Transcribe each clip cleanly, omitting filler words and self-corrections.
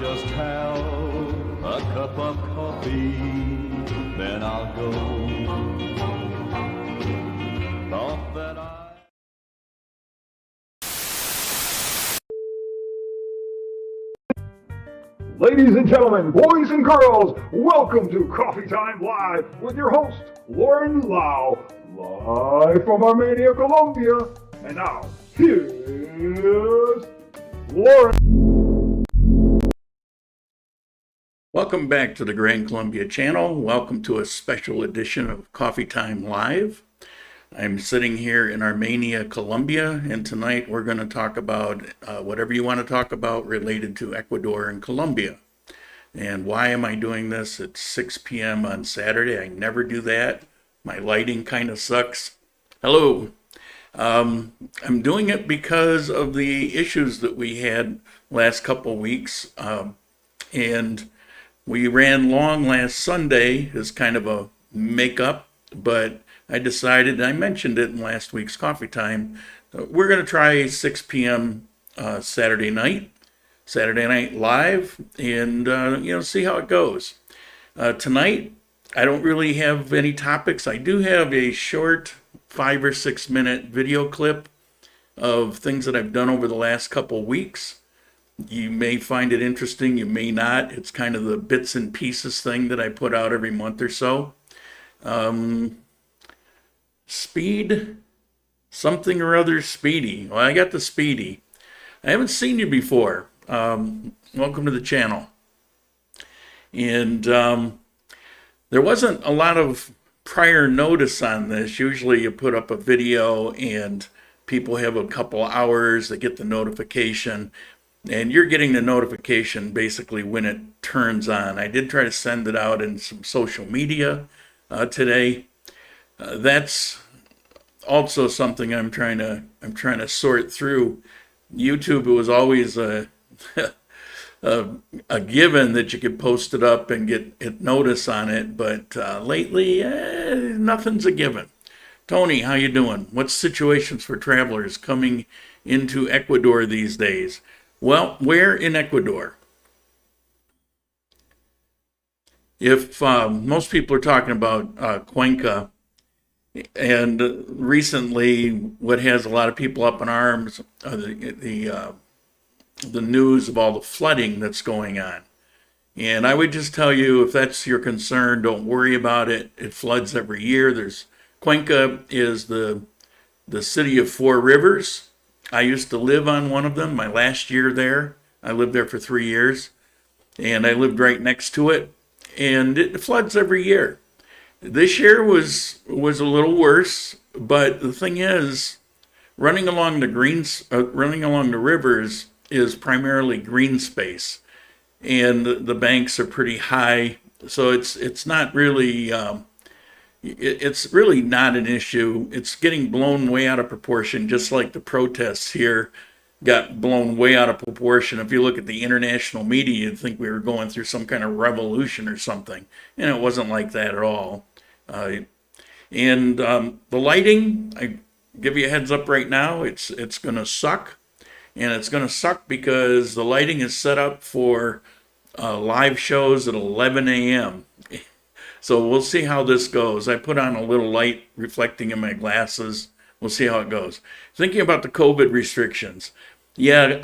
just have a cup of coffee, then I'll go. Thought that Ladies and gentlemen, boys and girls, welcome to Coffee Time Live with your host, Lauren Lau, live from Armenia, Colombia. And now, here's Lauren. Welcome back to the Grand Columbia channel. Welcome to a special edition of Coffee Time Live. I'm sitting here in Armenia, Colombia, and tonight we're going to talk about whatever you want to talk about related to Ecuador and Colombia. And why am I doing this? It's 6 p.m. on Saturday. I never do that. My lighting kind of sucks. Hello. I'm doing it because of the issues that we had last couple weeks. And we ran long last Sunday as kind of a makeup, but I decided, I mentioned it in last week's Coffee Time, we're going to try 6 p.m. Saturday night live, and see how it goes. Tonight, I don't really have any topics. I do have a short 5 or 6 minute video clip of things that I've done over the last couple weeks. You may find it interesting, you may not. It's kind of the bits and pieces thing that I put out every month or so. Speed, something or other Speedy. Well, I got the Speedy. I haven't seen you before. Welcome to the channel. And there wasn't a lot of prior notice on this. Usually you put up a video and people have a couple hours to get the notification. And you're getting the notification basically when it turns on. I did try to send it out in some social media today. That's also something I'm trying to sort through. YouTube, it was always a given that you could post it up and get notice on it, but lately nothing's a given. Tony, how you doing? What's situations for travelers coming into Ecuador these days? Well, where in Ecuador? If most people are talking about Cuenca, and recently what has a lot of people up in arms are the news of all the flooding that's going on. And I would just tell you, if that's your concern, don't worry about it. It floods every year. Cuenca is the city of four rivers. I used to live on one of them my last year there. I lived there for 3 years, and I lived right next to it. And it floods every year. This year was a little worse, but the thing is, running along the rivers is primarily green space, and the banks are pretty high, so it's not really it's really not an issue. It's getting blown way out of proportion, just like the protests here got blown way out of proportion. If you look at the international media, you'd think we were going through some kind of revolution or something, and it wasn't like that at all. The lighting, I give you a heads up right now, it's going to suck. And it's going to suck because the lighting is set up for live shows at 11 a.m. So we'll see how this goes. I put on a little light reflecting in my glasses. We'll see how it goes. Thinking about the COVID restrictions. Yeah,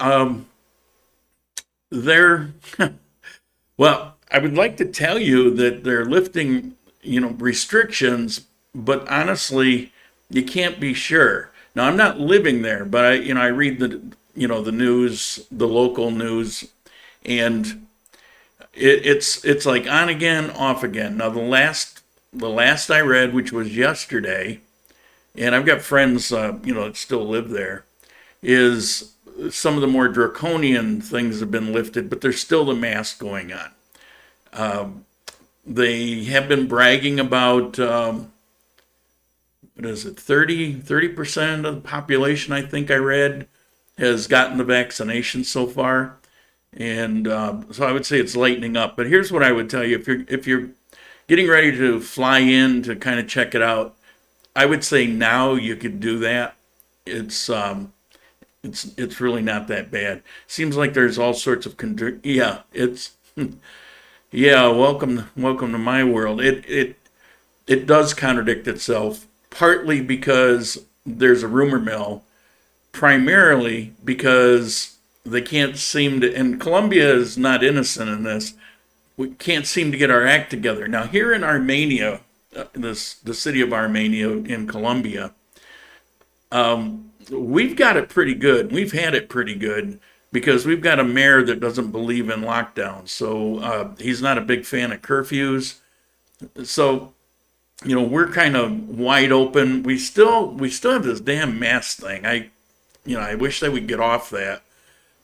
well, I would like to tell you that they're lifting restrictions, but honestly, you can't be sure. Now, I'm not living there, but I read the news, the local news, and it's like on again, off again. Now, the last I read, which was yesterday, and I've got friends, that still live there, is some of the more draconian things have been lifted, but there's still the mask going on. They have been bragging about, 30% of the population, I think I read, has gotten the vaccination so far. And so I would say it's lightening up. But here's what I would tell you. If you're getting ready to fly in to kind of check it out, I would say now you could do that. It's it's really not that bad. Seems like there's all sorts of yeah, it's yeah, welcome to my world. It does contradict itself, partly because there's a rumor mill, primarily because they can't seem to, and Colombia is not innocent in this. We can't seem to get our act together. Now, here in Armenia, the city of Armenia in Colombia, we've got it pretty good. We've had it pretty good because we've got a mayor that doesn't believe in lockdowns. So he's not a big fan of curfews. So, we're kind of wide open. We still have this damn mask thing. I wish they would get off that.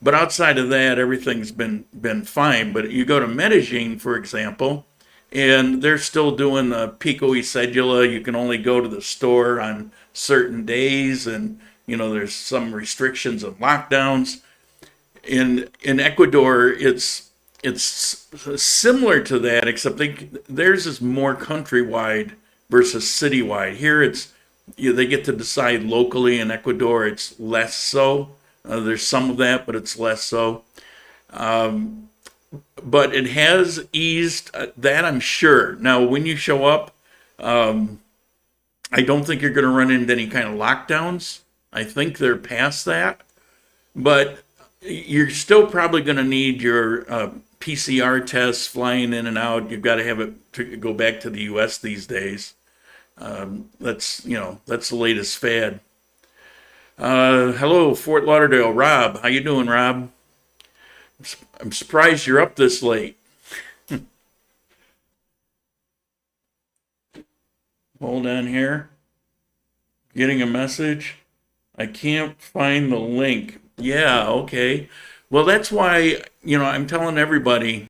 But outside of that, everything's been fine. But you go to Medellin, for example, and they're still doing the pico y cedula. You can only go to the store on certain days, and there's some restrictions and lockdowns. In Ecuador, it's similar to that, except theirs is more countrywide versus citywide. Here, they get to decide locally. In Ecuador, it's less so. There's some of that, but it's less so. But it has eased that, I'm sure. Now, when you show up, I don't think you're going to run into any kind of lockdowns. I think they're past that. But you're still probably going to need your PCR tests flying in and out. You've got to have it to go back to the U.S. these days. That's the latest fad. Hello, Fort Lauderdale, Rob. How you doing, Rob? I'm surprised you're up this late. Hold on here. Getting a message. I can't find the link. Yeah, okay. Well, that's why, I'm telling everybody,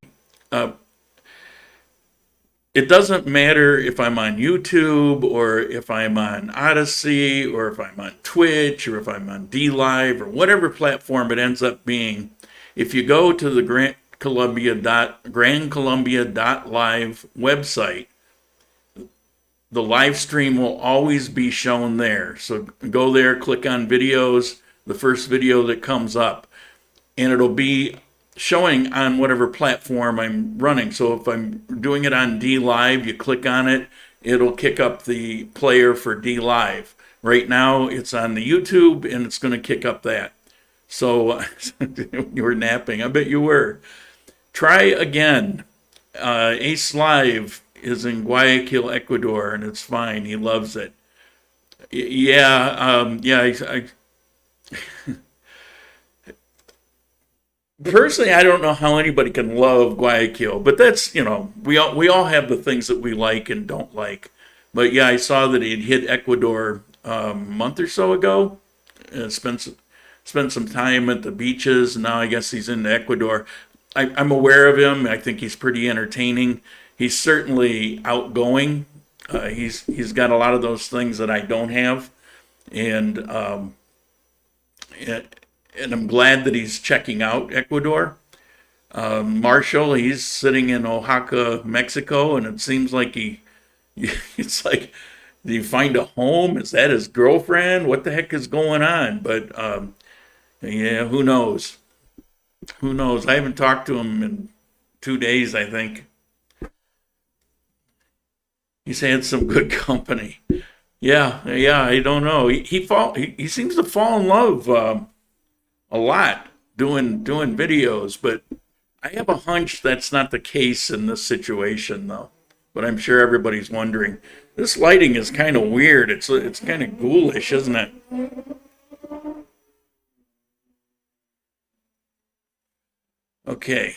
it doesn't matter if I'm on YouTube or if I'm on Odyssey or if I'm on Twitch or if I'm on DLive or whatever platform it ends up being. If you go to the grandcolombia.live website, the live stream will always be shown there. So go there, click on videos, the first video that comes up, and it'll be showing on whatever platform I'm running. So if I'm doing it on DLive, you click on it, it'll kick up the player for DLive. Right now it's on the YouTube and it's going to kick up that. So you were napping. I bet you were. Try again. Ace Live is in Guayaquil, Ecuador, and it's fine. He loves it. I personally, I don't know how anybody can love Guayaquil, but that's, we all have the things that we like and don't like. But yeah, I saw that he'd hit Ecuador a month or so ago. Spent some time at the beaches. Now I guess he's in Ecuador. I'm aware of him. I think he's pretty entertaining. He's certainly outgoing. He's got a lot of those things that I don't have, and I'm glad that he's checking out Ecuador. Marshall, he's sitting in Oaxaca, Mexico, and it seems like it's like, did he find a home? Is that his girlfriend? What the heck is going on? But yeah, who knows? Who knows? I haven't talked to him in 2 days, I think. He's had some good company. Yeah, I don't know. He seems to fall in love a lot doing videos, but I have a hunch that's not the case in this situation, though. But I'm sure everybody's wondering. This lighting is kind of weird. It's kind of ghoulish, isn't it? Okay.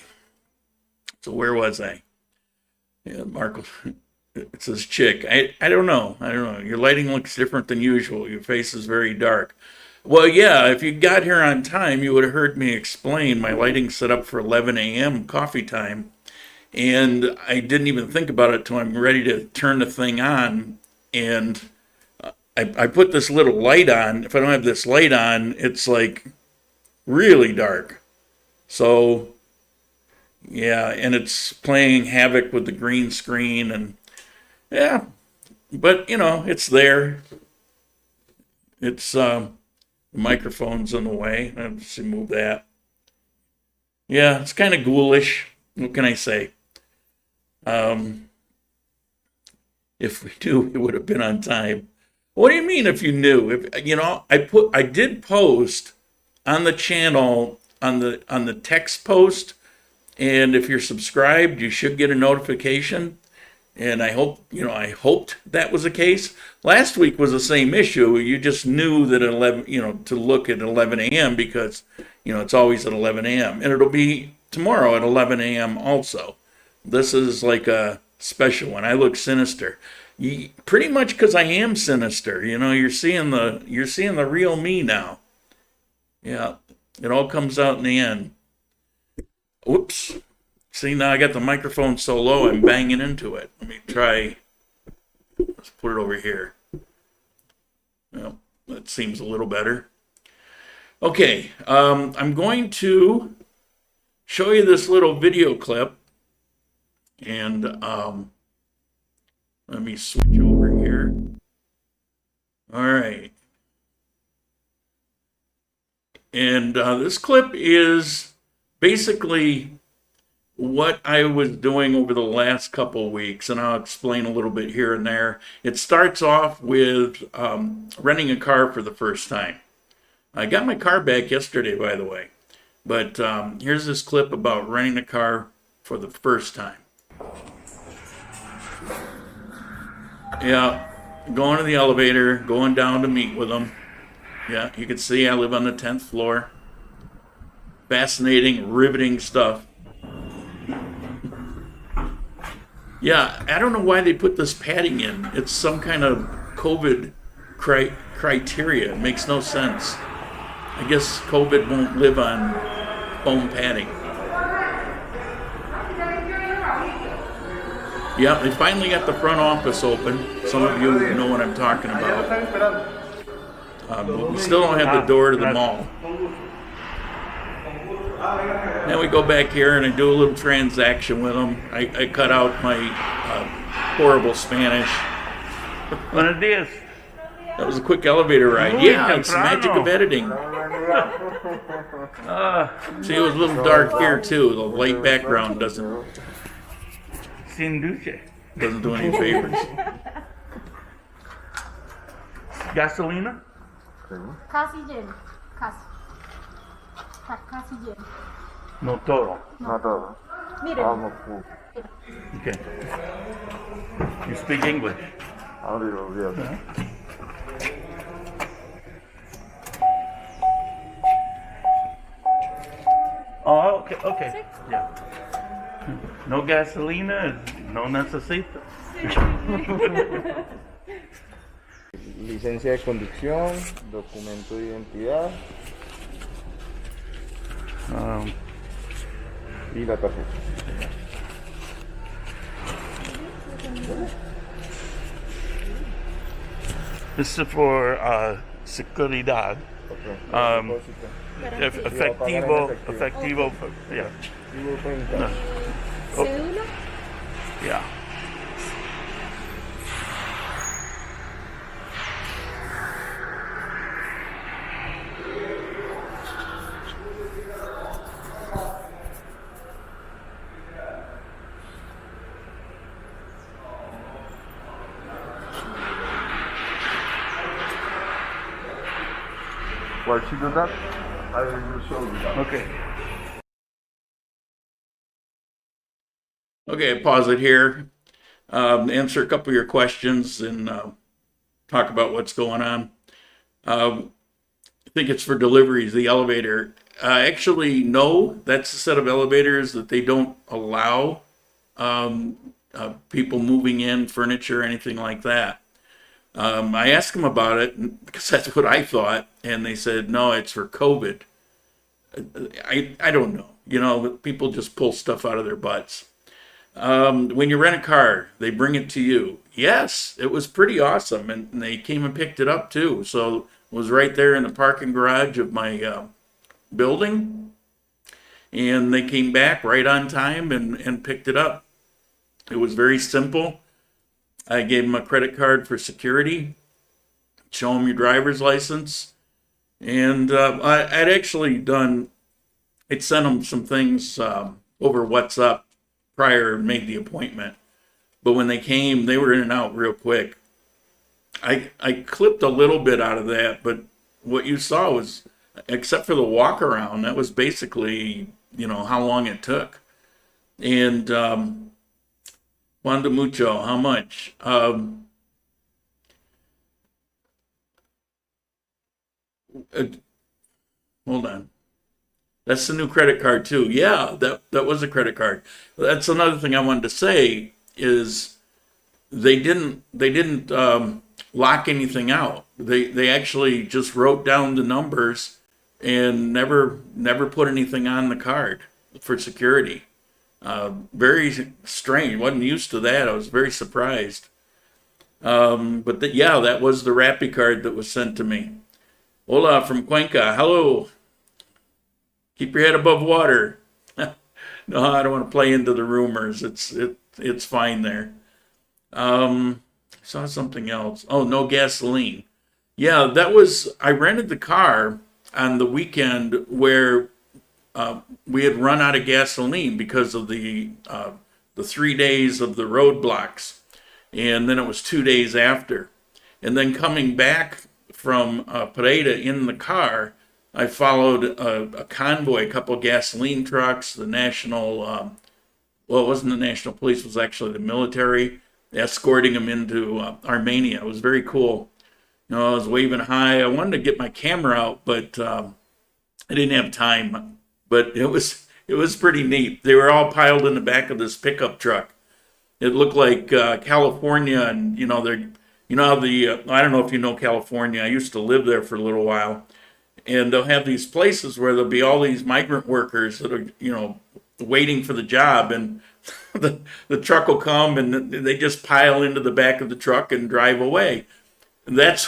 So where was I? Yeah, Marco. It says chick. I don't know. Your lighting looks different than usual. Your face is very dark. Well, yeah, if you got here on time, you would have heard me explain my lighting's set up for 11 a.m. coffee time. And I didn't even think about it till I'm ready to turn the thing on. And I put this little light on. If I don't have this light on, it's like really dark. So, yeah, and it's playing havoc with the green screen. And yeah, but, it's there. It's The microphone's in the way. Let's move that. Yeah, it's kind of ghoulish. What can I say? If we knew, it would have been on time. What do you mean if you knew? If you know, I did post on the channel on the text post, and if you're subscribed, you should get a notification. And I hoped that was the case. Last week was the same issue. You just knew that at 11, to look at 11 a.m. because, it's always at 11 a.m. And it'll be tomorrow at 11 a.m. also. This is like a special one. I look sinister. Pretty much because I am sinister. You're seeing the real me now. Yeah, it all comes out in the end. Whoops. See, now I got the microphone so low, I'm banging into it. Let me try. Let's put it over here. Well, that seems a little better. Okay, I'm going to show you this little video clip. And let me switch over here. All right. And this clip is basically what I was doing over the last couple of weeks, and I'll explain a little bit here and there. It starts off with renting a car for the first time. I got my car back yesterday, by the way, but here's this clip about renting a car for the first time. Yeah, going to the elevator, going down to meet with them. Yeah, you can see I live on the 10th floor. Fascinating, riveting stuff. Yeah, I don't know why they put this padding in. It's some kind of COVID criteria. It makes no sense. I guess COVID won't live on foam padding. Yeah, they finally got the front office open. Some of you know what I'm talking about. But we still don't have the door to the mall. Then we go back here and I do a little transaction with them. I cut out my horrible Spanish. Buenos días. That was a quick elevator ride. Yeah, it's the magic of editing. See, it was a little dark here too. The light background doesn't Sin dulce. do any favors. Gasolina? Casi lleno. Casi. Casi lleno. No todo. No todo. Miren. Almost full. Okay. You speak English? A little, yes. Oh, okay, okay. Yeah. No gasolina, no necesito. Licencia de conducción, documento de identidad y la tarjeta. This is for seguridad. Okay. Efectivo, yeah. ¿Cédula? Yeah. While she does that, I will show you that. Okay. Okay, I pause it here. Answer a couple of your questions and talk about what's going on. I think it's for deliveries, the elevator. Actually, no, that's a set of elevators that they don't allow people moving in, furniture, anything like that. I asked them about it because that's what I thought, and they said, no, it's for COVID. I don't know. People just pull stuff out of their butts. When you rent a car, they bring it to you. Yes, it was pretty awesome, and they came and picked it up too. So it was right there in the parking garage of my building, and they came back right on time and picked it up. It was very simple. I gave them a credit card for security, show them your driver's license, And I'd actually I'd sent them some things over WhatsApp prior, made the appointment. But when they came, they were in and out real quick. I clipped a little bit out of that, but what you saw was, except for the walk around, that was basically, how long it took. And Cuando mucho, how much? Hold on. That's the new credit card too. Yeah, that was a credit card. That's another thing I wanted to say is they didn't lock anything out. They actually just wrote down the numbers and never put anything on the card for security. Very strange. Wasn't used to that. I was very surprised. But that was the Rappi card that was sent to me. Hola from Cuenca. Hello. Keep your head above water. No, I don't want to play into the rumors. It's fine there. Saw something else. Oh, no gasoline. Yeah, I rented the car on the weekend where we had run out of gasoline because of the 3 days of the roadblocks. And then it was 2 days after. And then coming back from Pareda in the car, I followed a convoy, a couple of gasoline trucks, the national, well, it wasn't the national police, it was actually the military, escorting them into Armenia. It was very cool. I was waving high. I wanted to get my camera out, but I didn't have time. But it was pretty neat. They were all piled in the back of this pickup truck. It looked like California, and they're, I don't know if you know California. I used to live there for a little while. And they'll have these places where there'll be all these migrant workers that are, waiting for the job, and the truck will come and they just pile into the back of the truck and drive away. And that's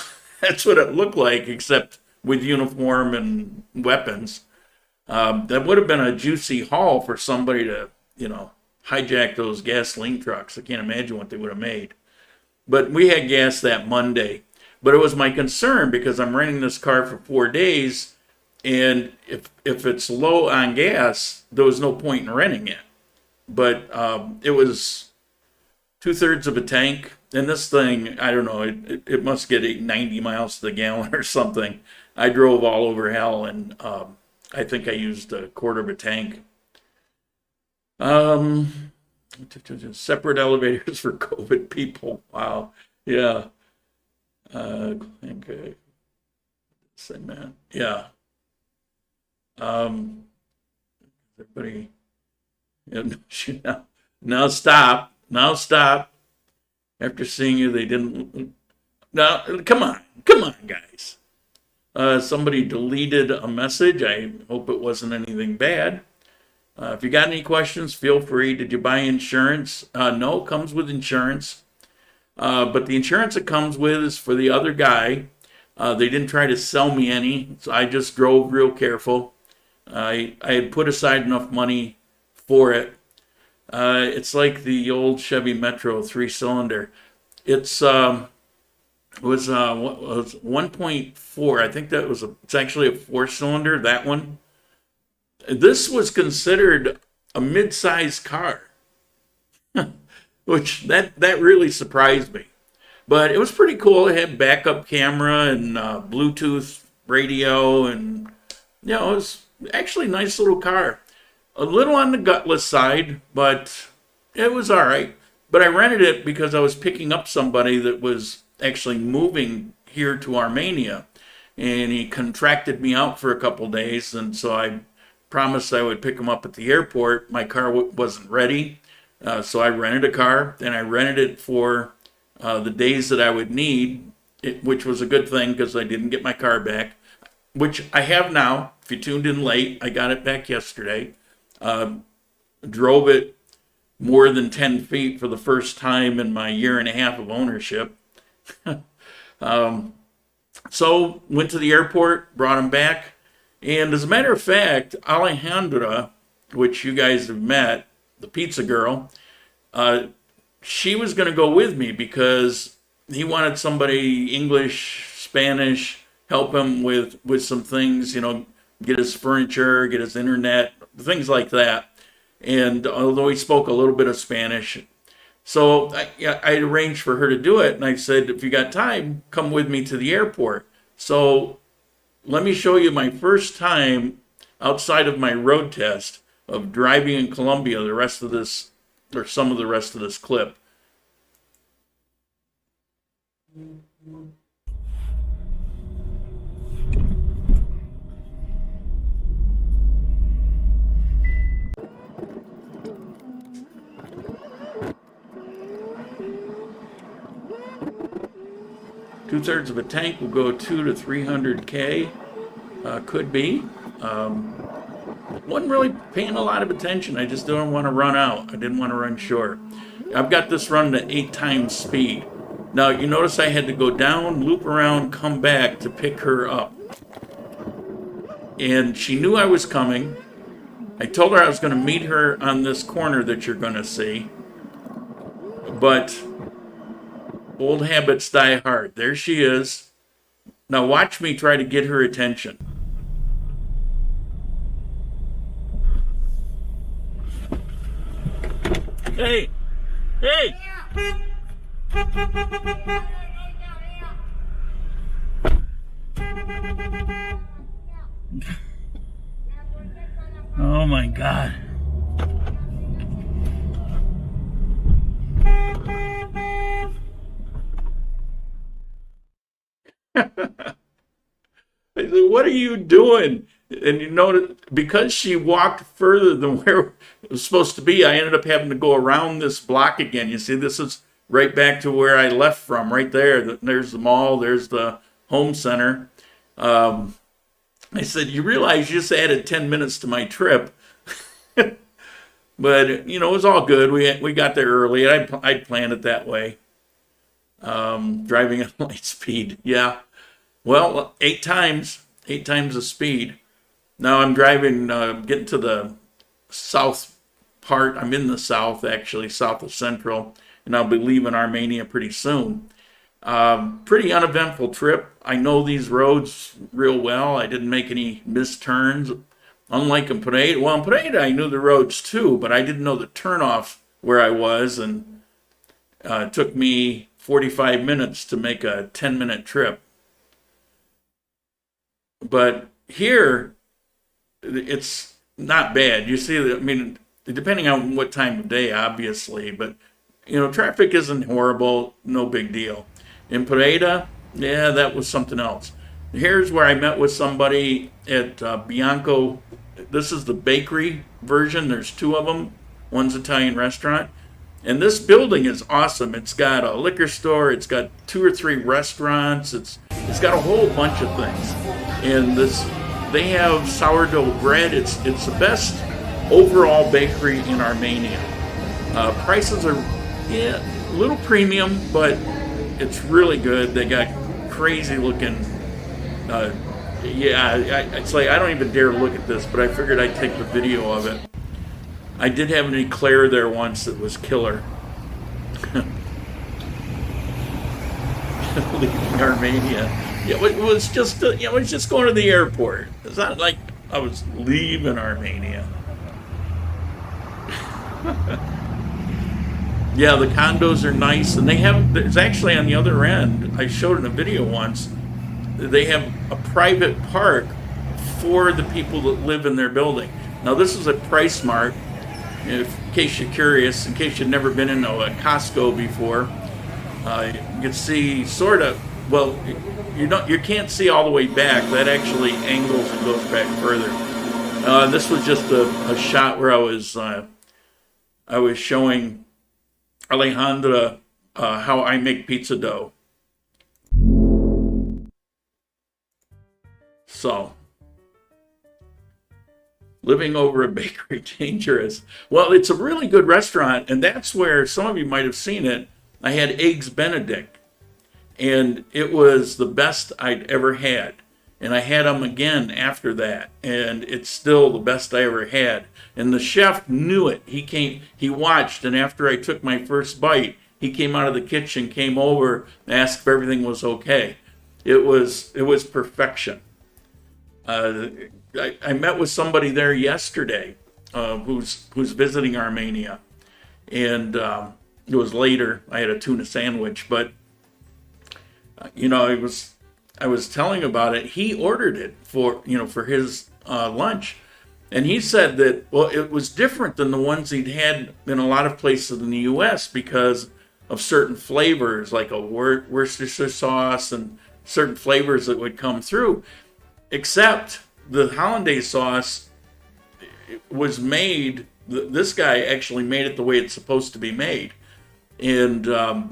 what it looked like, except with uniform and weapons. That would have been a juicy haul for somebody to, hijack those gasoline trucks. I can't imagine what they would have made. But we had gas that Monday. But it was my concern because I'm renting this car for 4 days, and if it's low on gas, there was no point in renting it. But it was 2/3 of a tank, and this thing, I don't know, it must get 90 miles to the gallon or something. I drove all over hell, and I think I used a quarter of a tank. Separate elevators for COVID people. Wow. Yeah. Okay. Say man. Yeah. Everybody. Yeah, now stop. Now stop. After seeing you, they didn't. Now, come on, guys. Somebody deleted a message. I hope it wasn't anything bad. If you got any questions, feel free. Did you buy insurance? No, comes with insurance. But the insurance it comes with is for the other guy. They didn't try to sell me any, so I just drove real careful. I had put aside enough money for it. It's like the old Chevy Metro 3-cylinder. It was 1.4. I think it's actually a 4-cylinder, that one. This was considered a mid-sized car, which that really surprised me. But it was pretty cool. It had backup camera and Bluetooth radio, and it was actually a nice little car. A little on the gutless side, but it was all right. But I rented it because I was picking up somebody that was actually moving here to Armenia, and he contracted me out for a couple days, and so I promised I would pick him up at the airport. My car wasn't ready, so I rented a car, and I rented it for the days that I would need, which was a good thing because I didn't get my car back, which I have now. If you tuned in late, I got it back yesterday. Drove it more than 10 feet for the first time in my 1.5 years of ownership. So went to the airport, brought him back. And as a matter of fact, Alejandra, which you guys have met, the pizza girl, she was going to go with me because he wanted somebody English, Spanish, help him with some things, you know, get his furniture, get his internet, things like that. And although he spoke a little bit of Spanish, so I arranged for her to do it. And I said, if you got time, come with me to the airport. So let me show you my first time outside of my road test of driving in Colombia, the rest of this, or some of the rest of this clip. Two-thirds of a tank will go 200 to 300K, could be. Wasn't really paying a lot of attention. I just didn't want to run out. I didn't want to run short. I've got this run to 8 times speed. Now, you notice I had to go down, loop around, come back to pick her up. And she knew I was coming. I told her I was going to meet her on this corner that you're going to see. But old habits die hard. There she is. Now watch me try to get her attention. Hey! Hey! Oh my God. I said, what are you doing? And you know, because she walked further than where it was supposed to be, I ended up having to go around this block again. You see, this is right back to where I left from, right there. There's the mall, there's the home center. I said, you realize you just added 10 minutes to my trip. But, you know, it was all good. We got there early. I'd planned it that way. Driving at light speed, yeah. Well, 8 times the speed. Now I'm driving, getting to the south part. I'm in the south, actually, south of Central, and I'll be leaving Armenia pretty soon. Pretty uneventful trip. I know these roads real well. I didn't make any missed turns. Unlike in Pereira, well, in Pereira I knew the roads too, but I didn't know the turnoff where I was, and it took me 45 minutes to make a 10-minute trip. But here, it's not bad. You see, I mean, depending on what time of day, obviously, but, you know, traffic isn't horrible, no big deal. In Pereira, yeah, that was something else. Here's where I met with somebody at Bianco. This is the bakery version. There's 2 of them. One's Italian restaurant. And this building is awesome. It's got a liquor store. It's got 2 or 3 restaurants. It's got a whole bunch of things. And they have sourdough bread. It's the best overall bakery in Armenia. Prices are, yeah, a little premium, but it's really good. They got crazy looking, it's like I don't even dare look at this, but I figured I'd take the video of it. I did have an eclair there once that was killer. Leaving Armenia. Yeah, it was just it was just going to the airport. It's not like I was leaving Armenia. Yeah, the condos are nice, and there's actually on the other end, I showed in a video once, they have a private park for the people that live in their building. Now this is a Price Mart, in case you're curious, in case you've never been into a Costco before. You can see sort of, well, you can't see all the way back. That actually angles and goes back further. This was just a shot where I was showing Alejandra how I make pizza dough. So, living over a bakery, dangerous. Well, it's a really good restaurant, and that's where some of you might have seen it. I had Eggs Benedict, and it was the best I'd ever had. And I had them again after that, and it's still the best I ever had. And the chef knew it. He watched, and after I took my first bite, he came out of the kitchen, came over, and asked if everything was okay. It was perfection. I met with somebody there yesterday who's visiting Armenia, and it was later. I had a tuna sandwich, but I was telling about it. He ordered it for his lunch, and he said that it was different than the ones he'd had in a lot of places in the U.S. because of certain flavors, like a Worcestershire sauce and certain flavors that would come through. Except the hollandaise sauce was made. This guy actually made it the way it's supposed to be made. And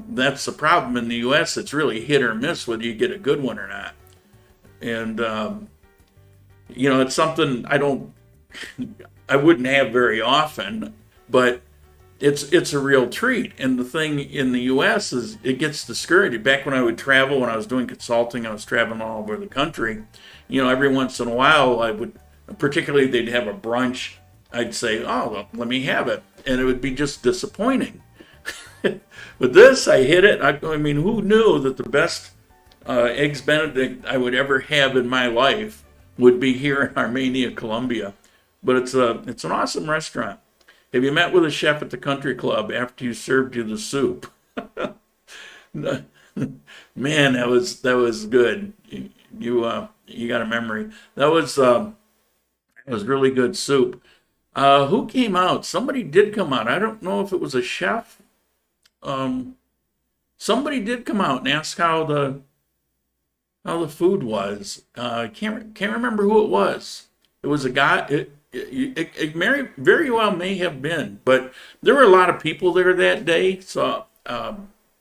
that's the problem in the U.S. It's really hit or miss whether you get a good one or not. And, it's something I wouldn't have very often, but it's a real treat. And the thing in the U.S. is it gets discouraged. Back when I would travel, when I was doing consulting, I was traveling all over the country. Every once in a while, I would, particularly they'd have a brunch, I'd say, oh, well, let me have it. And it would be just disappointing. With this, I hit it. I mean, who knew that the best eggs Benedict I would ever have in my life would be here in Armenia, Colombia? But it's an awesome restaurant. Have you met with a chef at the country club after you served you the soup? Man, that was good. You got a memory. That was really good soup. Who came out? Somebody did come out. I don't know if it was a chef. Somebody did come out and ask how the food was. Can't remember who it was. It was a guy. It very well may have been, but there were a lot of people there that day, so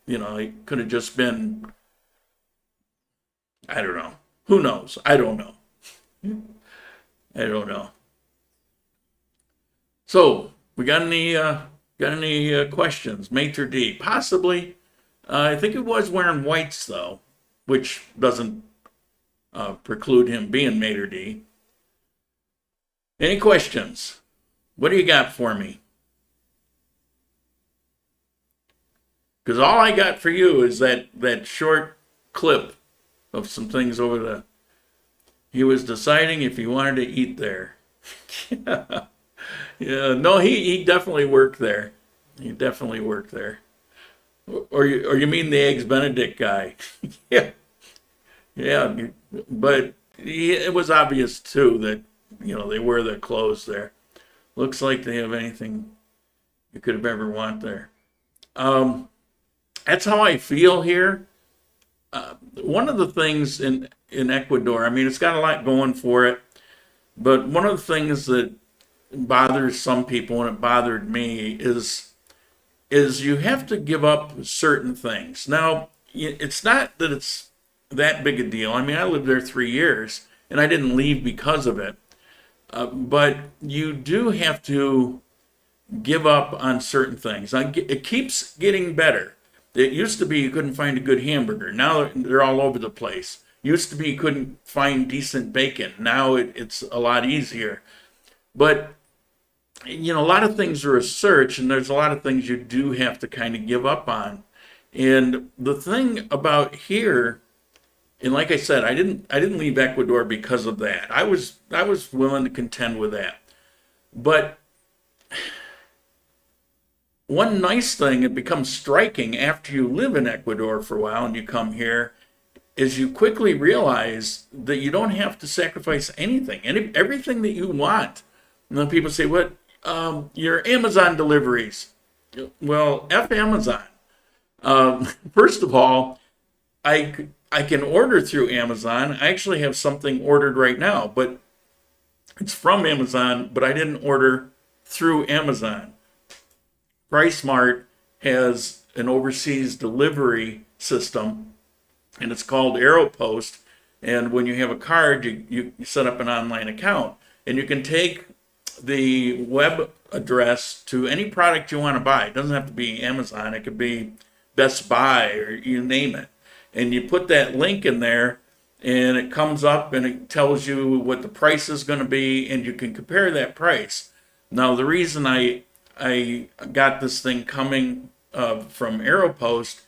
it could have just been. I don't know. Who knows? I don't know. I don't know. So we got any questions? Maitre D, possibly. I think it was wearing whites though, which doesn't preclude him being Maitre D. Any questions? What do you got for me? Because all I got for you is that short clip of some things over the. He was deciding if he wanted to eat there. Yeah, no, he definitely worked there. He definitely worked there. Or you mean the Eggs Benedict guy? Yeah, yeah. But it was obvious too that they wear their clothes there. Looks like they have anything you could have ever want there. That's how I feel here. One of the things in Ecuador, I mean, it's got a lot going for it, but one of the things that bothers some people, and it bothered me, is you have to give up certain things. Now, it's not that it's that big a deal. I mean, I lived there 3 years, and I didn't leave because of it. But you do have to give up on certain things. It keeps getting better. It used to be you couldn't find a good hamburger. Now they're all over the place. Used to be you couldn't find decent bacon. Now it's a lot easier. But, a lot of things are a search, and there's a lot of things you do have to kind of give up on. And the thing about here, and like I said, I didn't leave Ecuador because of that. I was willing to contend with that. But one nice thing, it becomes striking after you live in Ecuador for a while and you come here, is you quickly realize that you don't have to sacrifice anything. Everything that you want. And then people say, what? Your Amazon deliveries. Well, F Amazon. First of all, I can order through Amazon. I actually have something ordered right now, but it's from Amazon, but I didn't order through Amazon. PriceSmart has an overseas delivery system, and it's called AeroPost. And when you have a card, you set up an online account, and you can take the web address to any product you want to buy. It doesn't have to be Amazon. It could be Best Buy or you name it. And you put that link in there, and it comes up and it tells you what the price is going to be, and you can compare that price. Now, the reason I got this thing coming from AeroPost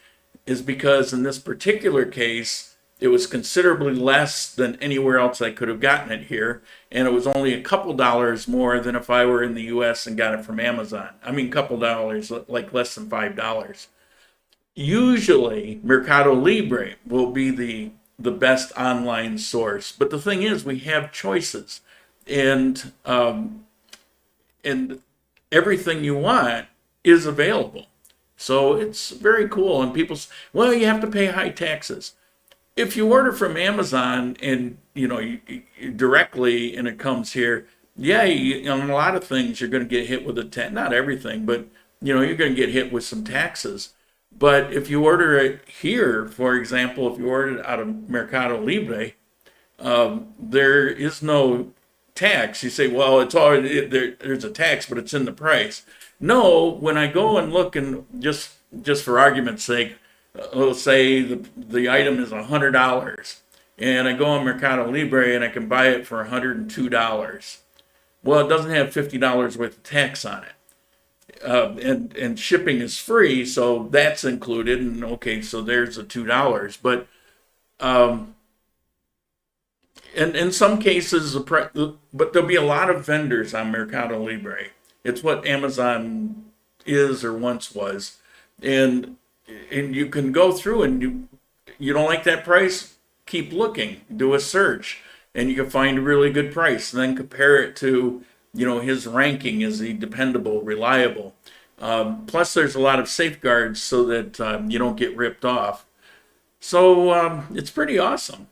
is because in this particular case, It was considerably less than anywhere else I could have gotten it here, and it was only a couple dollars more than if I were in the US and got it from Amazon. I mean, couple dollars, like less than $5. Usually, Mercado Libre will be the best online source, but the thing is, we have choices, and everything you want is available. So it's very cool. And people say, well, you have to pay high taxes. If you order from Amazon and you directly and it comes here, yeah, on a lot of things you're going to get hit with a tax. Not everything, but you're going to get hit with some taxes. But if you order it here, for example, if you order it out of Mercado Libre, there is no tax. You say, well, it's already there's a tax, but it's in the price. No, when I go and look, and just for argument's sake, let's say the item is $100, and I go on Mercado Libre and I can buy it for $102. Well, it doesn't have $50 worth of tax on it, and shipping is free, so that's included. And okay, so there's the $2, but and in some cases, but there'll be a lot of vendors on Mercado Libre. It's what Amazon is or once was, and you can go through, and you don't like that price, keep looking, do a search, and you can find a really good price, and then compare it to his ranking. Is he dependable, reliable? Plus, there's a lot of safeguards so that you don't get ripped off. So it's pretty awesome.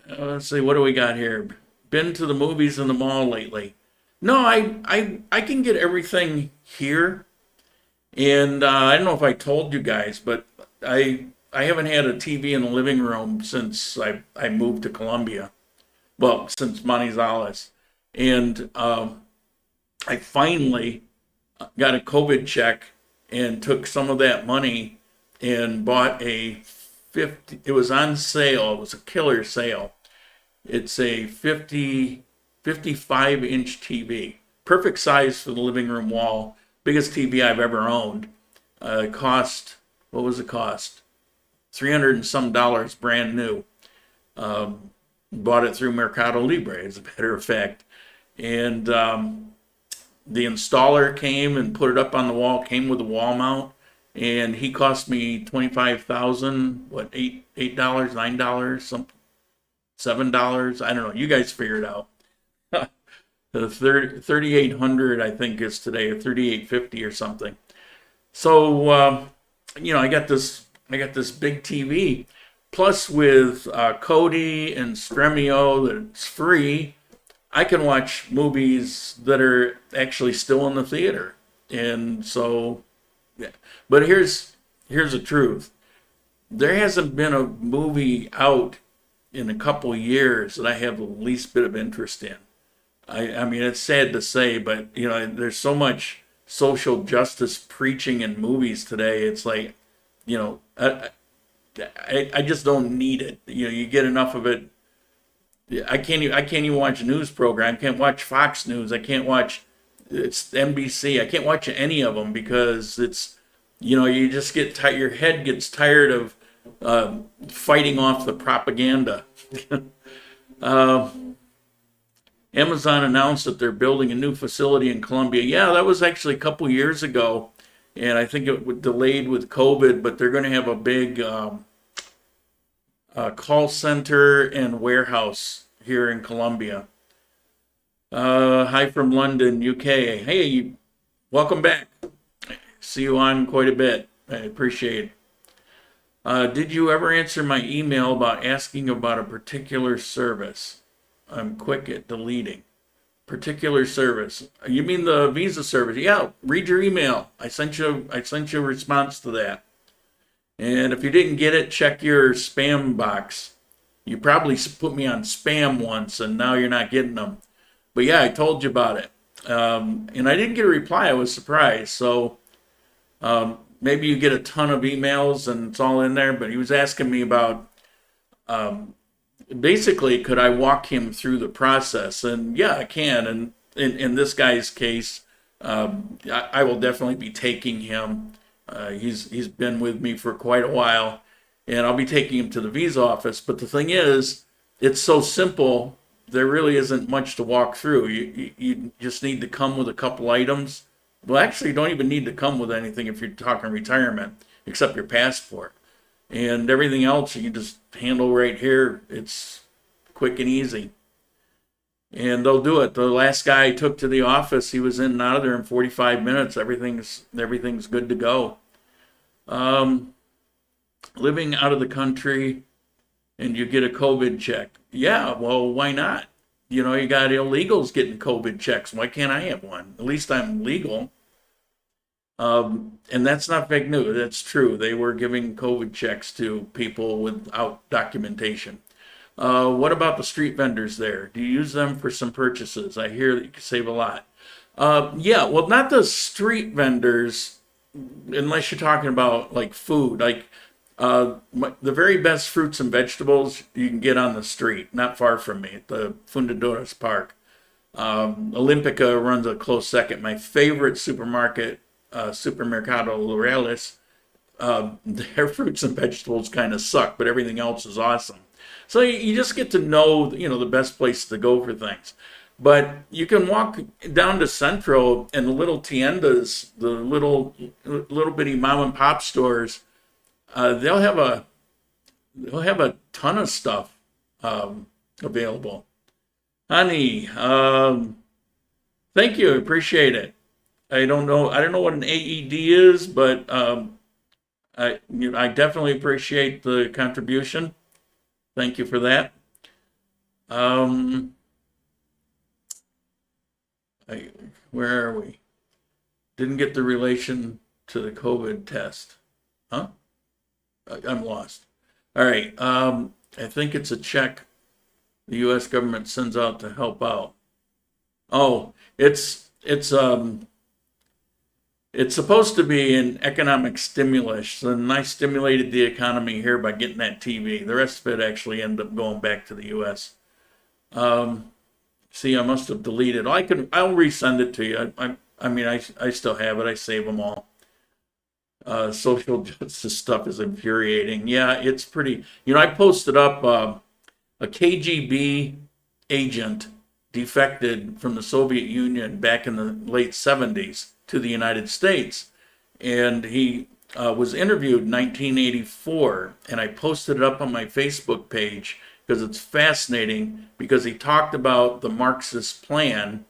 Let's see, what do we got here? Been to the movies in the mall lately? No, I can get everything here, and I don't know if I told you guys, but I haven't had a TV in the living room since I moved to Colombia. Well, since Manizales, and I finally got a COVID check and took some of that money and bought it was on sale. It was a killer sale. It's a 55-inch TV. Perfect size for the living room wall. Biggest TV I've ever owned. It cost, what was the cost? $300 and some dollars, brand new. Bought it through Mercado Libre, as a matter of fact. And the installer came and put it up on the wall, came with a wall mount. And he cost me $25,000, what, $8, $9, something, $7. I don't know. You guys figure it out. The 3,800, I think, is today, or 3,850 or something. So I got this big TV, plus with Kodi and Stremio that's free. I can watch movies that are actually still in the theater, and so. Yeah. But here's the truth. There hasn't been a movie out in a couple years that I have the least bit of interest in. I mean, it's sad to say, but there's so much social justice preaching in movies today. It's like, I just don't need it. You get enough of it. I can't even watch a news program. I can't watch Fox News. I can't watch NBC. I can't watch any of them because it's, you just get tired. Your head gets tired of fighting off the propaganda. Amazon announced that they're building a new facility in Colombia. Yeah, that was actually a couple years ago, and I think it was delayed with COVID, but they're going to have a big call center and warehouse here in Colombia. Hi from London, UK. Hey, welcome back. See you on quite a bit. I appreciate it. Did you ever answer my email about asking about a particular service? I'm quick at deleting. Particular service. You mean the visa service? Yeah, read your email. I sent you a response to that. And if you didn't get it, check your spam box. You probably put me on spam once, and now you're not getting them. But yeah, I told you about it. And I didn't get a reply. I was surprised. So maybe you get a ton of emails and it's all in there. But he was asking me about, basically, could I walk him through the process? And yeah, I can. And in this guy's case, I will definitely be taking him. He's been with me for quite a while. and I'll be taking him to the visa office. But the thing is, it's so simple. There really isn't much to walk through. You just need to come with a couple items. Well, actually, you don't even need to come with anything if you're talking retirement, except your passport. And everything else you can just handle right here. It's quick and easy. And they'll do it. The last guy I took to the office, he was in and out of there in 45 minutes. Everything's good to go. Living out of the country and you get a COVID check. Yeah, well, why not? You know, you got illegals getting COVID checks. Why can't I have one? At least I'm legal. And that's not fake news. That's true. They were giving COVID checks to people without documentation. What about the street vendors there? Do you use them for some purchases? I hear that you can save a lot. Yeah, well, not the street vendors, unless you're talking about like food. Like the very best fruits and vegetables you can get on the street, not far from me, at the Fundadores Park. Olympica runs a close second. My favorite supermarket, Supermercado Laureles, their fruits and vegetables kind of suck, but everything else is awesome. So you just get to know, the best place to go for things. But you can walk down to Centro and the little tiendas, the little bitty mom and pop stores. They'll have a ton of stuff available. Honey, thank you, appreciate it. I don't know what an AED is, but I definitely appreciate the contribution. Thank you for that. Where are we? Didn't get the relation to the COVID test. Huh? I'm lost. All right. I think it's a check the U.S. government sends out to help out. Oh, it's supposed to be an economic stimulus, and I stimulated the economy here by getting that TV. The rest of it actually ended up going back to the U.S. See, I must have deleted. I'll resend it to you. I still have it. I save them all. Social justice stuff is infuriating. Yeah, it's pretty. I posted up a KGB agent defected from the Soviet Union back in the late 70s to the United States, and he was interviewed in 1984, and I posted it up on my Facebook page because it's fascinating, because he talked about the Marxist plan,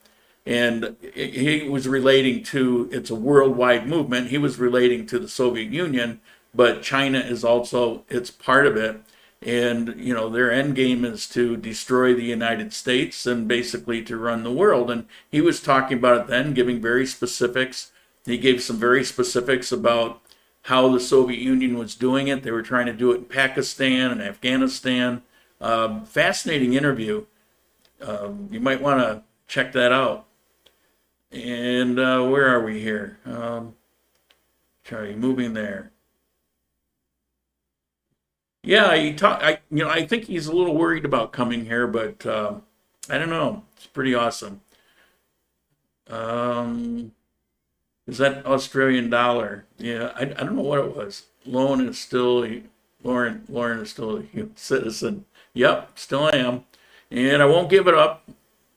and he was relating to, it's a worldwide movement. He was relating to the Soviet Union, but China is also, it's part of it. And, their end game is to destroy the United States and basically to run the world. And he was talking about it then, giving very specifics. He gave some very specifics about how the Soviet Union was doing it. They were trying to do it in Pakistan and Afghanistan. Fascinating interview. You might want to check that out. And where are we here? Sorry, moving there. Yeah, I think he's a little worried about coming here, but I don't know. It's pretty awesome. Is that Australian dollar? Yeah, I don't know what it was. Lauren is still a citizen. Yep, still am. And I won't give it up,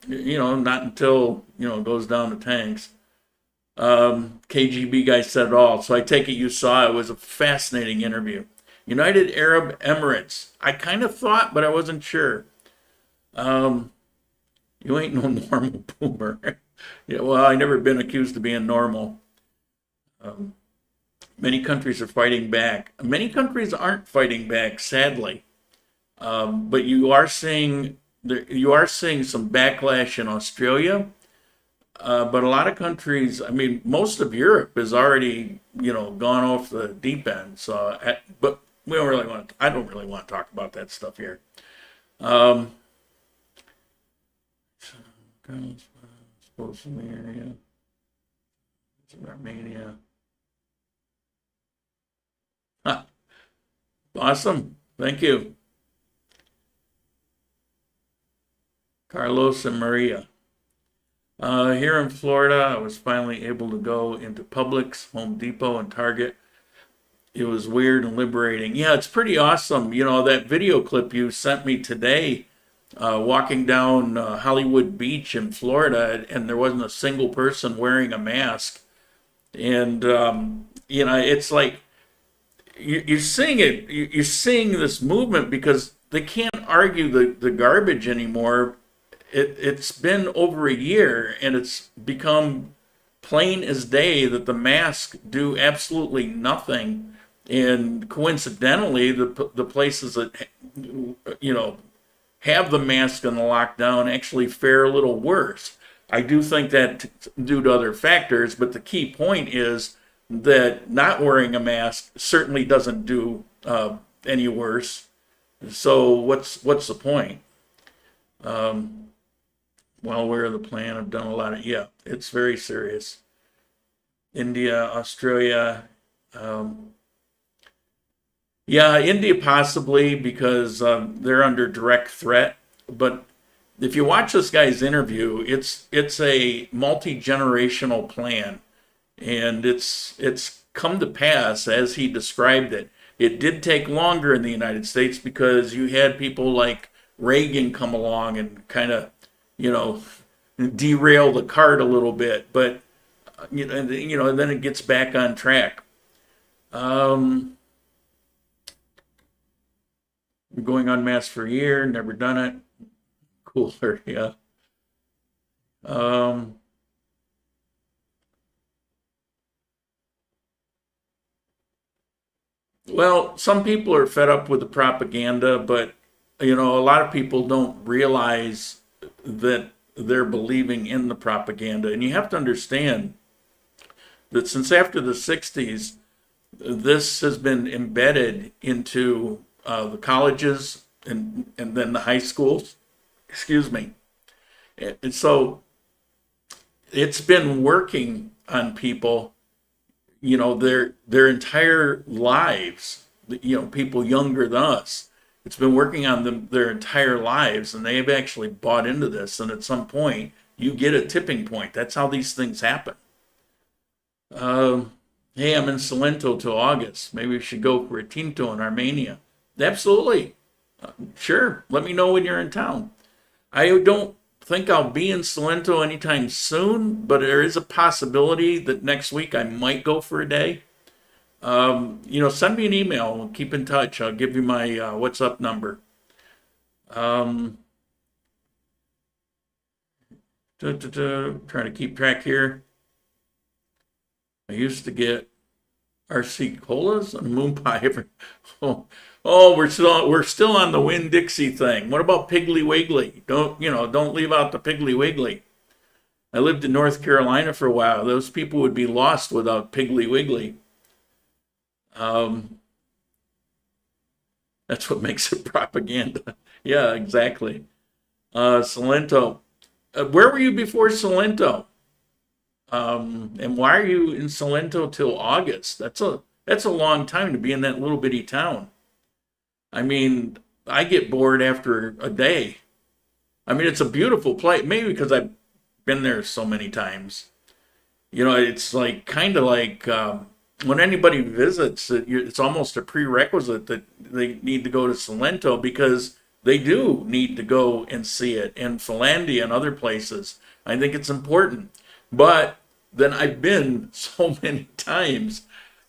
not until, it goes down the tanks. KGB guy said it all. So I take it you saw it was a fascinating interview. United Arab Emirates. I kind of thought, but I wasn't sure. You ain't no normal boomer. Yeah, well, I never been accused of being normal. Many countries are fighting back. Many countries aren't fighting back, sadly. But you are seeing some backlash in Australia. But a lot of countries, most of Europe is already, gone off the deep end. So, but I don't really want to talk about that stuff here. Supposed in the area. It's in Armenia. Huh. Awesome. Thank you. Carlos and Maria. Here in Florida, I was finally able to go into Publix, Home Depot, and Target. it was weird and liberating. Yeah, it's pretty awesome. You know, that video clip you sent me today, walking down Hollywood Beach in Florida, and there wasn't a single person wearing a mask. And, you know, it's like you're seeing it, you're seeing this movement because they can't argue the garbage anymore. It's been over a year, and it's become plain as day that the masks do absolutely nothing. And coincidentally, the places that, you know, have the mask and the lockdown actually fare a little worse. I do think that due to other factors, but the key point is that not wearing a mask certainly doesn't do any worse. So what's the point? Well, aware of the plan. I've done a lot of, yeah, it's very serious. India, Australia, yeah, India possibly because they're under direct threat. But if you watch this guy's interview, it's a multi-generational plan, and it's come to pass as he described it. It did take longer in the United States because you had people like Reagan come along and kind of, you know, derail the cart a little bit, but you know, and then it gets back on track. Going unmasked for a year, never done it. Cooler, yeah. Well, some people are fed up with the propaganda, but you know, a lot of people don't realize that they're believing in the propaganda. And you have to understand that since after the 60s, this has been embedded into the colleges and then the high schools. Excuse me. And so it's been working on people, you know, their entire lives, you know, people younger than us. It's been working on them their entire lives, and they've actually bought into this. And at some point, you get a tipping point. That's how these things happen. Hey, I'm in Salento till August. Maybe we should go for a Tinto in Armenia. Absolutely. Sure. Let me know when you're in town. I don't think I'll be in Salento anytime soon, but there is a possibility that next week I might go for a day. You know, send me an email. We'll keep in touch. I'll give you my WhatsApp number. Trying to keep track here. I used to get RC colas and moon pie. We're still on the Winn-Dixie thing. What about Piggly Wiggly? Don't leave out the Piggly Wiggly. I lived in North Carolina for a while. Those people would be lost without Piggly Wiggly. That's what makes it propaganda. Yeah, exactly. Salento. Where were you before Salento? And why are you in Salento till August? That's a long time to be in that little bitty town. I mean, I get bored after a day. I mean, it's a beautiful place. Maybe because I've been there so many times. You know, it's like kind of like when anybody visits, it's almost a prerequisite that they need to go to Salento because they do need to go and see it, and Finlandia and other places. I think it's important. But then I've been so many times.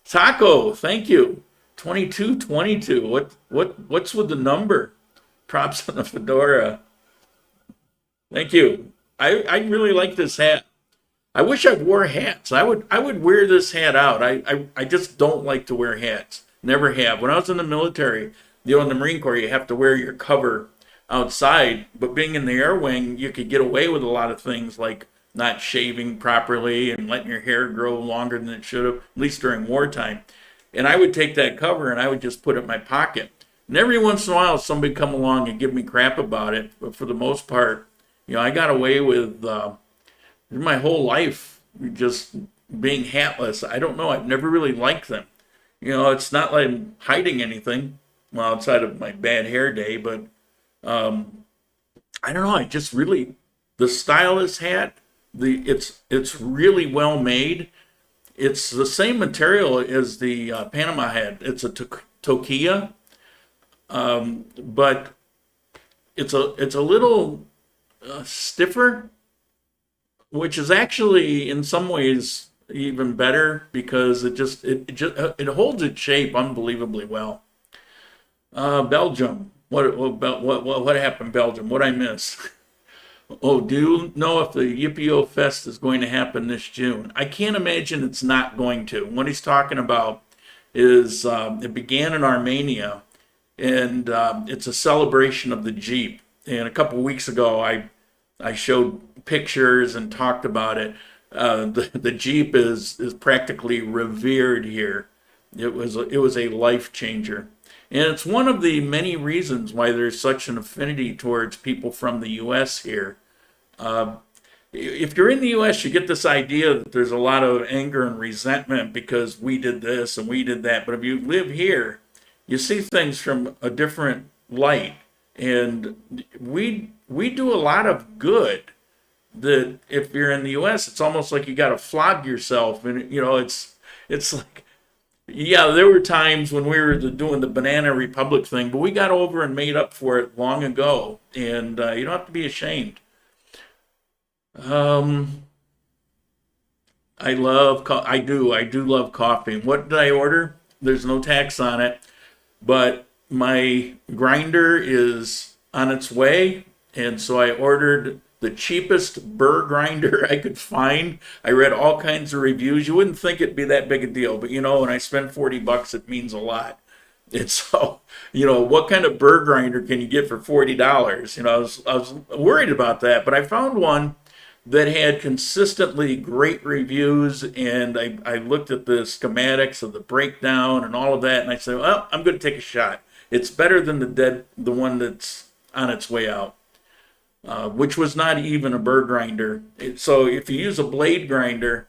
Taco, thank you. 2222. What's with the number? Props on the fedora. Thank you. I really like this hat. I wish I wore hats. I would wear this hat out. I just don't like to wear hats. Never have. When I was in the military, you know, in the Marine Corps, you have to wear your cover outside. But being in the air wing, you could get away with a lot of things like not shaving properly and letting your hair grow longer than it should have, at least during wartime. And I would take that cover and I would just put it in my pocket. And every once in a while, somebody come along and give me crap about it. But for the most part, you know, I got away with my whole life just being hatless. I don't know. I've never really liked them. You know, it's not like I'm hiding anything, well, outside of my bad hair day. But I don't know. I just really, the stylist hat, it's really well made. it's the same material as the Panama head. It's a Tokia, but it's a little stiffer, which is actually in some ways even better because it holds its shape unbelievably well. Belgium. What happened, Belgium? What I miss? Oh, do you know if the Yippee Fest is going to happen this June? I can't imagine it's not going to. What he's talking about is it began in Armenia, and it's a celebration of the Jeep. And a couple of weeks ago, I showed pictures and talked about it. The Jeep is practically revered here. It was a life changer. And it's one of the many reasons why there's such an affinity towards people from the U.S. here. If you're in the U.S., you get this idea that there's a lot of anger and resentment because we did this and we did that. But if you live here, you see things from a different light. And we do a lot of good that if you're in the U.S., it's almost like you got to flog yourself. And, it's like, yeah, there were times when we were doing the Banana Republic thing, but we got over and made up for it long ago. And you don't have to be ashamed. I do love coffee. What did I order? There's no tax on it, but my grinder is on its way, and so I ordered the cheapest burr grinder I could find. I read all kinds of reviews. You wouldn't think it'd be that big a deal, but when I spend $40, it means a lot. And so, what kind of burr grinder can you get for $40? I was worried about that, but I found one that had consistently great reviews, and I looked at the schematics of the breakdown and all of that, and I said, well, I'm going to take a shot. It's better than the one that's on its way out, which was not even a burr grinder. So if you use a blade grinder,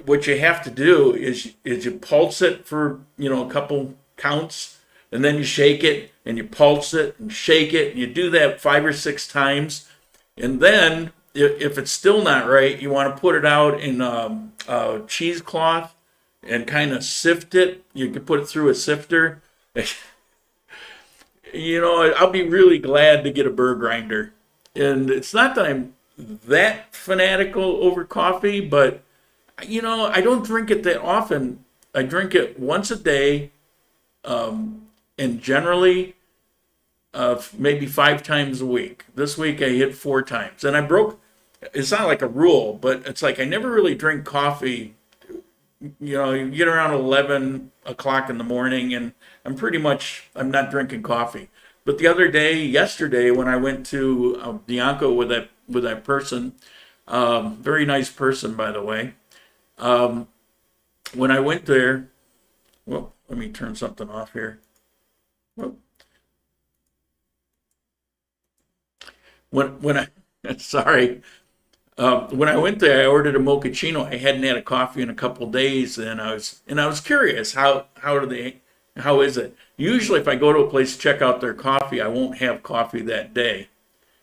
what you have to do is you pulse it for a couple counts, and then you shake it, and you pulse it and shake it, and you do that 5 or 6 times, and then if it's still not right, you want to put it out in a cheesecloth and kind of sift it. You can put it through a sifter. I'll be really glad to get a burr grinder. And it's not that I'm that fanatical over coffee, but, I don't drink it that often. I drink it once a day, and generally maybe 5 times a week. This week I hit 4 times. And it's not like a rule, but it's like I never really drink coffee. You get around 11 o'clock in the morning, and I'm not drinking coffee. But yesterday, when I went to Bianco with that person, very nice person, by the way. When I went there, well, let me turn something off here. Well, when I sorry. When I went there, I ordered a mochaccino. I hadn't had a coffee in a couple days, and I was curious how is it? Usually, if I go to a place to check out their coffee, I won't have coffee that day,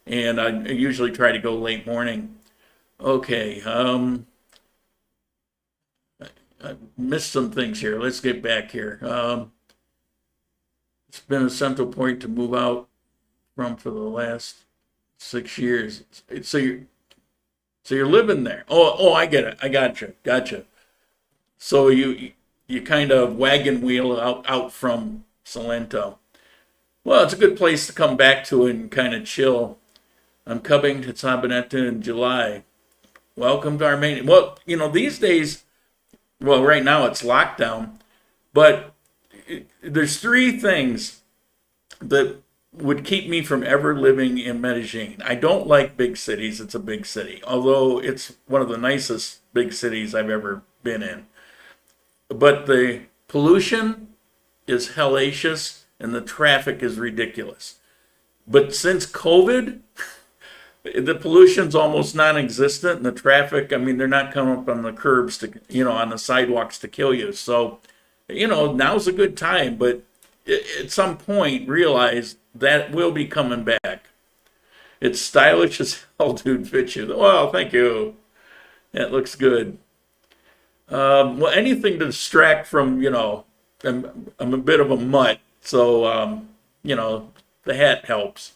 and I usually try to go late morning. Okay, I missed some things here. Let's get back here. It's been a central point to move out from for the last 6 years. So you're living there. Oh, I get it. I gotcha. So you kind of wagon wheel out from Salento. Well, it's a good place to come back to and kind of chill. I'm coming to Sabaneta in July. Welcome to Armenia. Well, these days, right now it's lockdown, but there's 3 things that would keep me from ever living in Medellin. I don't like big cities. It's a big city, although it's one of the nicest big cities I've ever been in. But the pollution is hellacious and the traffic is ridiculous. But since COVID, the pollution's almost non-existent, and the traffic, they're not coming up on the curbs on the sidewalks to kill you. So, now's a good time, but at some point realize that will be coming back. It's stylish as hell, dude. Fit you. Well, thank you. That looks good. Well, anything to distract from, I'm a bit of a mutt, so, the hat helps.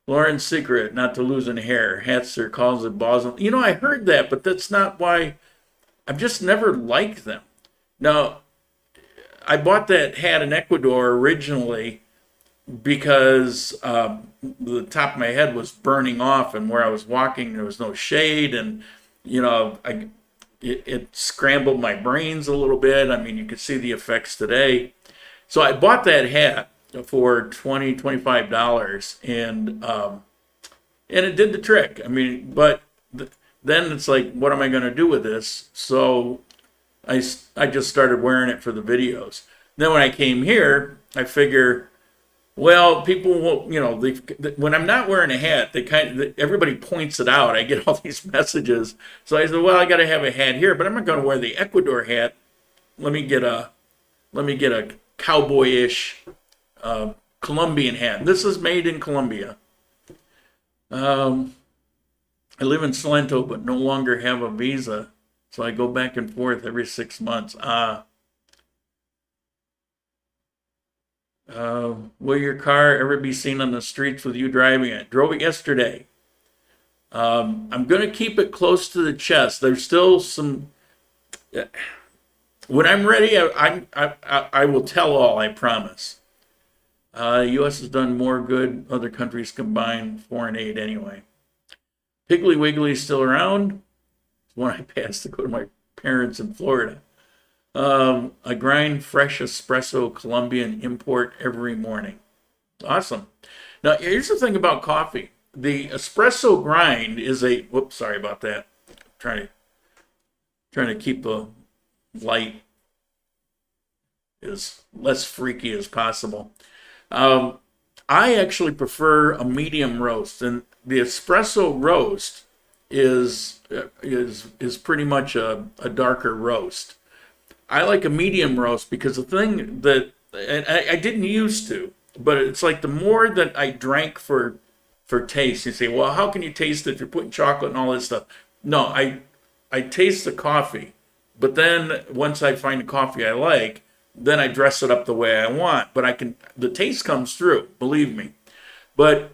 Lauren's secret, not to losing hair. Hats are calls it balls. I heard that, but that's not why. I've just never liked them. Now, I bought that hat in Ecuador originally because the top of my head was burning off, and where I was walking, there was no shade, and it scrambled my brains a little bit. I mean, you could see the effects today. So I bought that hat for $25, and it did the trick. I mean, but then it's like, what am I going to do with this? So I just started wearing it for the videos. Then when I came here, I figure, well, people will, when I'm not wearing a hat, everybody points it out. I get all these messages. So I said, well, I got to have a hat here, but I'm not going to wear the Ecuador hat. Let me get a cowboyish Colombian hat. This is made in Colombia. I live in Salento, but no longer have a visa, so I go back and forth every 6 months. Will your car ever be seen on the streets with you driving it? Drove it yesterday. I'm going to keep it close to the chest. There's still some... When I'm ready, I will tell all, I promise. U.S. has done more good, other countries combined, foreign aid anyway. Piggly Wiggly's still around. It's one I passed to go to my parents in Florida. I grind fresh espresso Colombian import every morning. Awesome. Now, here's the thing about coffee. The espresso grind is a... Whoops, sorry about that. Trying to keep the light as less freaky as possible. I actually prefer a medium roast, and the espresso roast is pretty much a darker roast. I like a medium roast because the thing that, and I didn't used to, but it's like the more that I drank for taste, you say, well, how can you taste it if you're putting chocolate and all this stuff? No, I taste the coffee, but then once I find a coffee I like, then I dress it up the way I want. But the taste comes through, believe me. But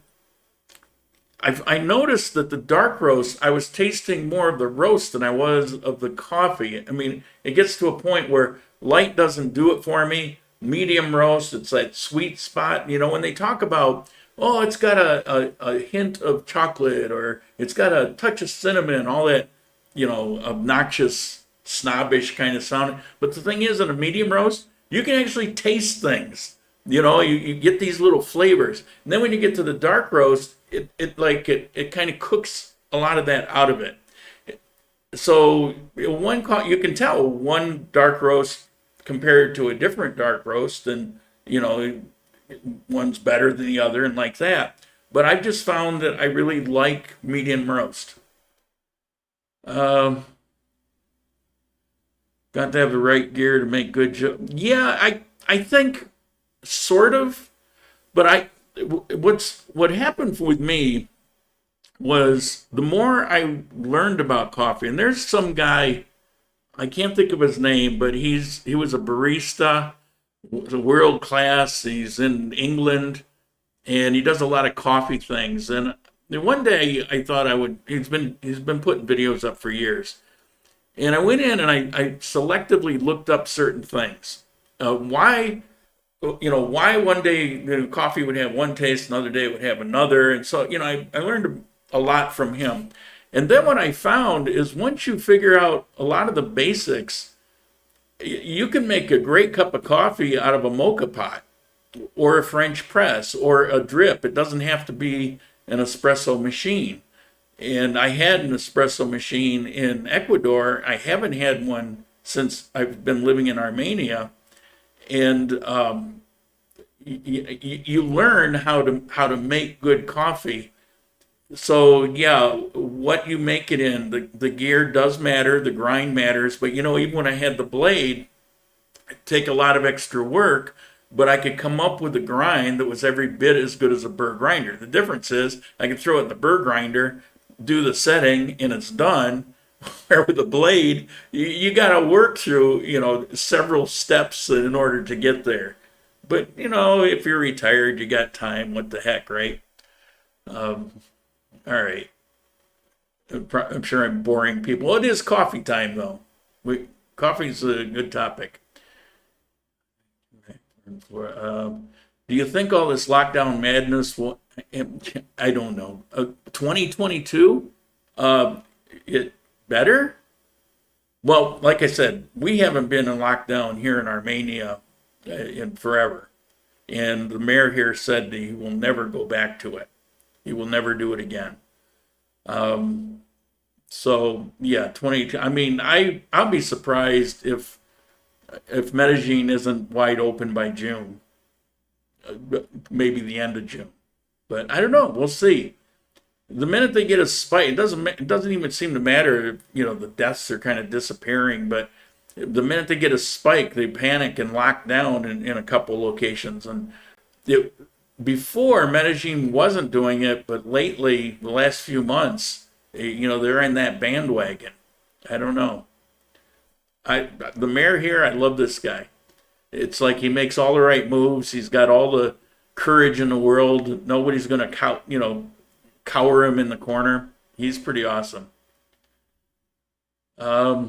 I noticed that the dark roast, I was tasting more of the roast than I was of the coffee. I mean, it gets to a point where light doesn't do it for me. Medium roast, it's that sweet spot. When they talk about, oh, it's got a hint of chocolate, or it's got a touch of cinnamon, all that, obnoxious, snobbish kind of sound. But the thing is, in a medium roast, you can actually taste things. You get these little flavors. And then when you get to the dark roast, it kind of cooks a lot of that out of it. So you can tell one dark roast compared to a different dark roast, and one's better than the other, and like that. But I've just found that I really like medium roast. Got to have the right gear to make good jokes. Yeah, I think sort of, but what happened with me was the more I learned about coffee, and there's some guy, I can't think of his name, but he was a barista, world class. He's in England, and he does a lot of coffee things. And one day I thought he's been putting videos up for years. And I went in and I selectively looked up certain things. Why one day coffee would have one taste, another day it would have another. And so, I learned a lot from him. And then what I found is once you figure out a lot of the basics, you can make a great cup of coffee out of a mocha pot or a French press or a drip. It doesn't have to be an espresso machine. And I had an espresso machine in Ecuador. I haven't had one since I've been living in Armenia. And you learn how to make good coffee. So yeah, what you make it in, the gear does matter, the grind matters. But even when I had the blade, it'd take a lot of extra work, but I could come up with a grind that was every bit as good as a burr grinder. The difference is I could throw it in the burr grinder, do the setting, and it's done. Where with the blade, you got to work through, several steps in order to get there. But, if you're retired, you got time, what the heck, right? All right. I'm sure I'm boring people. Well, it is coffee time, though. Coffee's a good topic. Do you think all this lockdown madness will, I don't know, 2022, it better? Well, like I said, we haven't been in lockdown here in Armenia in forever. And the mayor here said that he will never go back to it. He will never do it again. So yeah, 22. I mean, I'll be surprised if Medellin isn't wide open by June, maybe the end of June. But I don't know. We'll see. The minute they get a spike, it doesn't even seem to matter. The deaths are kind of disappearing, but the minute they get a spike, they panic and lock down in a couple locations. And before, Medellin wasn't doing it, but lately, the last few months, they're in that bandwagon. I don't know. The mayor here, I love this guy. It's like he makes all the right moves. He's got all the courage in the world. Nobody's going to cower him in the corner. He's pretty awesome. I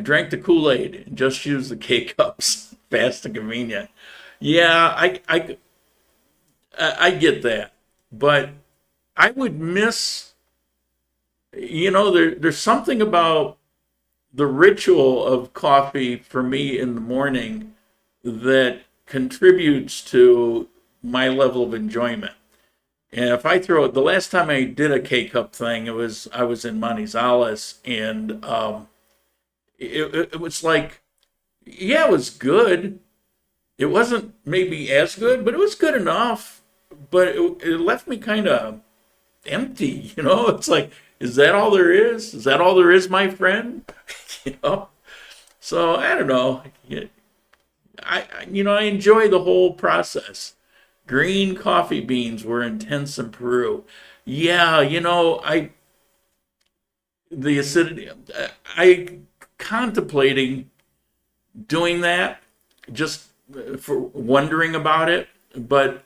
drank the Kool-Aid and just used the K-Cups. Fast and convenient. Yeah, I get that. But I would miss, there's something about the ritual of coffee for me in the morning that contributes to my level of enjoyment. And if I throw it, the last time I did a K-Cup thing, I was in Manizales, and it was like, yeah, it was good. It wasn't maybe as good, but it was good enough. But it left me kind of empty, It's like, is that all there is? Is that all there is, my friend? So I don't know. I enjoy the whole process. Green coffee beans were intense in Peru. Yeah, the acidity. I contemplating doing that, just for wondering about it, but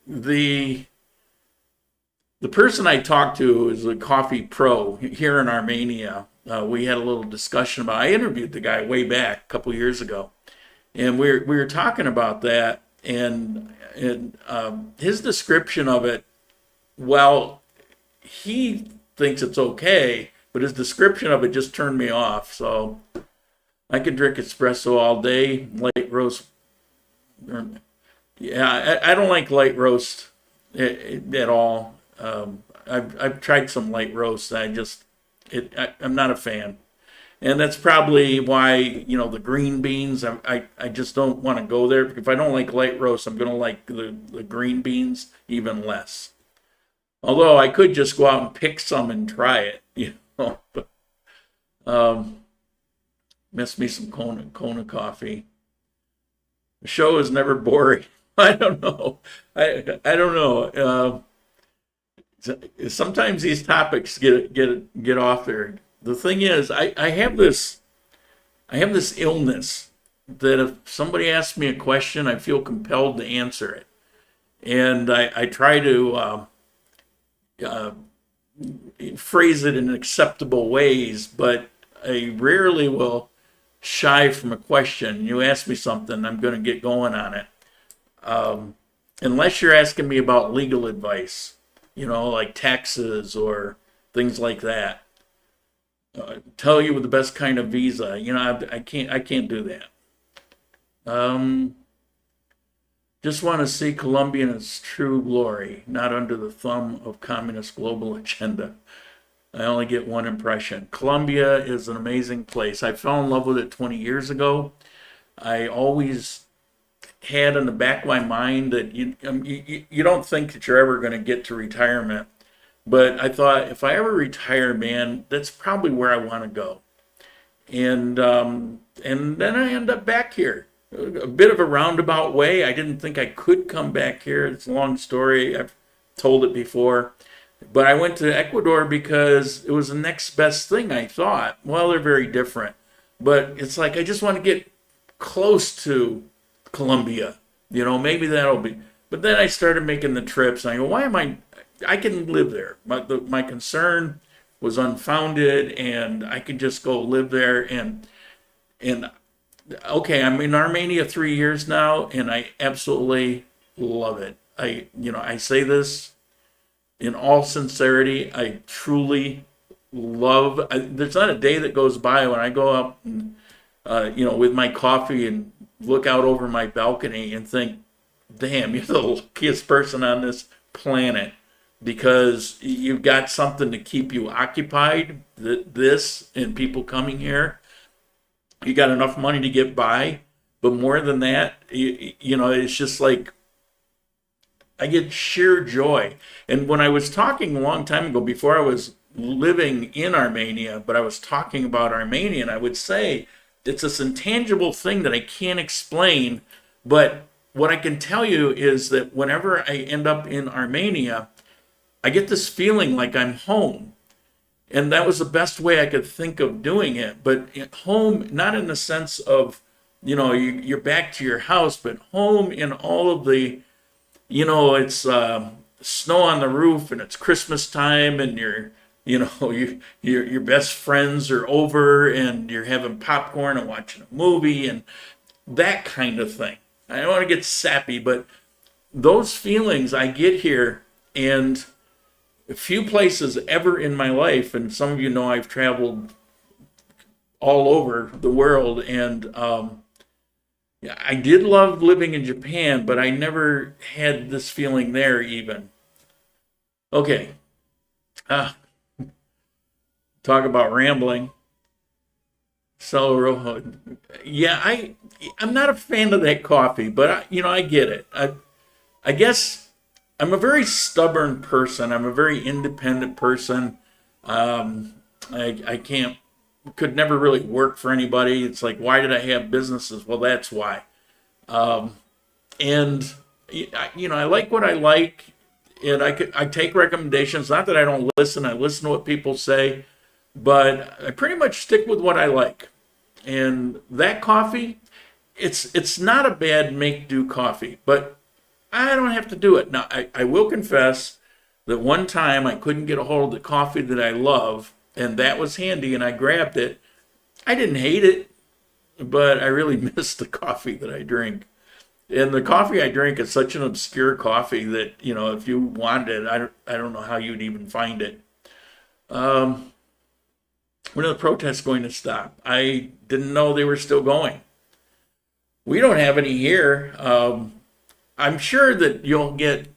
the person I talked to is a coffee pro here in Armenia. We had a little discussion about. I interviewed the guy way back a couple years ago, and we were talking about that, and his description of it. Well, he thinks it's okay, but his description of it just turned me off. So I could drink espresso all day, light roast. Yeah, I don't like light roast at all. I've tried some light roast. I'm not a fan, and that's probably why the green beans. I just don't want to go there. If I don't like light roast, I'm gonna like the green beans even less. Although I could just go out and pick some and try it, But miss me some Kona coffee. The show is never boring. I don't know. I don't know. Sometimes these topics get off there. The thing is, I have this illness that if somebody asks me a question, I feel compelled to answer it, and I try to phrase it in acceptable ways, but I rarely will shy from a question. You ask me something, I'm going to get going on it. Unless you're asking me about legal advice, like taxes or things like that. Tell you the best kind of visa. I can't do that. Just want to see Colombia in its true glory, not under the thumb of communist global agenda. I only get one impression. Colombia is an amazing place. I fell in love with it 20 years ago. I always had in the back of my mind that you don't think that you're ever going to get to retirement. But I thought, if I ever retire, man, that's probably where I want to go. And then I end up back here. A bit of a roundabout way. I didn't think I could come back here. It's a long story. I've told it before. But I went to Ecuador because it was the next best thing, I thought. Well, they're very different. But it's like I just want to get close to Colombia. You know, maybe that'll be. But then I started making the trips, and I go, why am I can live there. My concern was unfounded, and I could just go live there. And okay, I'm in Armenia 3 years now, and I absolutely love it. I say this in all sincerity. I truly love. There's not a day that goes by when I go up, with my coffee and look out over my balcony and think, "Damn, you're the luckiest person on this planet." Because you've got something to keep you occupied, this and people coming here. You got enough money to get by, but more than that, it's just like I get sheer joy. And when I was talking a long time ago, before I was living in Armenia, but I was talking about Armenia, and I would say it's this intangible thing that I can't explain, but what I can tell you is that whenever I end up in Armenia, I get this feeling like I'm home. And that was the best way I could think of doing it. But home, not in the sense of, you're back to your house, but home in all of the, it's snow on the roof and it's Christmas time and your best friends are over and you're having popcorn and watching a movie and that kind of thing. I don't want to get sappy, but those feelings I get here, and a few places ever in my life, and some of you know I've traveled all over the world, and I did love living in Japan, but I never had this feeling there even. Okay. Talk about rambling. So, yeah, I'm not a fan of that coffee, but I get it. I guess I'm a very stubborn person. I'm a very independent person. I could never really work for anybody. It's like, why did I have businesses? Well, that's why. And I like what I like, and I take recommendations. Not that I don't listen. I listen to what people say, but I pretty much stick with what I like. And that coffee, it's not a bad make-do coffee, but I don't have to do it. Now, I will confess that one time I couldn't get a hold of the coffee that I love, and that was handy, and I grabbed it. I didn't hate it, but I really missed the coffee that I drink. And the coffee I drink is such an obscure coffee that, if you wanted it, I don't know how you'd even find it. When are the protests going to stop? I didn't know they were still going. We don't have any here. I'm sure that you'll get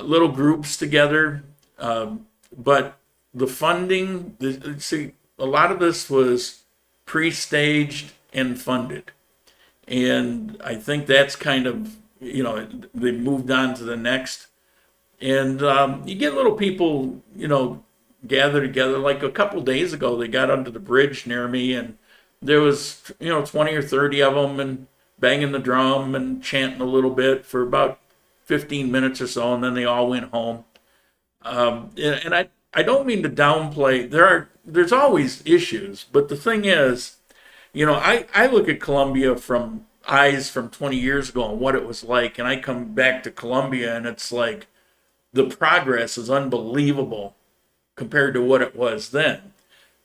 little groups together, but the funding, a lot of this was pre-staged and funded. And I think that's kind of, they moved on to the next. And you get little people, gather together. Like a couple days ago, they got under the bridge near me, and there was, 20 or 30 of them, and banging the drum and chanting a little bit for about 15 minutes or so, and then they all went home. And I don't mean to downplay. There's always issues, but the thing is, I look at Colombia from eyes from 20 years ago and what it was like, and I come back to Colombia, and it's like the progress is unbelievable compared to what it was then.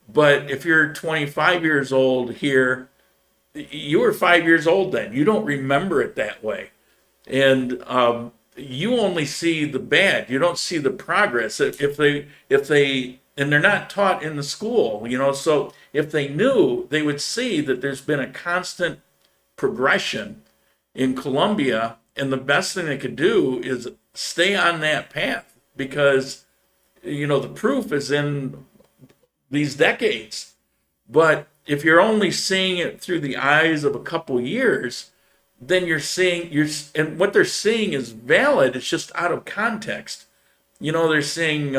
But if you're 25 years old here, you were 5 years old then. You don't remember it that way. And you only see the bad. You don't see the progress. If they, and they're not taught in the school, so if they knew, they would see that there's been a constant progression in Colombia, and the best thing they could do is stay on that path, because the proof is in these decades. But if you're only seeing it through the eyes of a couple years, then and what they're seeing is valid. It's just out of context. They're seeing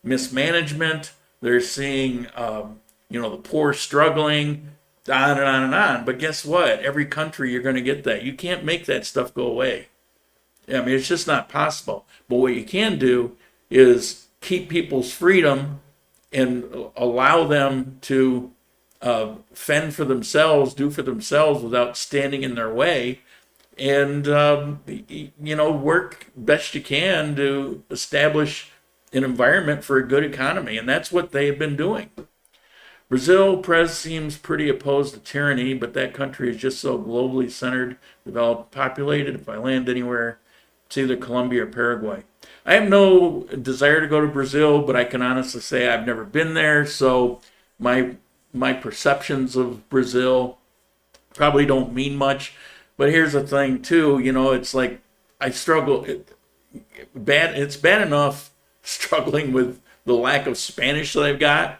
mismanagement. They're seeing, the poor struggling, on and on and on. But guess what? Every country, you're going to get that. You can't make that stuff go away. I mean, it's just not possible. But what you can do is keep people's freedom and allow them to fend for themselves, do for themselves without standing in their way, and work best you can to establish an environment for a good economy. And that's what they have been doing. Brazil press seems pretty opposed to tyranny, but that country is just so globally centered, developed, populated. If I land anywhere, it's either Colombia or Paraguay. I have no desire to go to Brazil, but I can honestly say I've never been there, so my perceptions of Brazil probably don't mean much. But here's the thing too, it's like I struggle. It's bad enough struggling with the lack of Spanish that I've got.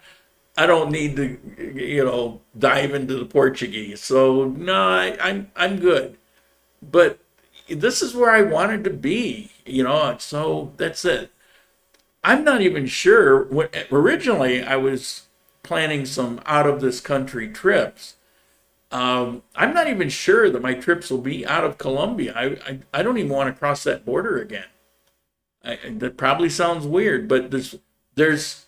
I don't need to, dive into the Portuguese. So no, I'm good. But this is where I wanted to be, so that's it. I'm not even sure. Originally, I was planning some out of this country trips. I'm not even sure that my trips will be out of Colombia. I don't even want to cross that border again. That probably sounds weird, but there's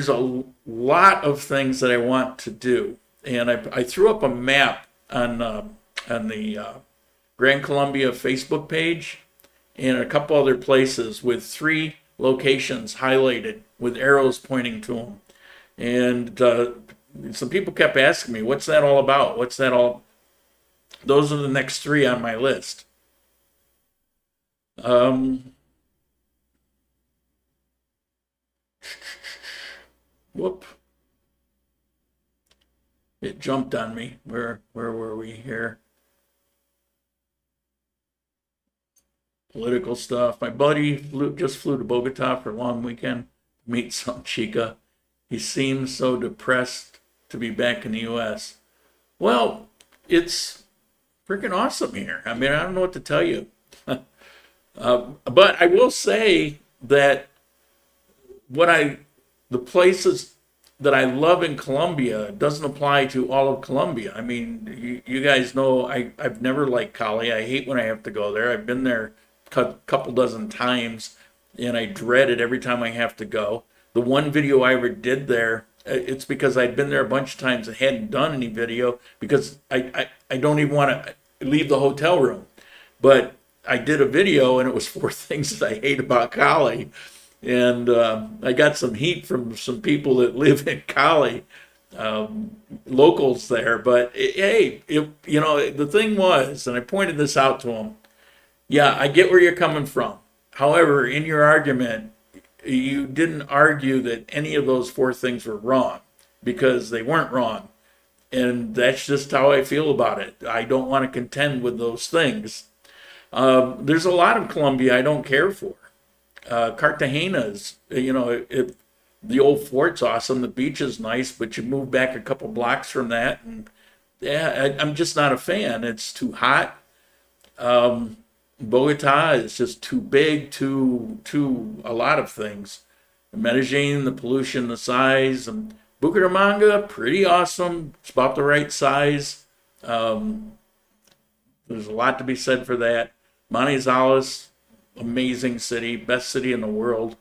a lot of things that I want to do, and I threw up a map on the Gran Colombia Facebook page and a couple other places with 3 locations highlighted with arrows pointing to them. And some people kept asking me, what's that all about? What's that all? Those are the next 3 on my list. Whoop. It jumped on me. Where were we here? Political stuff. My buddy just flew to Bogota for a long weekend to meet some chica. He seems so depressed to be back in the U.S. Well, it's freaking awesome here. I mean, I don't know what to tell you. But I will say that the places that I love in Colombia doesn't apply to all of Colombia. I mean, you guys know I've never liked Cali. I hate when I have to go there. I've been there a couple dozen times, and I dread it every time I have to go. The one video I ever did there, it's because I'd been there a bunch of times and hadn't done any video because I don't even want to leave the hotel room. But I did a video, and it was 4 things that I hate about Cali. And I got some heat from some people that live in Cali, locals there. But the thing was, and I pointed this out to them, yeah, I get where you're coming from. However, in your argument, you didn't argue that any of those 4 things were wrong, because they weren't wrong. And that's just how I feel about it. I don't want to contend with those things. There's a lot of Colombia I don't care for. Cartagena's, the old fort's awesome. The beach is nice, but you move back a couple blocks from that, and I'm just not a fan. It's too hot. Bogota is just too big, too a lot of things. Medellin, the pollution, the size. And Bucaramanga, pretty awesome. It's about the right size. There's a lot to be said for that. Manizales, amazing city, best city in the world.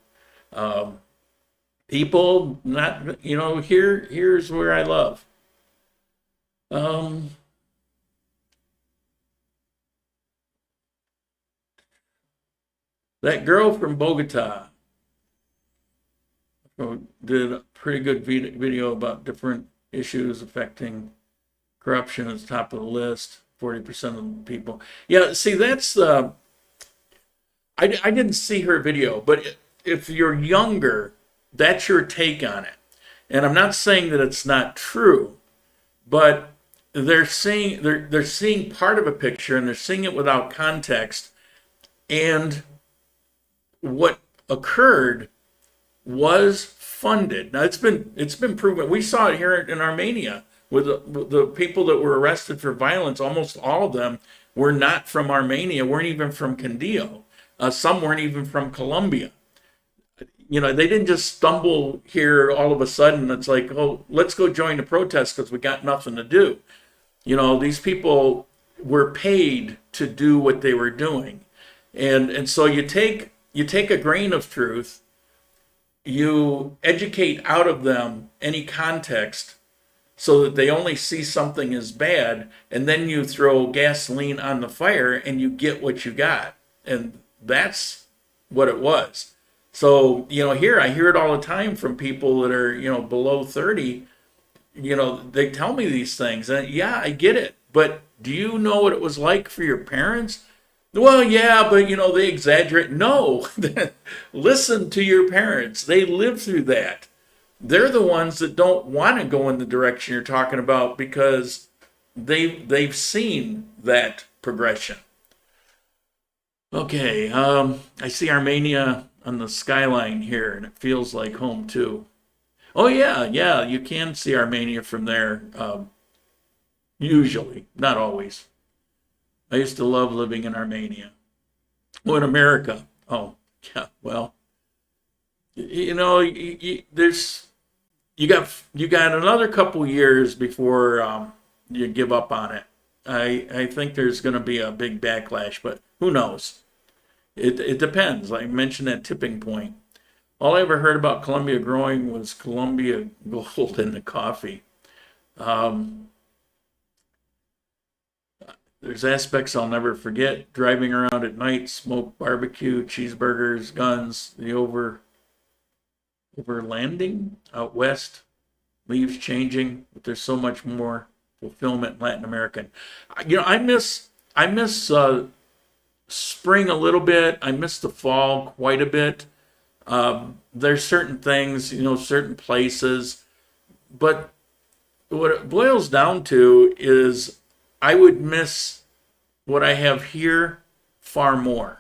People, not, here's where I love. That girl from Bogota did a pretty good video about different issues affecting corruption at the top of the list. 40% of the people. Yeah, see, that's I didn't see her video, but if you're younger, that's your take on it. And I'm not saying that it's not true, but they're seeing part of a picture, and they're seeing it without context. And what occurred was funded. Now it's been proven. We saw it here in Armenia with the people that were arrested for violence. Almost all of them were not from Armenia, weren't even from Candio. Some weren't even from Colombia. They didn't just stumble here all of a sudden. It's like, oh, let's go join the protest because we got nothing to do. These people were paid to do what they were doing. And so you take you take a grain of truth, you educate out of them any context so that they only see something as bad, and then you throw gasoline on the fire and you get what you got. And that's what it was. So, here I hear it all the time from people that are, below 30. They tell me these things, and yeah, I get it. But do you know what it was like for your parents? Well, yeah, but they exaggerate. No, listen to your parents. They lived through that. They're the ones that don't want to go in the direction you're talking about because they've seen that progression. Okay, I see Armenia on the skyline here, and it feels like home too. Oh yeah, you can see Armenia from there. Usually, not always. I used to love living in Armenia. Oh, in America. Oh, yeah. Well, there's you got another couple years before you give up on it. I think there's going to be a big backlash, but who knows? It depends. I mentioned that tipping point. All I ever heard about Colombia growing was Colombia gold in the coffee. There's aspects I'll never forget. Driving around at night, smoked barbecue, cheeseburgers, guns, the overlanding out west, leaves changing, but there's so much more fulfillment in Latin America. I miss spring a little bit. I miss the fall quite a bit. There's certain things, certain places, but what it boils down to is I would miss what I have here far more.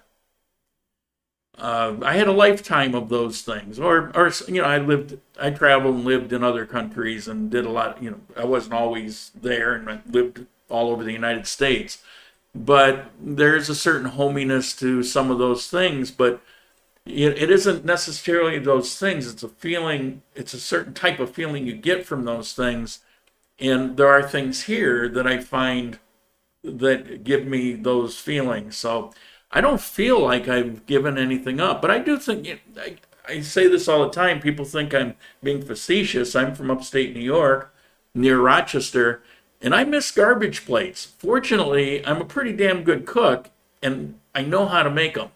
I had a lifetime of those things, or I traveled and lived in other countries and did a lot. I wasn't always there, and I lived all over the United States. But there's a certain hominess to some of those things, but it isn't necessarily those things. It's a feeling. It's a certain type of feeling you get from those things. And there are things here that I find that give me those feelings. So I don't feel like I've given anything up, but I do think, I say this all the time, people think I'm being facetious. I'm from upstate New York, near Rochester, and I miss garbage plates. Fortunately, I'm a pretty damn good cook, and I know how to make them.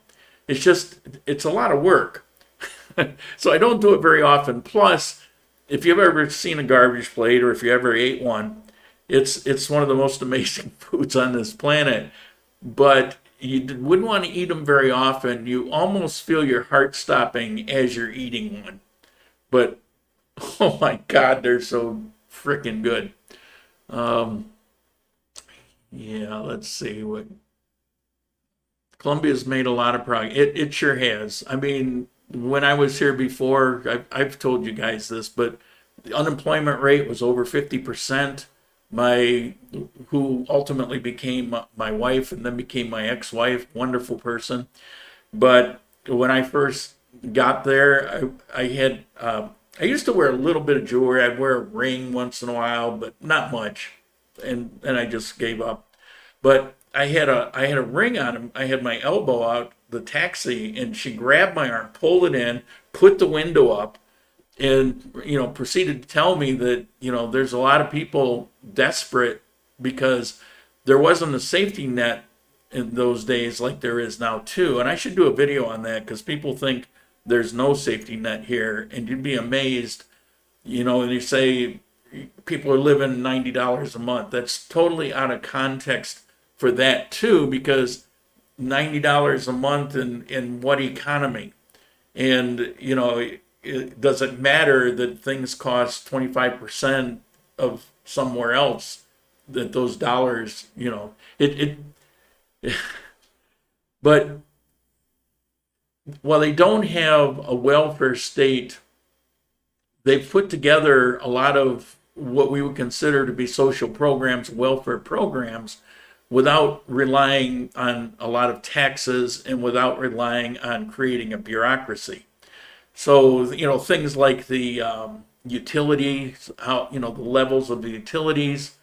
It's a lot of work. So I don't do it very often. Plus, if you've ever seen a garbage plate, or if you ever ate one, it's one of the most amazing foods on this planet. But you wouldn't want to eat them very often. You almost feel your heart stopping as you're eating one. But, oh my God, they're so freaking good. Yeah, let's see what. Colombia's made a lot of progress. It sure has. I mean, when I was here before, I've told you guys this, but the unemployment rate was over 50%. Who ultimately became my wife and then became my ex-wife, wonderful person. But when I first got there, I used to wear a little bit of jewelry. I'd wear a ring once in a while, but not much. And I just gave up. But I had a ring on him. I had my elbow out the taxi, and she grabbed my arm, pulled it in, put the window up, and proceeded to tell me that there's a lot of people desperate because there wasn't a safety net in those days like there is now too. And I should do a video on that because people think there's no safety net here, and you'd be amazed. And you say people are living $90 a month. That's totally out of context for that too, because $90 a month in what economy? And it doesn't matter that things cost 25% of somewhere else, that those dollars, but while they don't have a welfare state, they've put together a lot of what we would consider to be social programs, welfare programs, without relying on a lot of taxes and without relying on creating a bureaucracy. So, things like the utilities, the levels of the utilities,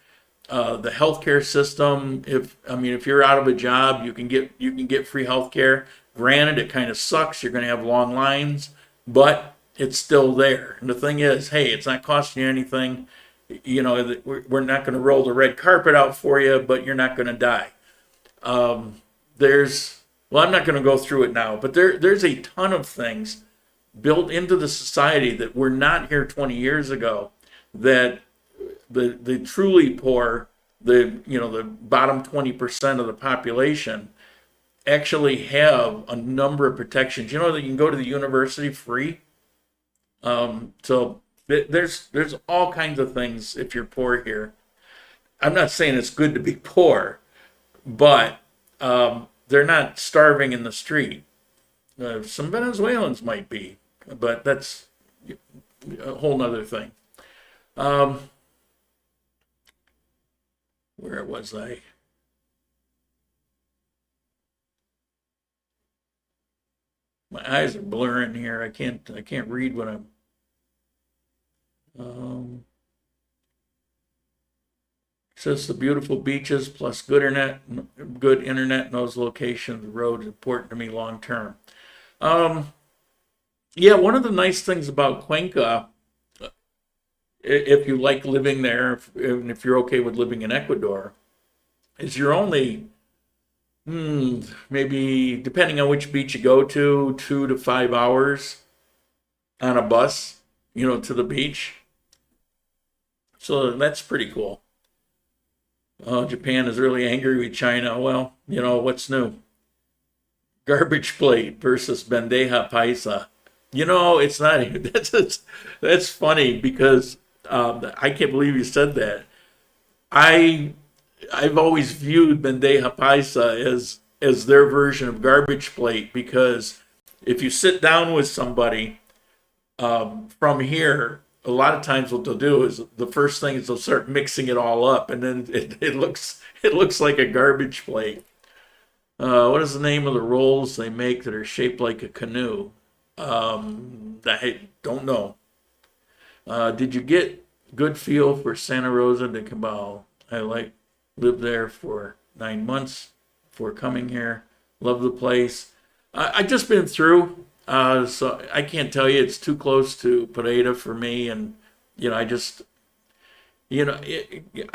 the healthcare system. If you're out of a job, you can get free healthcare. Granted, it kind of sucks. You're going to have long lines, but it's still there. And the thing is, hey, it's not costing you anything. You know, we're not going to roll the red carpet out for you, but you're not going to die. Well, I'm not going to go through it now, but there's a ton of things built into the society that were not here 20 years ago, that the truly poor, the bottom 20% of the population actually have a number of protections. You know that you can go to the university free. So there's all kinds of things if you're poor here. I'm not saying it's good to be poor, but they're not starving in the street. Some Venezuelans might be, but that's a whole nother thing. Where was I? My eyes are blurring here. I can't read what I'm. Says the beautiful beaches plus good internet in those locations. The road is important to me long term. Yeah, one of the nice things about Cuenca, if you like living there, and if you're okay with living in Ecuador, is you're only maybe, depending on which beach you go to, 2 to 5 hours on a bus, to the beach. So that's pretty cool. Japan is really angry with China. Well, what's new? Garbage plate versus bandeja paisa. It's not. That's funny because I can't believe you said that. I've always viewed bandeja paisa as their version of garbage plate, because if you sit down with somebody from here, a lot of times what they'll do is the first thing is they'll start mixing it all up, and then it looks like a garbage plate. What is the name of the rolls they make that are shaped like a canoe? I don't know. Did you get good feel for Santa Rosa de Cabal? I lived there for 9 months before coming here. Love the place. I just been through. So I can't tell you, it's too close to Pereira for me, and I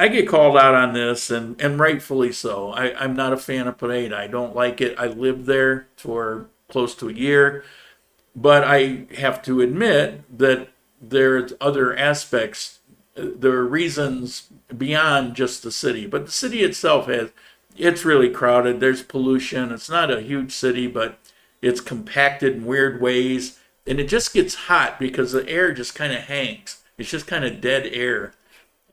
get called out on this, and rightfully so. I'm not a fan of Pereira. I don't like it. I lived there for close to a year, but I have to admit that there's other aspects. There are reasons beyond just the city, but the city itself it's really crowded. There's pollution. It's not a huge city, but it's compacted in weird ways, and it just gets hot because the air just kind of hangs. It's just kind of dead air,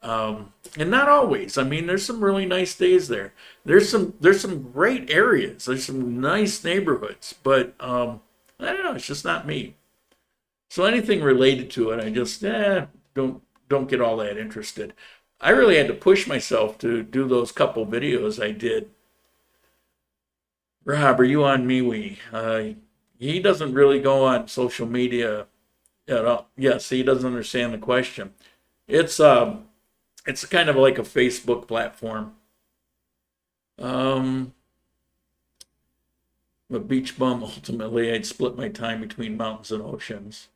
and not always. I mean, there's some really nice days there. There's some great areas. There's some nice neighborhoods, but I don't know. It's just not me. So anything related to it, I just don't get all that interested. I really had to push myself to do those couple videos I did. Rob, are you on MeWe? He doesn't really go on social media at all. Yes, he doesn't understand the question. It's kind of like a Facebook platform. I'm a beach bum. Ultimately, I'd split my time between mountains and oceans.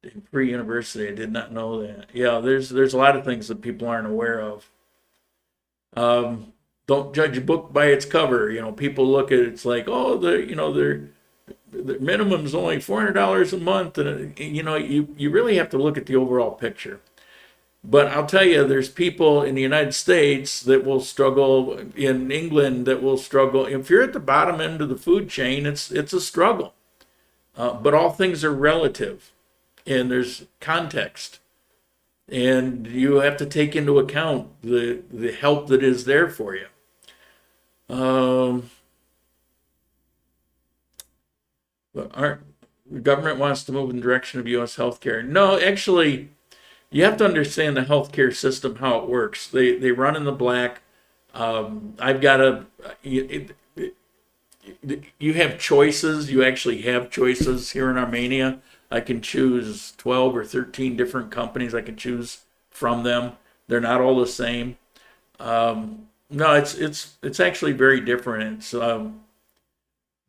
In pre-university, I did not know that. Yeah, there's a lot of things that people aren't aware of. Don't judge a book by its cover. People look at it, it's like, oh, their minimum is only $400 a month, and you really have to look at the overall picture. But I'll tell you, there's people in the United States that will struggle, in England that will struggle. If you're at the bottom end of the food chain, it's a struggle. But all things are relative, and there's context. And you have to take into account the help that is there for you. But the government wants to move in the direction of U.S. healthcare. No, actually, you have to understand the healthcare system, how it works. They run in the black. I've got you have choices. You actually have choices here in Armenia. I can choose 12 or 13 different companies. I can choose from them. They're not all the same. No, it's actually very different. It's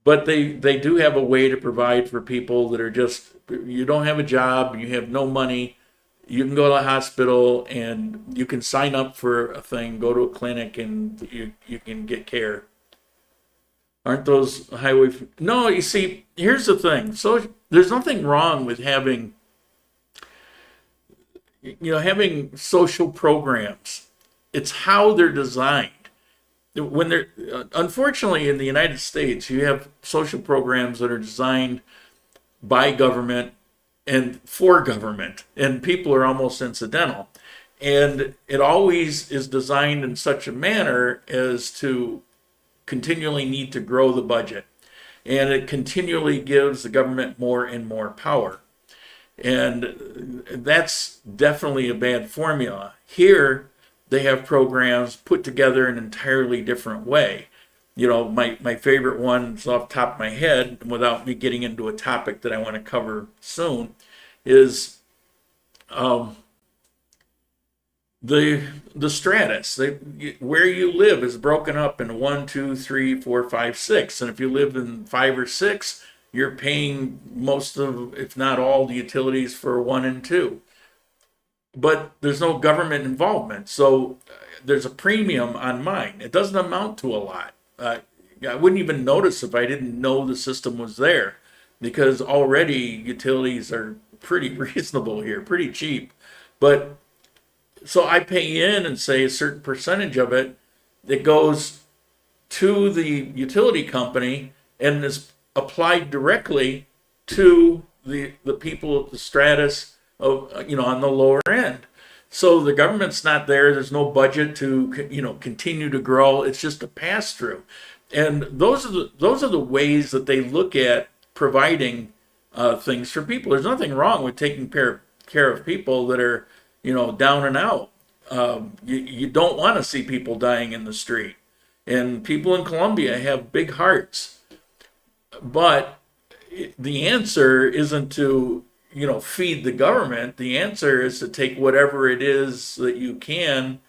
but they do have a way to provide for people that are just, you don't have a job, you have no money, you can go to the hospital and you can sign up for a thing, go to a clinic, and you can get care. Aren't those highway? No, you see, here's the thing. So there's nothing wrong with having, having social programs. It's how they're designed. When they're, unfortunately, in the United States, you have social programs that are designed by government and for government, and people are almost incidental. And it always is designed in such a manner as to continually need to grow the budget. And it continually gives the government more and more power. And that's definitely a bad formula. Here, they have programs put together in an entirely different way. My favorite one is off the top of my head, without me getting into a topic that I want to cover soon, is the stratus. Where you live is broken up into 1, 2, 3, 4, 5, 6. And if you live in 5 or 6, you're paying most of, if not all, the utilities for 1 and 2. But there's no government involvement, so there's a premium on mine. It doesn't amount to a lot. I wouldn't even notice if I didn't know the system was there, because already utilities are pretty reasonable here, pretty cheap. But so I pay in and say a certain percentage of it that goes to the utility company and is applied directly to the people at the stratus of, on the lower end. So the government's not there. There's no budget to, continue to grow. It's just a pass through. And those are the ways that they look at providing things for people. There's nothing wrong with taking care of people that are, down and out. You don't want to see people dying in the street. And people in Colombia have big hearts. But the answer isn't to, feed the government. The answer is to take whatever it is that you can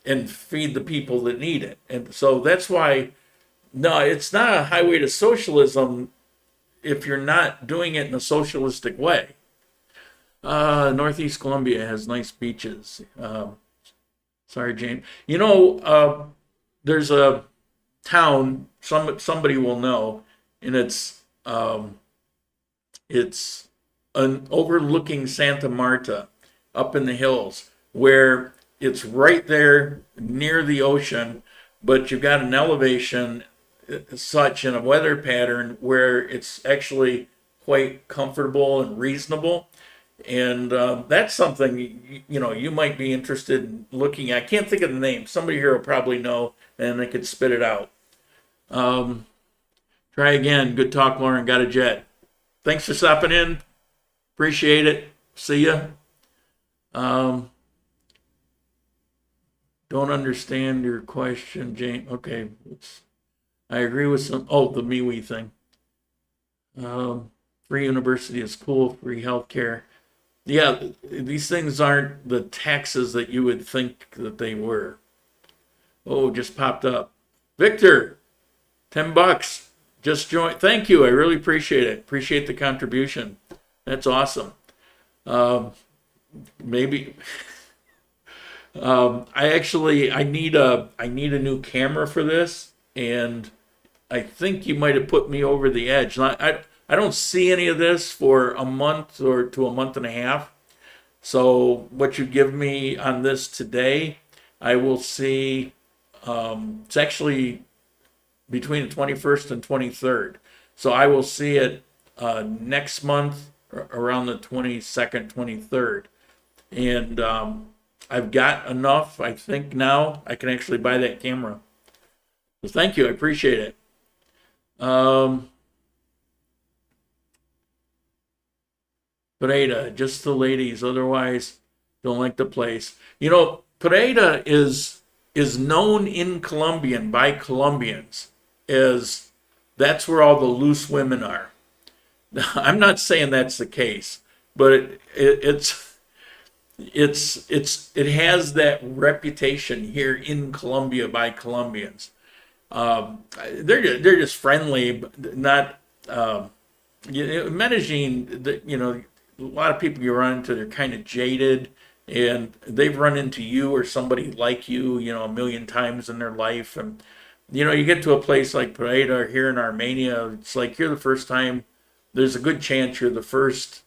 and feed the people that need it. And so that's why, no, it's not a highway to socialism if you're not doing it in a socialistic way. Northeast Colombia has nice beaches. Sorry, Jane. There's a town, somebody will know, and it's overlooking Santa Marta up in the hills, where it's right there near the ocean, but you've got an elevation such in a weather pattern where it's actually quite comfortable and reasonable. And that's something, you might be interested in looking at. I can't think of the name. Somebody here will probably know, and they could spit it out. Try again. Good talk, Lauren. Got a jet. Thanks for stopping in. Appreciate it. See ya. Don't understand your question, Jane. Okay. I agree with the MeWe thing. Free university is cool. Free healthcare. Yeah, these things aren't the taxes that you would think that they were. Oh, just popped up. Victor, $10. Just joined. Thank you. I really appreciate it. Appreciate the contribution. That's awesome. Maybe I need a new camera for this, and I think you might have put me over the edge. I don't see any of this for a month or to a month and a half. So what you give me on this today, I will see. It's actually between the 21st and 23rd. So I will see it next month around the 22nd, 23rd. And I've got enough, I think now I can actually buy that camera. So thank you, I appreciate it. Pereira, just the ladies, otherwise don't like the place. Pereira is known in Colombian by Colombians as that's where all the loose women are. I'm not saying that's the case, but it has that reputation here in Colombia by Colombians. They're just friendly, but not. Medellin, a lot of people you run into, they're kind of jaded, and they've run into you or somebody like you, a million times in their life. And, you get to a place like Pareda or here in Armenia, it's like you're the first time, there's a good chance you're the first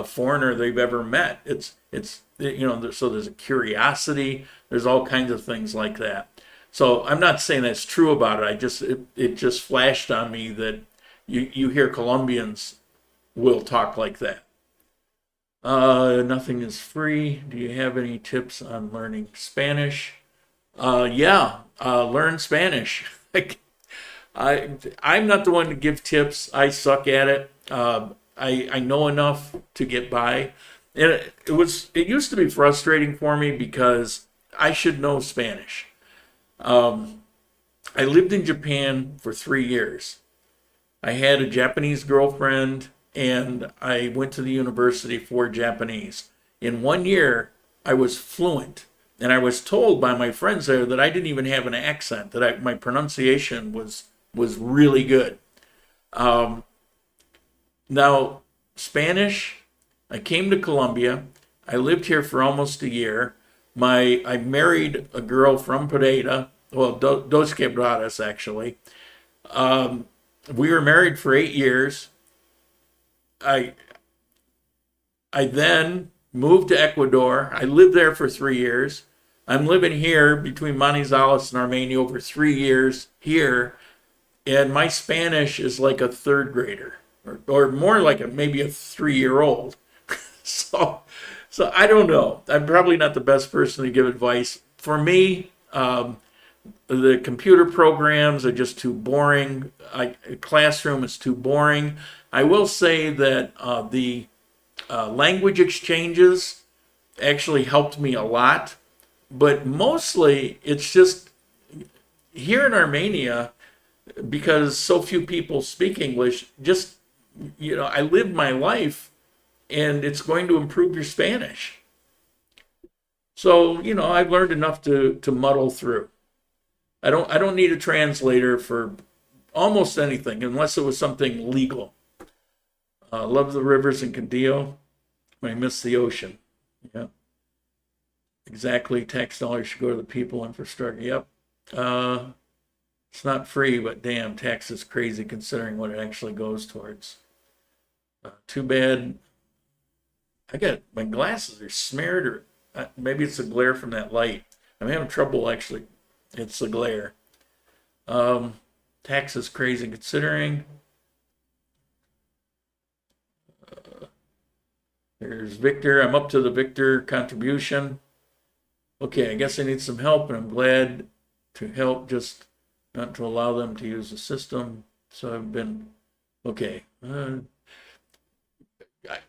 foreigner they've ever met. So there's a curiosity, there's all kinds of things like that. So I'm not saying that's true about it. It just flashed on me that you hear Colombians will talk like that. Nothing is free. Do you have any tips on learning Spanish? Learn Spanish. I'm not the one to give tips. I suck at it. I know enough to get by. And it used to be frustrating for me because I should know Spanish. I lived in Japan for 3 years. I had a Japanese girlfriend, and I went to the university for Japanese. In 1 year, I was fluent, and I was told by my friends there that I didn't even have an accent, that my pronunciation was really good. Now, Spanish, I came to Colombia. I lived here for almost a year. I married a girl from Pereira, well, Dos Quebradas, actually. We were married for 8 years. I then moved to Ecuador. I lived there for 3 years. I'm living here between Manizales and Armenia over 3 years here, and my Spanish is like a third grader, or more like maybe a 3-year-old. So I don't know. I'm probably not the best person to give advice. For me, the computer programs are just too boring. Classroom is too boring. I will say that the language exchanges actually helped me a lot, but mostly it's just here in Armenia, because so few people speak English, I live my life, and it's going to improve your Spanish. So, I've learned enough to muddle through. I don't need a translator for almost anything, unless it was something legal. Love the rivers in Cadillo. I miss the ocean. Yeah. Exactly. Tax dollars should go to the people, infrastructure. Yep. It's not free, but damn, tax is crazy considering what it actually goes towards. Too bad. My glasses are smeared, or maybe it's the glare from that light. I'm having trouble actually. It's the glare. Tax is crazy considering. There's Victor. I'm up to the Victor contribution. Okay, I guess I need some help, and I'm glad to help, just not to allow them to use the system. So I've been, okay.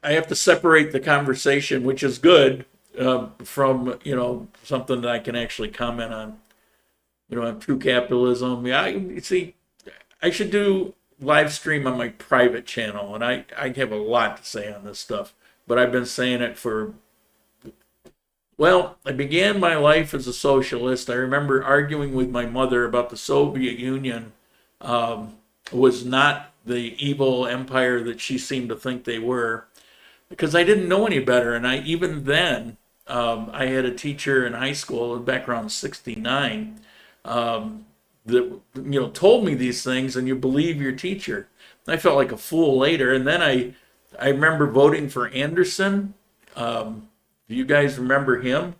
I have to separate the conversation, which is good, from, something that I can actually comment on. On true capitalism. Yeah, you see, I should do live stream on my private channel, and I have a lot to say on this stuff, but I've been saying it I began my life as a socialist. I remember arguing with my mother about the Soviet Union was not the evil empire that she seemed to think they were, because I didn't know any better. And even then, I had a teacher in high school back around 69 that told me these things, and you believe your teacher. I felt like a fool later, and then I remember voting for Anderson. Do you guys remember him?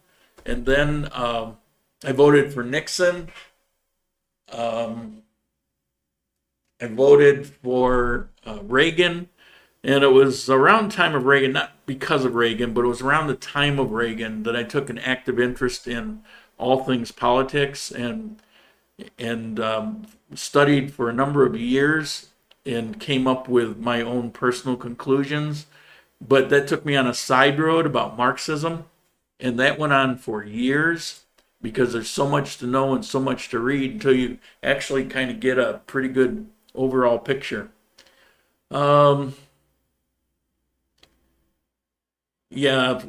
And then I voted for Nixon. I voted for Reagan, and it was around the time of Reagan, not because of Reagan, but it was around the time of Reagan that I took an active interest in all things politics, and studied for a number of years and came up with my own personal conclusions. But that took me on a side road about Marxism, and that went on for years because there's so much to know and so much to read until you actually kind of get a pretty good overall picture. Yeah,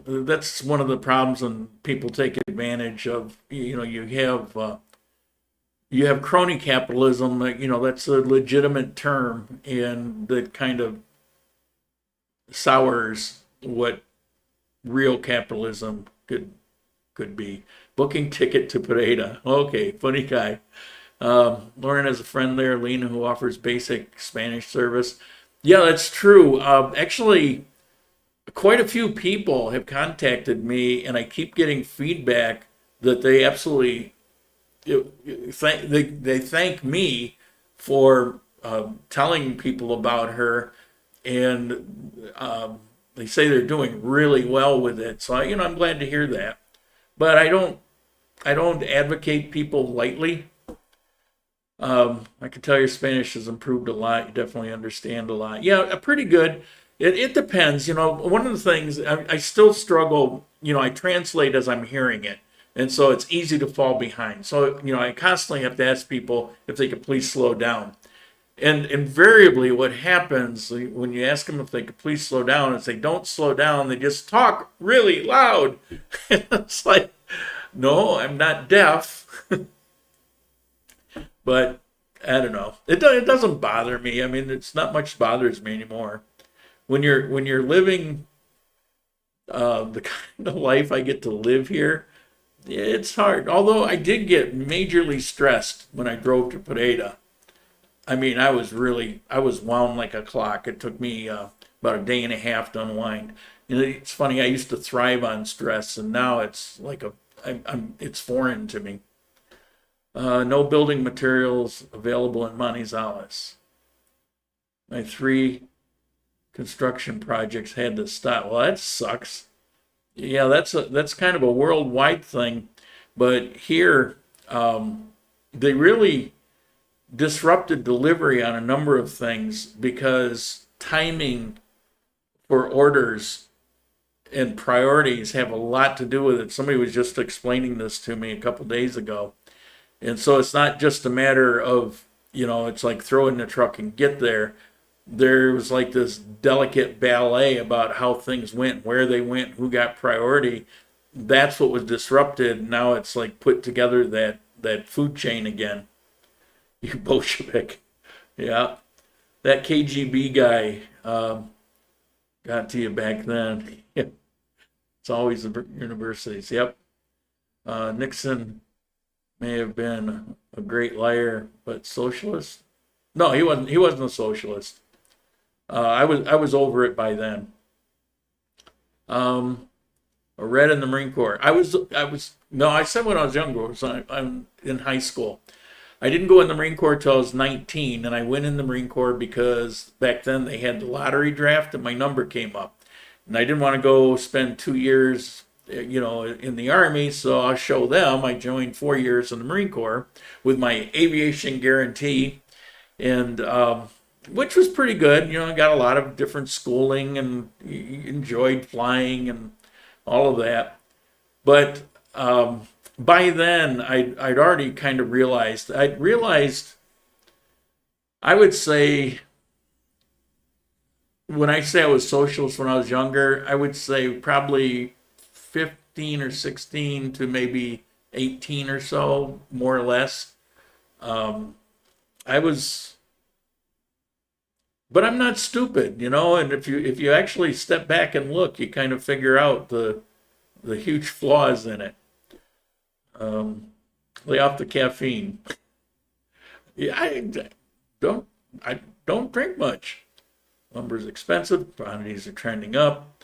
that's one of the problems when people take advantage of, you have you have crony capitalism, that's a legitimate term, and that kind of sours what real capitalism could be. Booking ticket to Pereira. Okay, funny guy. Lauren has a friend there, Lena, who offers basic Spanish service. Yeah, that's true. Actually, quite a few people have contacted me, and I keep getting feedback that they absolutely they thank me for telling people about her, and they say they're doing really well with it. So I'm glad to hear that. But I don't advocate people lightly. I can tell your Spanish has improved a lot. You definitely understand a lot. Yeah, pretty good. It depends. One of the things I still struggle, I translate as I'm hearing it. And so it's easy to fall behind. So, I constantly have to ask people if they could please slow down. And invariably what happens when you ask them if they could please slow down is they don't slow down. They just talk really loud. It's like, no, I'm not deaf. But I don't know. It doesn't bother me. I mean, it's not much bothers me anymore. When you're living the kind of life I get to live here, it's hard. Although I did get majorly stressed when I drove to Pereira. I mean, I was wound like a clock. It took me about a day and a half to unwind. It's funny. I used to thrive on stress, and now it's like it's foreign to me. No building materials available in Manizales. My 3 construction projects had to stop. Well, that sucks. Yeah, that's kind of a worldwide thing, but here they really disrupted delivery on a number of things because timing for orders and priorities have a lot to do with it. Somebody was just explaining this to me a couple days ago. And so it's not just a matter of, it's like throw in the truck and get there. There was like this delicate ballet about how things went, where they went, who got priority. That's what was disrupted. Now it's like put together that food chain again. You Bolshevik. Yeah. That KGB guy got to you back then. It's always the universities. Yep. Nixon may have been a great liar, but socialist? No, he wasn't. He wasn't a socialist. I was over it by then. A red in the Marine Corps. I said when I was younger. So I'm in high school. I didn't go in the Marine Corps till I was 19, and I went in the Marine Corps because back then they had the lottery draft, and my number came up, and I didn't want to go spend 2 years in the Army, so I'll show them. I joined 4 years in the Marine Corps with my aviation guarantee, and which was pretty good. I got a lot of different schooling and enjoyed flying and all of that. But by then, I'd already kind of realized, I would say, when I say I was socialist when I was younger, I would say probably 15 or 16 to maybe 18 or so, more or less. But I'm not stupid, and if you actually step back and look, you kind of figure out the huge flaws in it. Lay off the caffeine. Yeah, I don't drink much. Lumber's expensive, quantities are trending up.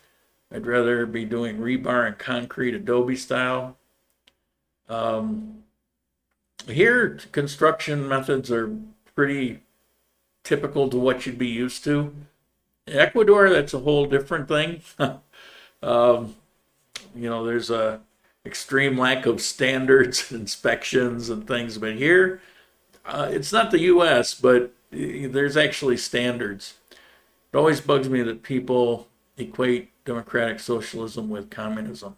I'd rather be doing rebar and concrete adobe style. Here, construction methods are pretty typical to what you'd be used to. In Ecuador, that's a whole different thing. There's a extreme lack of standards, inspections, and things. But here, it's not the U.S., but there's actually standards. It always bugs me that people equate democratic socialism with communism.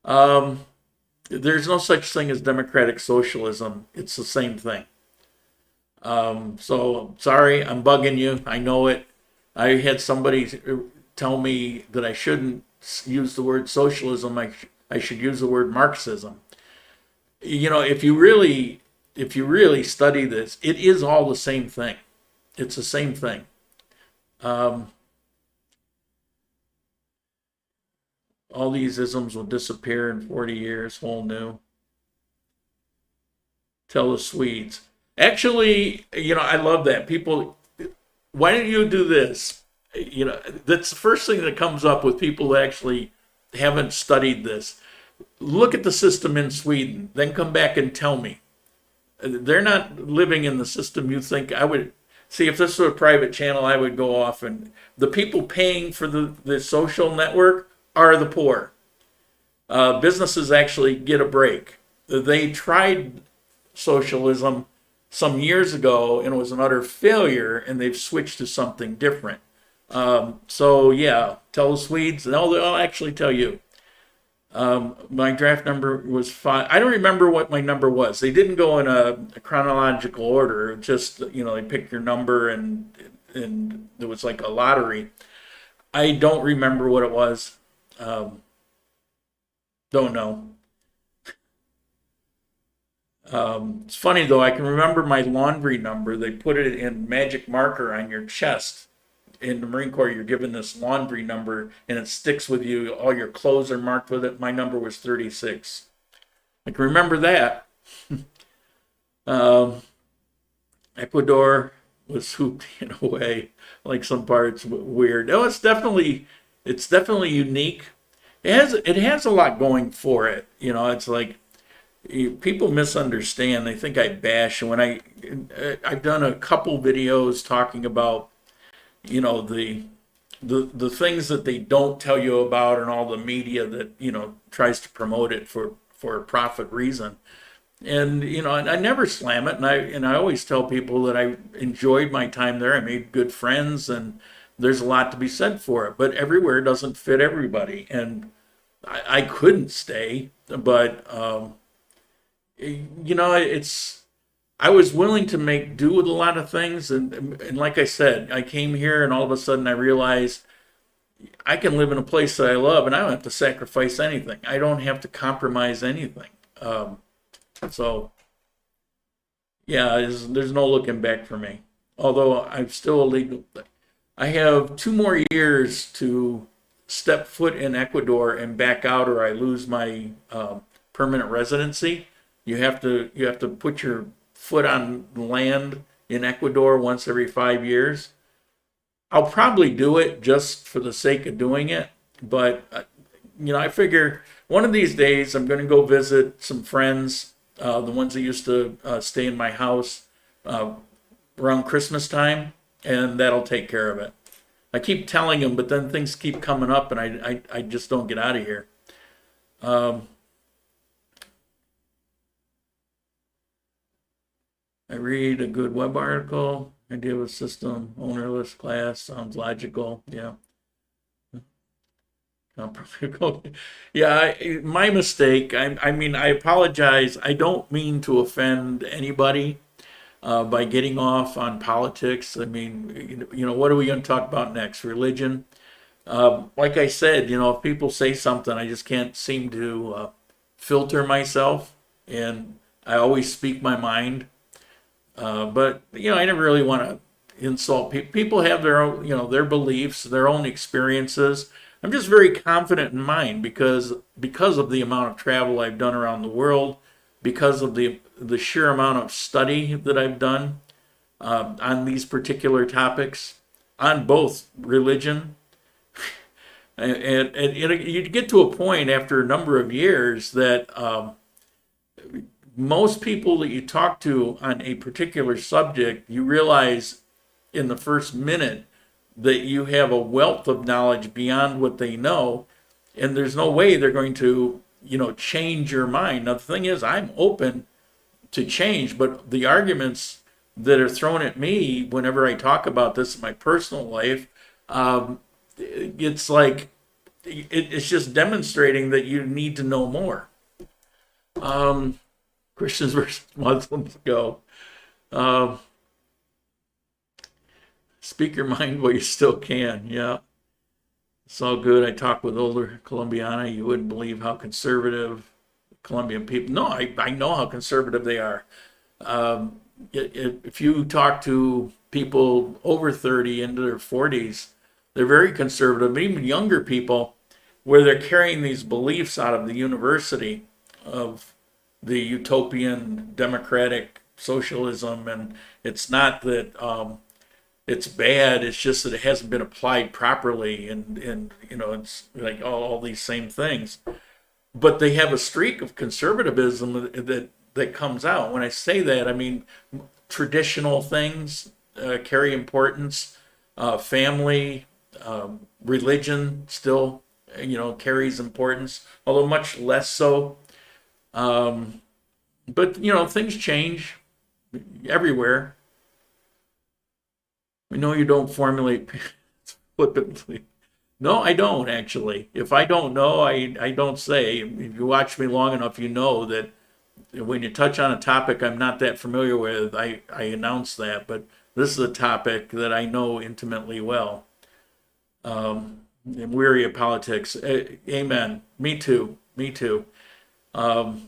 There's no such thing as democratic socialism. It's the same thing. So sorry, I'm bugging you. I know it. I had somebody tell me that I shouldn't use the word socialism. I should use the word Marxism. If you really if you really study this, it is all the same thing. It's the same thing. All these isms will disappear in 40 years, whole new. Tell the Swedes. Actually, I love that. People, why don't you do this? That's the first thing that comes up with people that actually haven't studied this. Look at the system in Sweden, then come back and tell me. They're not living in the system you think. I would see, if this was a private channel, I would go off, and the people paying for the social network are the poor. Businesses actually get a break. They tried socialism some years ago and it was an utter failure, and they've switched to something different. So yeah, tell the Swedes, and I'll actually tell you. My draft number was 5. I don't remember what my number was. They didn't go in a chronological order. Just, they picked your number, and it was like a lottery. I don't remember what it was. Don't know. It's funny though, I can remember my laundry number. They put it in magic marker on your chest. In the Marine Corps, you're given this laundry number, and it sticks with you. All your clothes are marked with it. My number was 36. I can remember that. Ecuador was swooped in a way, like some parts weird. No, it's definitely unique. It has a lot going for it. It's like people misunderstand. They think I bash. When I've done a couple videos talking about the things that they don't tell you about, and all the media that tries to promote it for a profit reason. And I never slam it, and I always tell people that I enjoyed my time there. I made good friends, and there's a lot to be said for it. But everywhere doesn't fit everybody, and I couldn't stay. But I was willing to make do with a lot of things, and like I said, I came here, and all of a sudden I realized I can live in a place that I love, and I don't have to sacrifice anything. I don't have to compromise anything. So yeah, there's no looking back for me. Although I'm still illegal. I have 2 more years to step foot in Ecuador and back out, or I lose my permanent residency. You have to put your foot on land in Ecuador once every 5 years. I'll probably do it just for the sake of doing it, but I figure one of these days I'm going to go visit some friends, the ones that used to stay in my house around Christmas time, and that'll take care of it. I keep telling them, but then things keep coming up, and I just don't get out of here. I read a good web article. Idea of a system, ownerless class, sounds logical. Yeah. Yeah, my mistake. I mean, I apologize. I don't mean to offend anybody by getting off on politics. I mean, what are we going to talk about next? Religion. Like I said, if people say something, I just can't seem to filter myself, and I always speak my mind. But I never really want to insult people. People have their own, their beliefs, their own experiences. I'm just very confident in mine because of the amount of travel I've done around the world, because of the sheer amount of study that I've done on these particular topics, on both religion and you get to a point after a number of years that most people that you talk to on a particular subject, you realize in the first minute that you have a wealth of knowledge beyond what they know, and there's no way they're going to, change your mind. Now, the thing is, I'm open to change, but the arguments that are thrown at me whenever I talk about this in my personal life, it's like, it's just demonstrating that you need to know more. Christians versus Muslims go. Speak your mind while you still can. Yeah. It's all good. I talk with older Colombiana. You wouldn't believe how conservative Colombian people. No, I know how conservative they are. If you talk to people over 30 into their 40s, they're very conservative, even younger people, where they're carrying these beliefs out of the university of the utopian democratic socialism. And it's not that it's bad, it's just that it hasn't been applied properly. And you know, it's like all these same things. But they have a streak of conservatism that comes out. When I say that, I mean traditional things carry importance. Family, religion still, you know, carries importance, although much less so. But you know, things change everywhere. We know you don't formulate flippantly. No, I don't actually. If I don't know, I don't say. If you watch me long enough, you know that when you touch on a topic I'm not that familiar with, I announce that. But this is a topic that I know intimately well. I'm weary of politics. Amen. Me too. Me too. I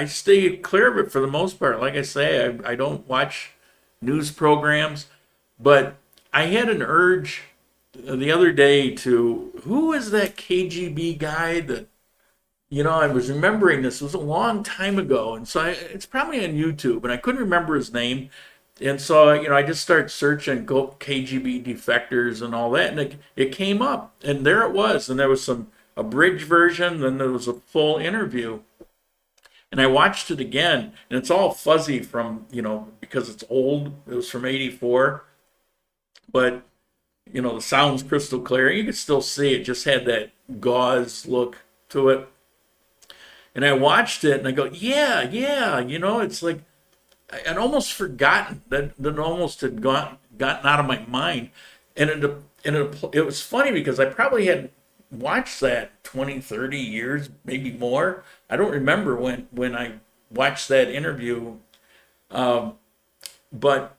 stay clear of it for the most part. Like I say, I don't watch news programs, but I had an urge the other day to, who is that KGB guy that, you know, I was remembering this. It was a long time ago. And so it's probably on YouTube, and I couldn't remember his name. And so, you know, I just started searching KGB defectors and all that, and it came up, and there it was. And there was a bridge version, then there was a full interview. And I watched it again, and it's all fuzzy from, you know, because it's old. It was from '84. But, you know, the sound's crystal clear. You could still see it, just had that gauze look to it. And I watched it, and I go, yeah, you know, it's like, I'd almost forgotten that almost had gotten out of my mind. And it was funny because I probably had watched that 20, 30 years, maybe more. I don't remember when I watched that interview. But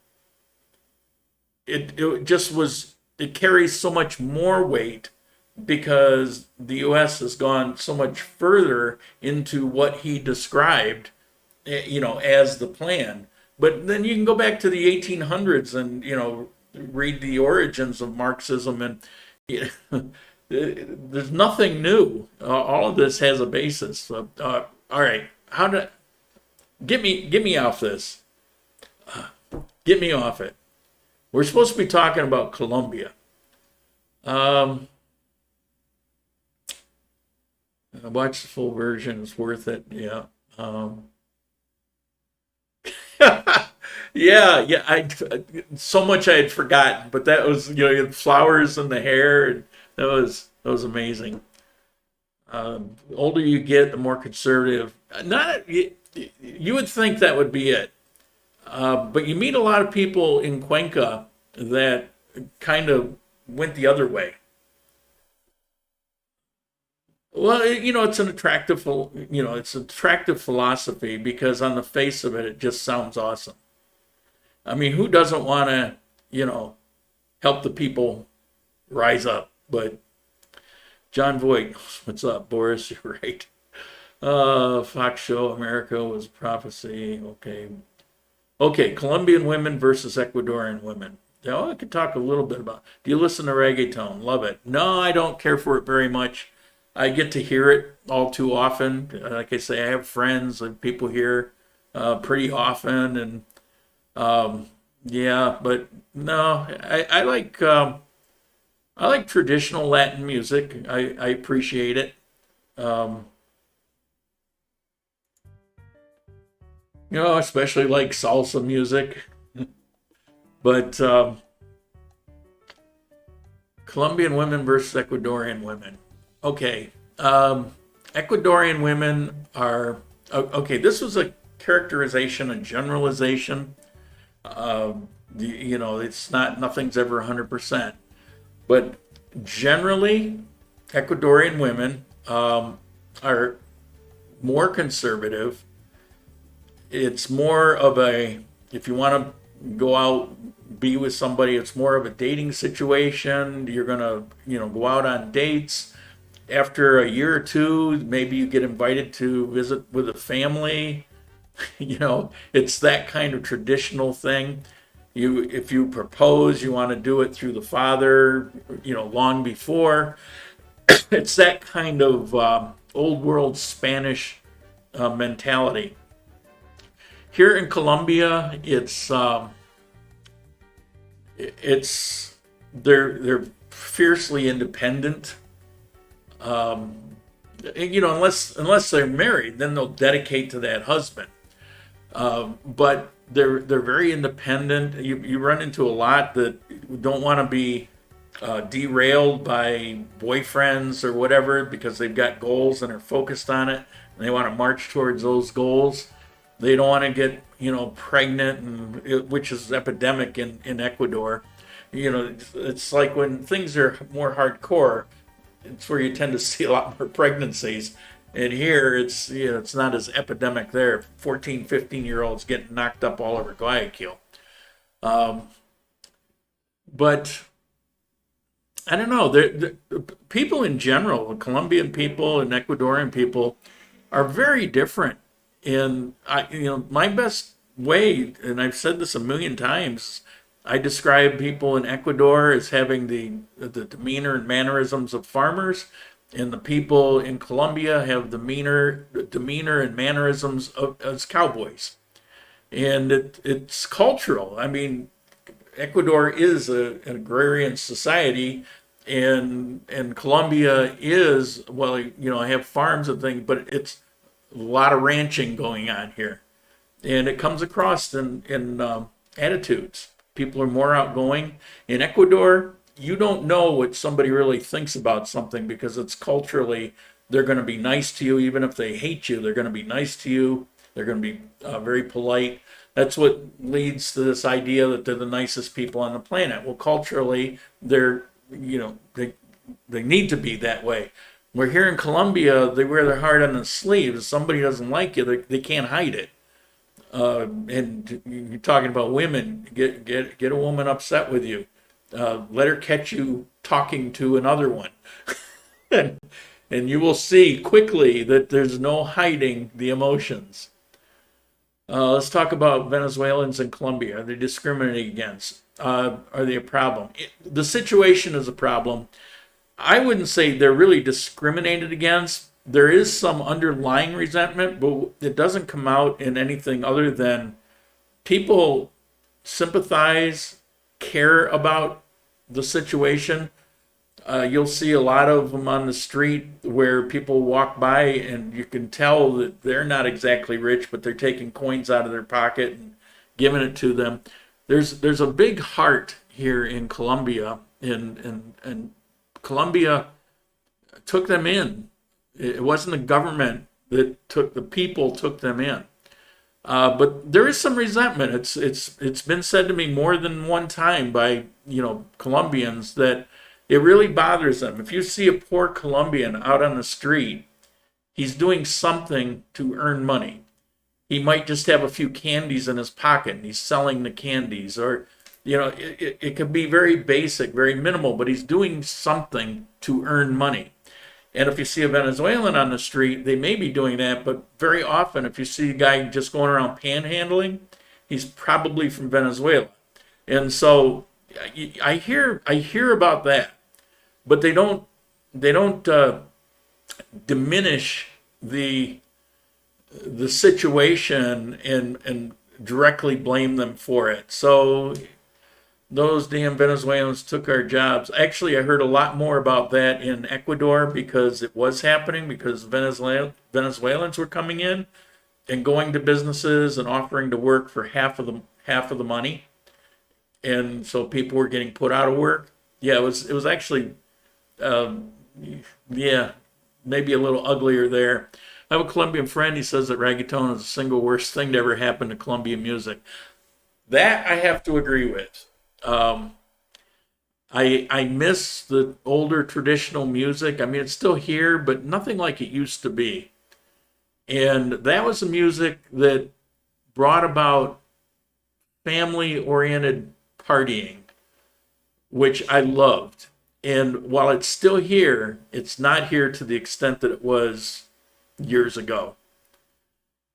it just was, it carries so much more weight because the U.S. has gone so much further into what he described, you know, as the plan. But then you can go back to the 1800s and, you know, read the origins of Marxism, and you know, there's nothing new. All of this has a basis. So, all right, get me off this. Get me off it. We're supposed to be talking about Colombia. I watched the full version. It's worth it. Yeah. Yeah. So much I had forgotten, but that was, you know, you had flowers in the hair, and that was amazing. The older you get, the more conservative. You would think that would be it. But you meet a lot of people in Cuenca that kind of went the other way. Well, you know, it's an attractive philosophy because on the face of it, it just sounds awesome. I mean, who doesn't want to, you know, help the people rise up? But John Voight, what's up, Boris? You're right. Fox Show, America was prophecy. Okay, Colombian women versus Ecuadorian women. I could talk a little bit about. Do you listen to reggaeton? Love it. No, I don't care for it very much. I get to hear it all too often. Like I say, I have friends and people here pretty often, and yeah, but no, I like traditional Latin music. I appreciate it. You know, especially like salsa music. But Colombian women versus Ecuadorian women. Okay, Ecuadorian women are, okay, this was a characterization, a generalization. You know, nothing's ever 100%. But generally, Ecuadorian women are more conservative. It's more of if you want to go out, be with somebody, it's more of a dating situation. You're going to, you know, go out on dates. after a year or two, maybe you get invited to visit with a family. You know, it's that kind of traditional thing. If you propose, you want to do it through the father, you know, long before. It's that kind of old world Spanish mentality. Here in Colombia, they're fiercely independent. You know, unless they're married, then they'll dedicate to that husband. But they're very independent. You run into a lot that don't want to be derailed by boyfriends or whatever because they've got goals and are focused on it, and they want to march towards those goals. They don't want to get, you know, pregnant, which is epidemic in Ecuador. You know, it's like when things are more hardcore, it's where you tend to see a lot more pregnancies. And here, it's, you know, it's not as epidemic there. 14, 15-year-olds getting knocked up all over Guayaquil. But I don't know. The people in general, the Colombian people and Ecuadorian people, are very different. And you know, my best way, and I've said this a million times, I describe people in Ecuador as having the demeanor and mannerisms of farmers, and the people in Colombia have the demeanor and mannerisms as cowboys. And it's cultural. I mean, Ecuador is an agrarian society, and Colombia is, well, you know, I have farms and things, but it's a lot of ranching going on here, and it comes across in attitudes. People are more outgoing. In Ecuador, you don't know what somebody really thinks about something because it's culturally, they're going to be nice to you. Even if they hate you, they're going to be nice to you. They're going to be very polite. That's what leads to this idea that they're the nicest people on the planet. Well, culturally, they're, you know, they need to be that way. Where here in Colombia, they wear their heart on the sleeve. If somebody doesn't like you, they can't hide it. And you're talking about women. Get a woman upset with you. Let her catch you talking to another one. and you will see quickly that there's no hiding the emotions. Let's talk about Venezuelans in Colombia. Are they discriminated against? Are they a problem? The situation is a problem. I wouldn't say they're really discriminated against. There is some underlying resentment, but it doesn't come out in anything other than people sympathize, care about the situation. You'll see a lot of them on the street where people walk by and you can tell that they're not exactly rich, but they're taking coins out of their pocket and giving it to them. There's a big heart here in Colombia, and Colombia took them in. It wasn't the government that took the people took them in. But there is some resentment. It's been said to me more than one time by, you know, Colombians that it really bothers them. If you see a poor Colombian out on the street, he's doing something to earn money. He might just have a few candies in his pocket and he's selling the candies, or, you know, it could be very basic, very minimal, but he's doing something to earn money. And if you see a Venezuelan on the street, they may be doing that, but very often if you see a guy just going around panhandling, he's probably from Venezuela. And so I hear about that, but they don't diminish the situation and directly blame them for it. So those damn Venezuelans took our jobs. Actually, I heard a lot more about that in Ecuador because it was happening, because Venezuelans were coming in and going to businesses and offering to work for half of the money. And so people were getting put out of work. Yeah, it was actually maybe a little uglier there. I have a Colombian friend. He says that reggaeton is the single worst thing to ever happen to Colombian music. That I have to agree with. I miss the older traditional music. I mean, it's still here, but nothing like it used to be. And that was the music that brought about family-oriented partying, which I loved. And while it's still here, it's not here to the extent that it was years ago.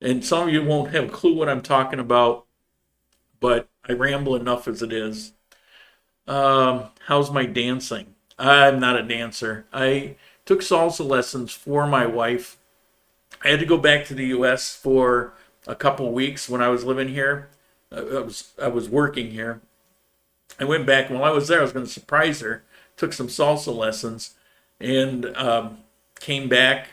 And some of you won't have a clue what I'm talking about, but I ramble enough as it is. How's my dancing? I'm not a dancer. I took salsa lessons for my wife. I had to go back to the U.S. for a couple weeks when I was living here. I was working here. I went back, and while I was there, I was going to surprise her. Took some salsa lessons, and came back.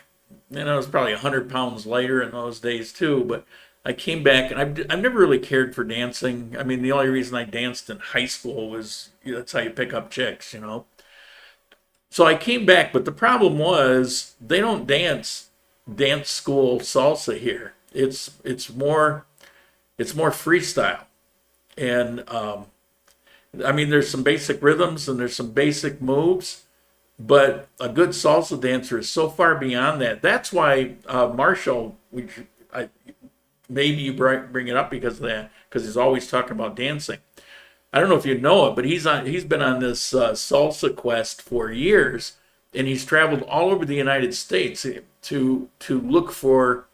And I was probably 100 pounds lighter in those days too. But I came back, and I've never really cared for dancing. I mean, the only reason I danced in high school was, that's how you pick up chicks, you know. So I came back, but the problem was they don't dance school salsa here. It's more freestyle, and I mean, there's some basic rhythms and there's some basic moves, but a good salsa dancer is so far beyond that. That's why Marshall, maybe you bring it up because of that, because he's always talking about dancing. I don't know if you know it, but he's been on this salsa quest for years, and he's traveled all over the United States to look for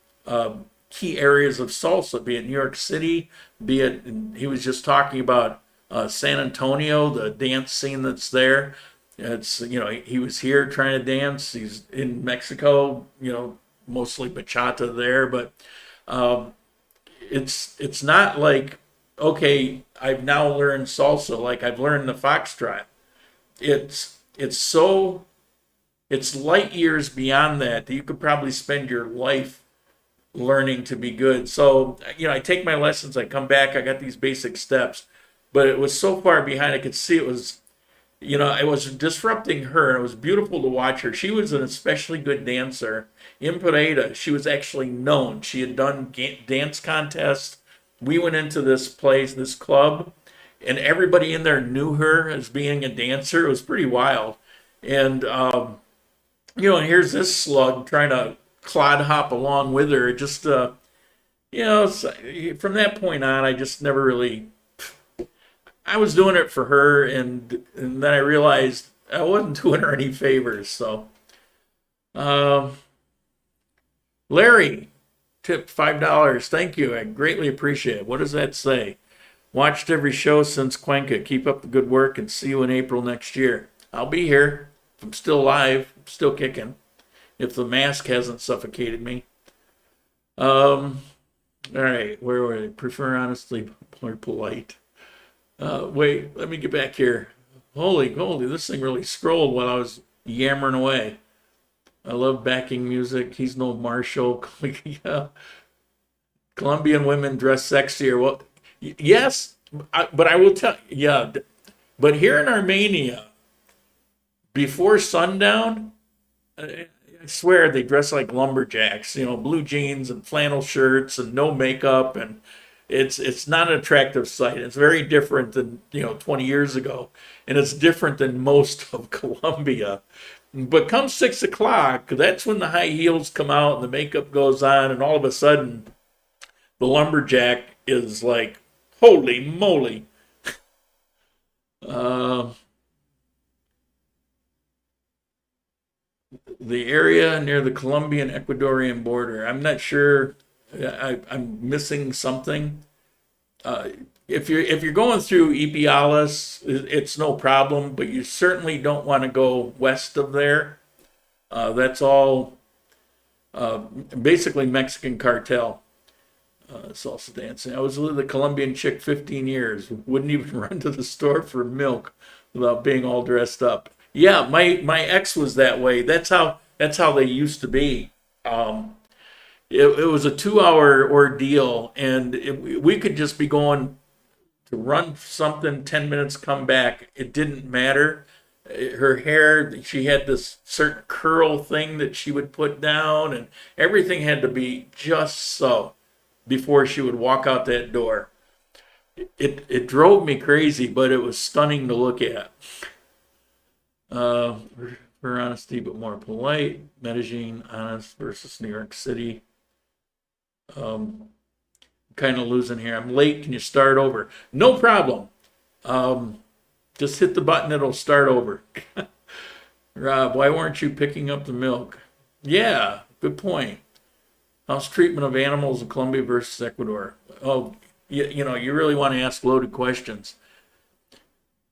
key areas of salsa, be it New York City, be it, he was just talking about San Antonio, the dance scene that's there. It's, you know, he was here trying to dance. He's in Mexico, you know, mostly bachata there, but it's not like, okay, I've now learned salsa, like I've learned the foxtrot. It's light years beyond that you could probably spend your life learning to be good. So, you know, I take my lessons, I come back, I got these basic steps, but it was so far behind, I could see it was, you know, it was disrupting her, and it was beautiful to watch her. She was an especially good dancer. In Pereira, she was actually known. She had done dance contests. We went into this place, this club, and everybody in there knew her as being a dancer. It was pretty wild. And, you know, and here's this slug trying to clod hop along with her. It just, you know, from that point on, I just never really, I was doing it for her, and then I realized I wasn't doing her any favors. So, Larry, tip $5. Thank you. I greatly appreciate it. What does that say? Watched every show since Cuenca. Keep up the good work, and see you in April next year. I'll be here. If I'm still alive, I'm still kicking. If the mask hasn't suffocated me. All right, where were they? Prefer honestly or polite. Wait, let me get back here. Holy, this thing really scrolled while I was yammering away. I love backing music. He's no Marshall. Yeah. Colombian women dress sexier. Well, yes, but I will tell you, yeah. But here in Armenia, before sundown, I swear they dress like lumberjacks, you know, blue jeans and flannel shirts and no makeup, and it's not an attractive sight. It's very different than, you know, 20 years ago, and it's different than most of Colombia. But come 6 o'clock, that's when the high heels come out and the makeup goes on, and all of a sudden the lumberjack is like, holy moly. The area near the Colombian Ecuadorian border. I'm not sure. I'm missing something. If you're going through Ipiales, it's no problem, but you certainly don't want to go west of there. That's all basically Mexican cartel. Salsa dancing. I was with a Colombian chick 15 years. Wouldn't even run to the store for milk without being all dressed up. Yeah, my ex was that way. That's how they used to be. It was a 2-hour ordeal, and we could just be going to run something, 10 minutes, come back. It didn't matter. Her hair, she had this certain curl thing that she would put down, and everything had to be just so before she would walk out that door. It drove me crazy, but it was stunning to look at. For honesty, but more polite. Medellin, honest versus New York City. Kind of losing here. I'm late. Can you start over? No problem. Just hit the button. It'll start over. Rob, why weren't you picking up the milk? Yeah, good point. How's treatment of animals in Colombia versus Ecuador? Oh, you know, you really want to ask loaded questions.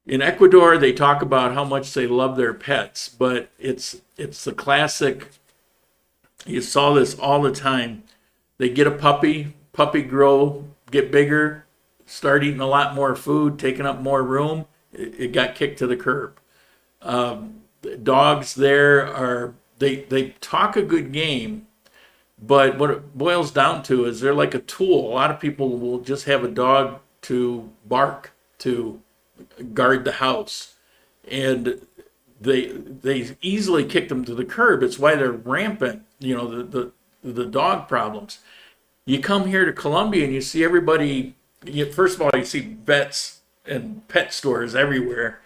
In Ecuador, they talk about how much they love their pets, but it's the classic. You saw this all the time. They get a puppy grow, get bigger, start eating a lot more food, taking up more room. It got kicked to the curb. Dogs there are they talk a good game, but what it boils down to is they're like a tool. A lot of people will just have a dog to bark, to guard the house, and they easily kick them to the curb. It's why they're rampant, you know, the dog problems. You come here to Colombia and you see everybody, first of all, you see vets and pet stores everywhere,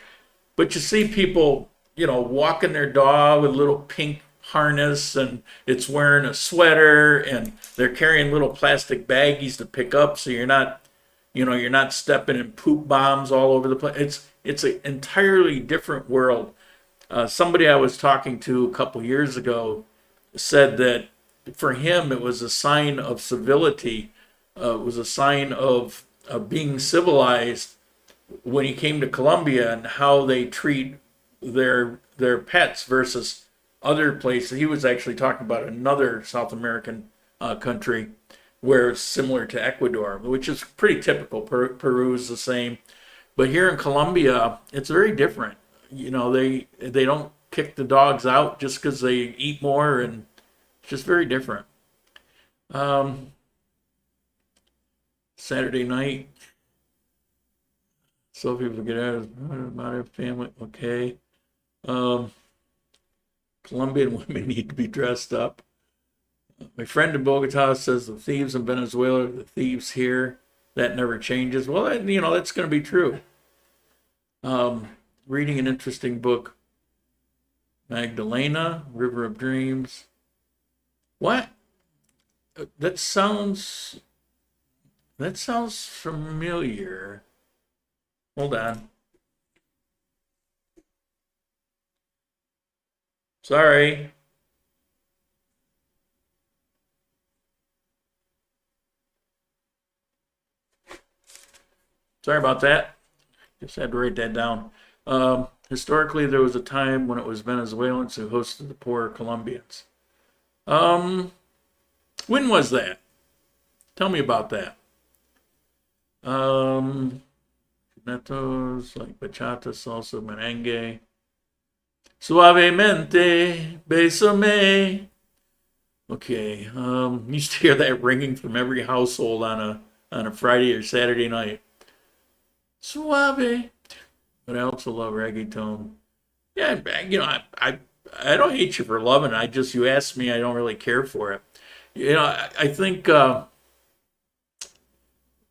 but you see people, you know, walking their dog with a little pink harness, and it's wearing a sweater, and they're carrying little plastic baggies to pick up, so you're not, you know, you're not stepping in poop bombs all over the place. It's an entirely different world. Somebody I was talking to a couple years ago said that for him it was a sign of civility. It was a sign of being civilized when he came to Colombia, and how they treat their pets versus other places. He was actually talking about another South American country where it's similar to Ecuador, which is pretty typical. Peru is the same, but here in Colombia, it's very different. You know, they don't kick the dogs out just because they eat more, and it's just very different. Saturday night, so people get out of my family. Okay. Colombian women need to be dressed up. My friend in Bogota says the thieves in Venezuela are the thieves here. That never changes. Well, you know, that's going to be true. Reading an interesting book. Magdalena, River of Dreams. What? That sounds familiar. Hold on. Sorry. Sorry about that. Just had to write that down. Historically, there was a time when it was Venezuelans who hosted the poorer Colombians. When was that? Tell me about that. Netos, like bachata, salsa, merengue. Suavemente, bésame. Okay, used to hear that ringing from every household on a Friday or Saturday night. Suave. But I also love reggaeton. Yeah, you know, I don't hate you for loving it. You asked me, I don't really care for it. You know, I think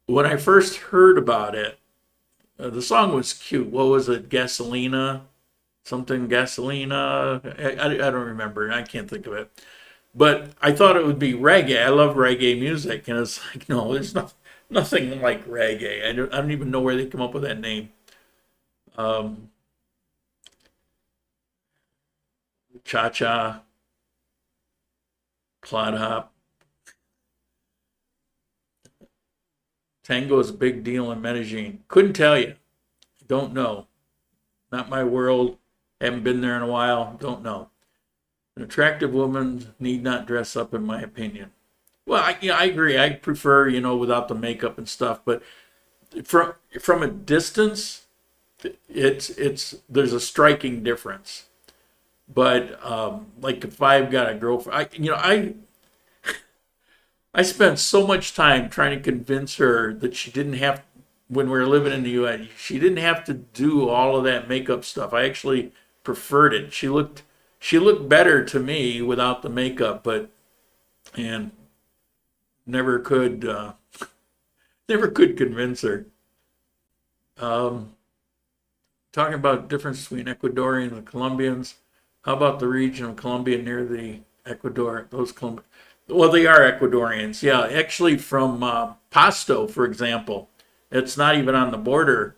when I first heard about it, the song was cute. What was it? Gasolina? Something Gasolina? I don't remember. I can't think of it. But I thought it would be reggae. I love reggae music. And it's like, no, there's nothing like reggae. I don't even know where they come up with that name. Cha-cha. Clod hop. Tango is a big deal in Medellin. Couldn't tell you. Don't know. Not my world. Haven't been there in a while. Don't know. An attractive woman need not dress up, in my opinion. Well, I agree. I prefer, you know, without the makeup and stuff. But from a distance, there's a striking difference. But like if I've got a girlfriend, I spent so much time trying to convince her that she didn't have, when we were living in the U.S., she didn't have to do all of that makeup stuff. I actually preferred it. She looked better to me without the makeup, and never could convince her. Talking about difference between Ecuadorians and Colombians. How about the region of Colombia near the Ecuador? Well, they are Ecuadorians. Yeah, actually from Pasto, for example. It's not even on the border.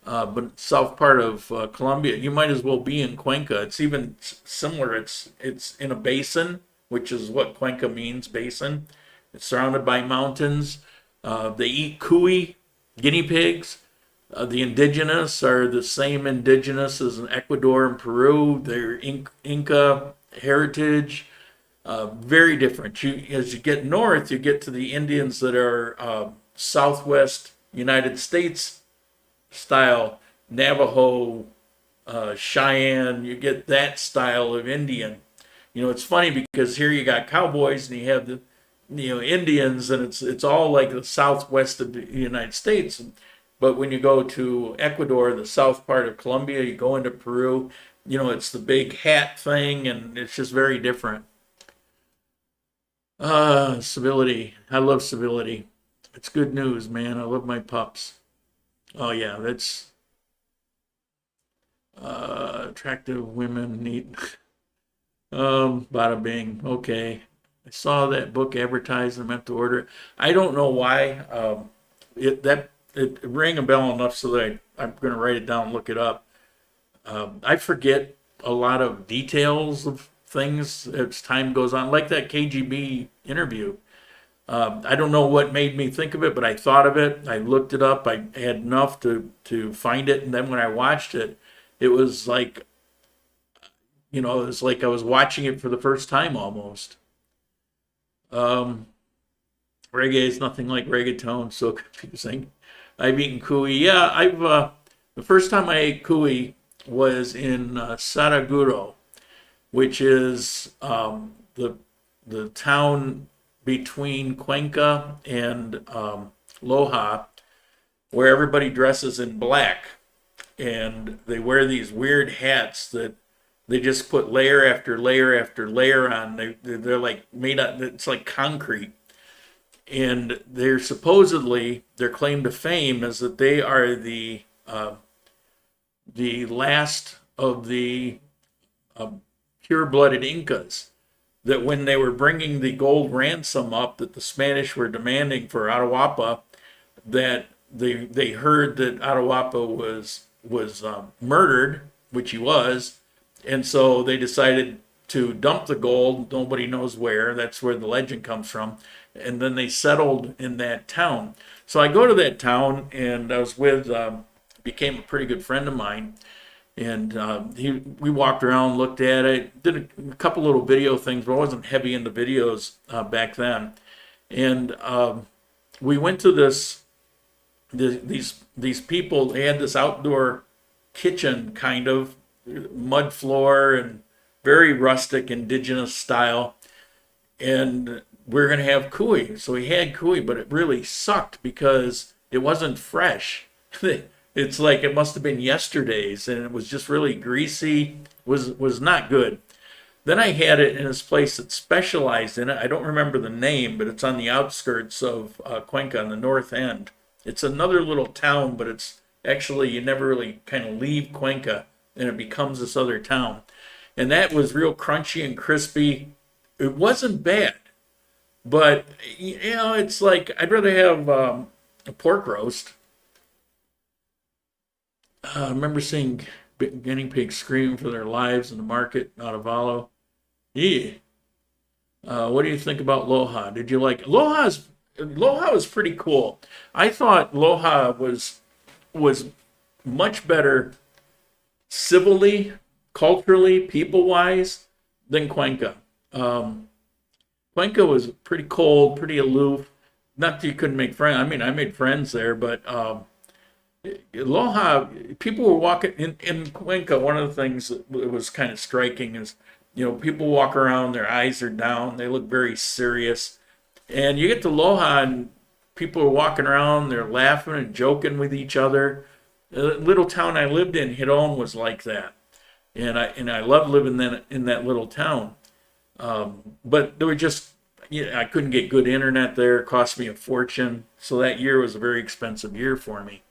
but south part of Colombia, you might as well be in Cuenca. It's even similar. It's in a basin, which is what Cuenca means, basin. It's surrounded by mountains. They eat cuy, guinea pigs. The indigenous are the same indigenous as in Ecuador and Peru. They're Inca heritage. Very different. As you get north, you get to the Indians that are Southwest United States style, Navajo, Cheyenne. You get that style of Indian. It's funny because here you got cowboys and you have the Indians, and it's all like the southwest of the United States. But when you go to Ecuador, the south part of Colombia, you go into Peru, it's the big hat thing, and it's just very different. Civility. I love civility. It's good news, man. I love my pups. Oh yeah, that's attractive women need. Bada bing. Okay. I saw that book advertised and meant to order it. I don't know why. It rang a bell enough so that I'm going to write it down and look it up. I forget a lot of details of things as time goes on, like that KGB interview. I don't know what made me think of it, but I thought of it. I looked it up. I had enough to find it, and then when I watched it, it was like, it was like I was watching it for the first time almost. Reggae is nothing like reggaeton. So confusing. I've eaten cuy. Yeah, the first time I ate cuy was in Saraguro, which is the town between Cuenca and Loja, where everybody dresses in black, and they wear these weird hats that they just put layer after layer after layer on. They're like made up. It's like concrete. And they're supposedly, their claim to fame is that they are the last of the pure-blooded Incas. That when they were bringing the gold ransom up that the Spanish were demanding for Atahualpa, that they heard that Atahualpa was murdered, which he was, and so they decided to dump the gold. Nobody knows where. That's where the legend comes from. And then they settled in that town. So I go to that town, and I was with, became a pretty good friend of mine. And we walked around, looked at it, did a couple little video things, but I wasn't heavy into videos back then. And we went to these people. They had this outdoor kitchen, kind of mud floor and very rustic, indigenous style. And we're going to have cuy. So we had cuy, but it really sucked because it wasn't fresh. It's like it must have been yesterday's, and it was just really greasy. Was not good. Then I had it in this place that specialized in it. I don't remember the name, but it's on the outskirts of Cuenca on the north end. It's another little town, but it's actually, you never really kind of leave Cuenca, and it becomes this other town. And that was real crunchy and crispy. It wasn't bad, but it's like I'd rather have a pork roast. I remember seeing guinea pigs scream for their lives in the market out of Otavalo. Yeah. What do you think about Loja? Did you like Loja? Loja was pretty cool. I thought Loja was much better civilly, culturally, people-wise than Cuenca. Cuenca was pretty cold, pretty aloof. Not that you couldn't make friends. I mean, I made friends there, but Loja, people were walking in Cuenca. One of the things that was kind of striking is, people walk around, their eyes are down, they look very serious. And you get to Loja and people are walking around, they're laughing and joking with each other. The little town I lived in, Hidon, was like that. And I loved living in that little town. But there were just, I couldn't get good internet there. It cost me a fortune. So that year was a very expensive year for me.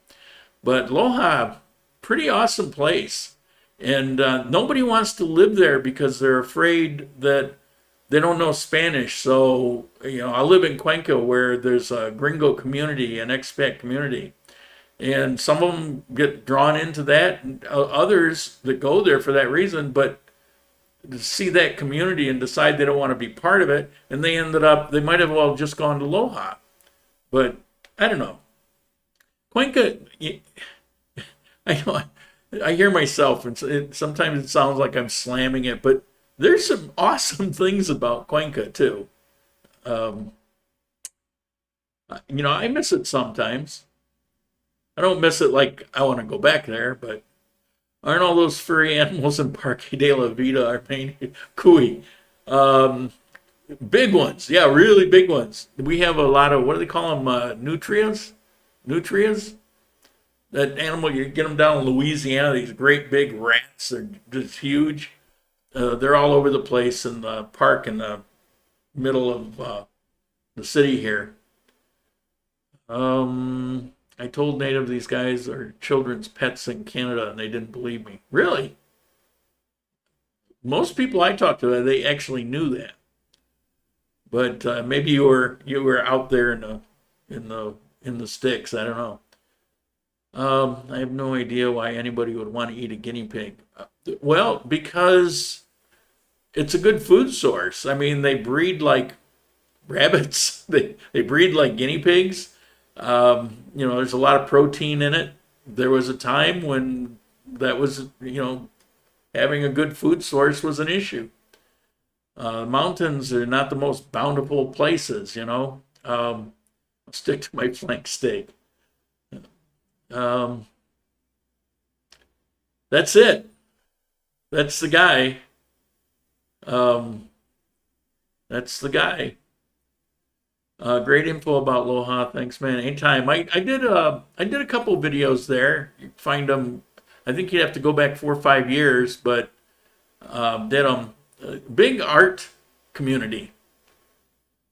But Loja, pretty awesome place. And nobody wants to live there because they're afraid that they don't know Spanish. So, I live in Cuenca where there's a gringo community, an expat community. And some of them get drawn into that, and others that go there for that reason, but to see that community and decide they don't want to be part of it, and they might have well just gone to Loja. But I don't know. Cuenca, I know, I hear myself, and sometimes it sounds like I'm slamming it, but there's some awesome things about Cuenca too. I miss it sometimes. I don't miss it like I want to go back there, but aren't all those furry animals in Parque de la Vida, Armenia, Cuy? Big ones, yeah, really big ones. We have a lot of, what do they call them, nutrias? Nutrias? That animal, you get them down in Louisiana, these great big rats, they're just huge. They're all over the place in the park in the middle of the city here. I told Native these guys are children's pets in Canada, and they didn't believe me. Really? Most people I talked to, they actually knew that. But maybe you were out there in the sticks. I don't know. I have no idea why anybody would want to eat a guinea pig. Well, because it's a good food source. I mean, they breed like rabbits. They breed like guinea pigs. There's a lot of protein in it. There was a time when that was, having a good food source was an issue. Mountains are not the most bountiful places, I'll stick to my flank steak. That's it. That's the guy. That's the guy. Great info about Loja. Thanks, man. Anytime. I did a couple videos there. You find them. I think you'd have to go back 4 or 5 years, but did them. Big art community.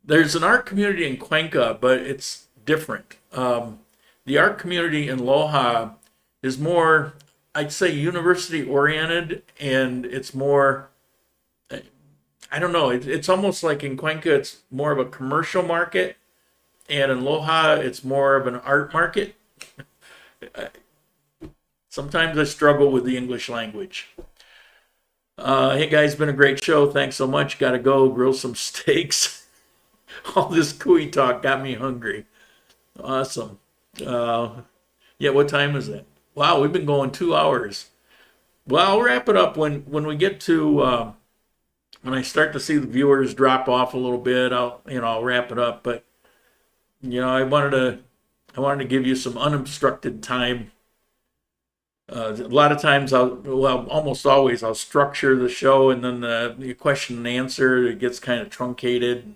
There's an art community in Cuenca, but it's different. The art community in Loja is more, I'd say, university oriented, and it's more, I don't know, it's almost like in Cuenca it's more of a commercial market, and in Loja it's more of an art market. Sometimes I struggle with the English language. Hey guys, been a great show. Thanks so much. Gotta go grill some steaks. All this cooey talk got me hungry. Awesome. Yeah, what time is it? Wow, we've been going 2 hours. Well, I'll wrap it up when we get to when I start to see the viewers drop off a little bit. I'll wrap it up. But I wanted to give you some unobstructed time. A lot of times almost always I'll structure the show, and then the question and answer, it gets kind of truncated.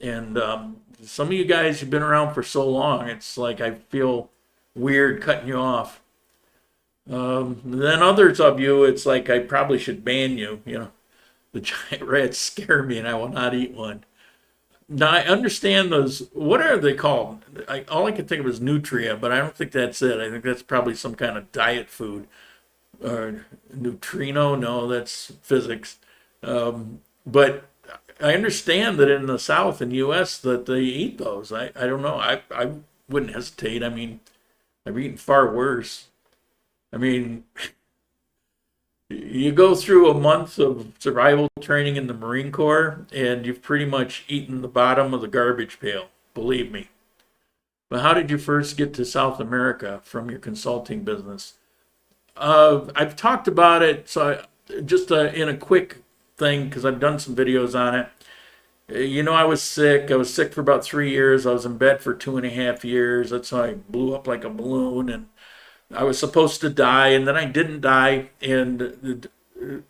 And some of you guys have been around for so long, it's like I feel weird cutting you off. Then others of you, it's like I probably should ban you. The giant rats scare me, and I will not eat one. Now, I understand those. What are they called? All I can think of is nutria, but I don't think that's it. I think that's probably some kind of diet food. Or neutrino? No, that's physics. But I understand that in the South and U.S. that they eat those. I don't know. I wouldn't hesitate. I mean, I've eaten far worse. I mean, you go through a month of survival training in the Marine Corps, and you've pretty much eaten the bottom of the garbage pail, believe me. But how did you first get to South America from your consulting business? I've talked about it, so just in a quick thing, because I've done some videos on it. I was sick. I was sick for about 3 years. I was in bed for 2.5 years. That's how I blew up like a balloon, and I was supposed to die, and then I didn't die. And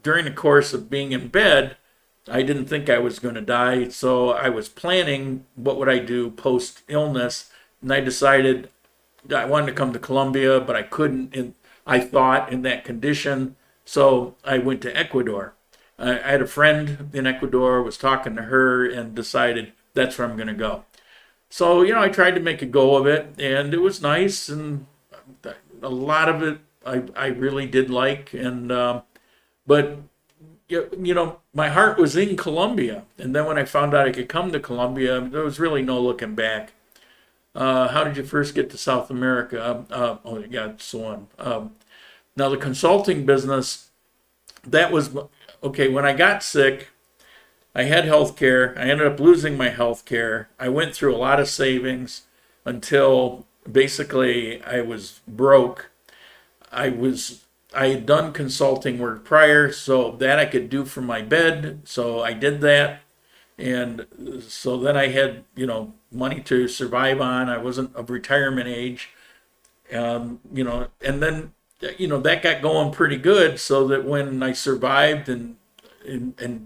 during the course of being in bed, I didn't think I was going to die. So I was planning what would I do post illness, and I decided I wanted to come to Colombia, but I couldn't. And I thought in that condition, so I went to Ecuador. I had a friend in Ecuador, was talking to her, and decided that's where I'm going to go. So I tried to make a go of it, and it was nice, and a lot of it I really did like, and but my heart was in Colombia, and then when I found out I could come to Colombia, there was really no looking back. How did you first get to South America? Oh, yeah, so on. Now, the consulting business, that was, okay, when I got sick, I had health care. I ended up losing my health care. I went through a lot of savings until basically I was broke. I had done consulting work prior, so that I could do from my bed. So I did that. And so then I had, money to survive on. I wasn't of retirement age. And then, that got going pretty good, so that when I survived and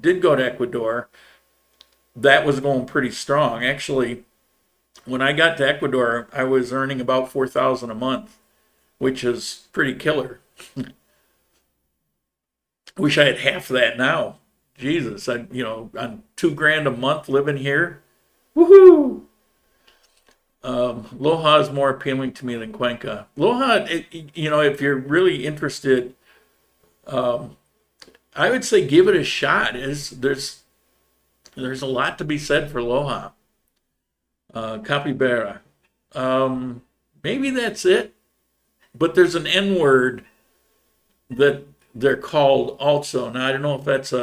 did go to Ecuador, that was going pretty strong. Actually, when I got to Ecuador, I was earning about $4,000 a month, which is pretty killer. Wish I had half that now. Jesus, on $2,000 a month living here. Woohoo! Loja is more appealing to me than Cuenca. Loja, if you're really interested, I would say give it a shot. There's a lot to be said for Loja. Capybara. Maybe that's it. But there's an N word that they're called also. Now I don't know if that's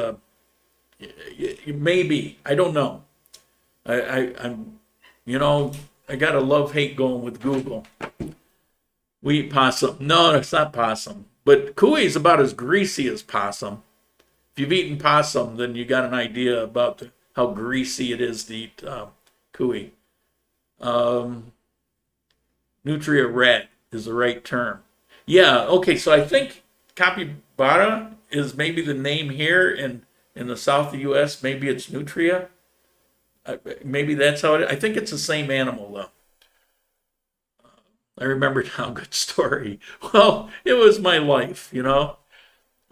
maybe. I don't know. I'm I got a love-hate going with Google. We eat possum. No, it's not possum. But cuy is about as greasy as possum. If you've eaten possum, then you got an idea about how greasy it is to eat cuy. Nutria rat is the right term. Yeah, okay, so I think capybara is maybe the name here in the south of the U.S. Maybe it's nutria. Maybe that's how it is. I think it's the same animal, though. I remember now, good story. Well, it was my life, You got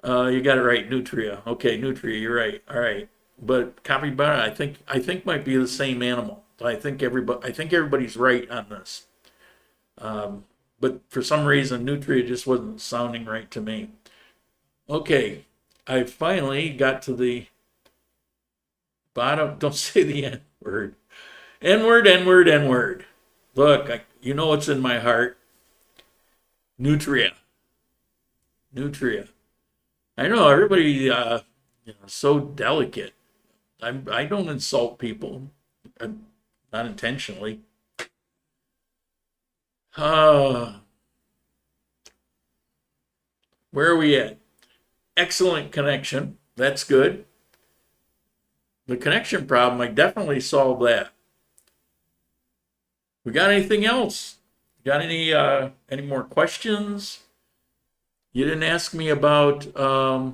it right, nutria. Okay, nutria, you're right. All right. But capybara, I think might be the same animal. I think everybody's right on this. But for some reason, nutria just wasn't sounding right to me. Okay, I finally got to the bottom. Don't say the N word. N word, N word, N word. Look, you know what's in my heart. Nutria. Nutria. I know everybody, so delicate. I don't insult people, not intentionally. Where are we at? Excellent connection. That's good. The connection problem, I definitely solved that. We got anything else? Got any more questions? You didn't ask me about, are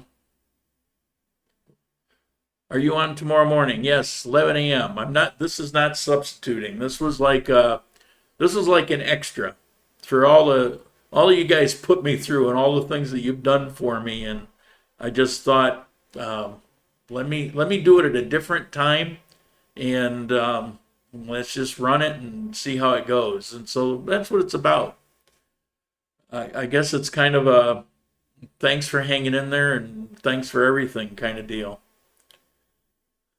you on tomorrow morning? Yes, 11 a.m. This is not substituting. This was like an extra for all you guys put me through and all the things that you've done for me. And I just thought, let me do it at a different time, and let's just run it and see how it goes. And so that's what it's about. I guess it's kind of a thanks for hanging in there and thanks for everything kind of deal.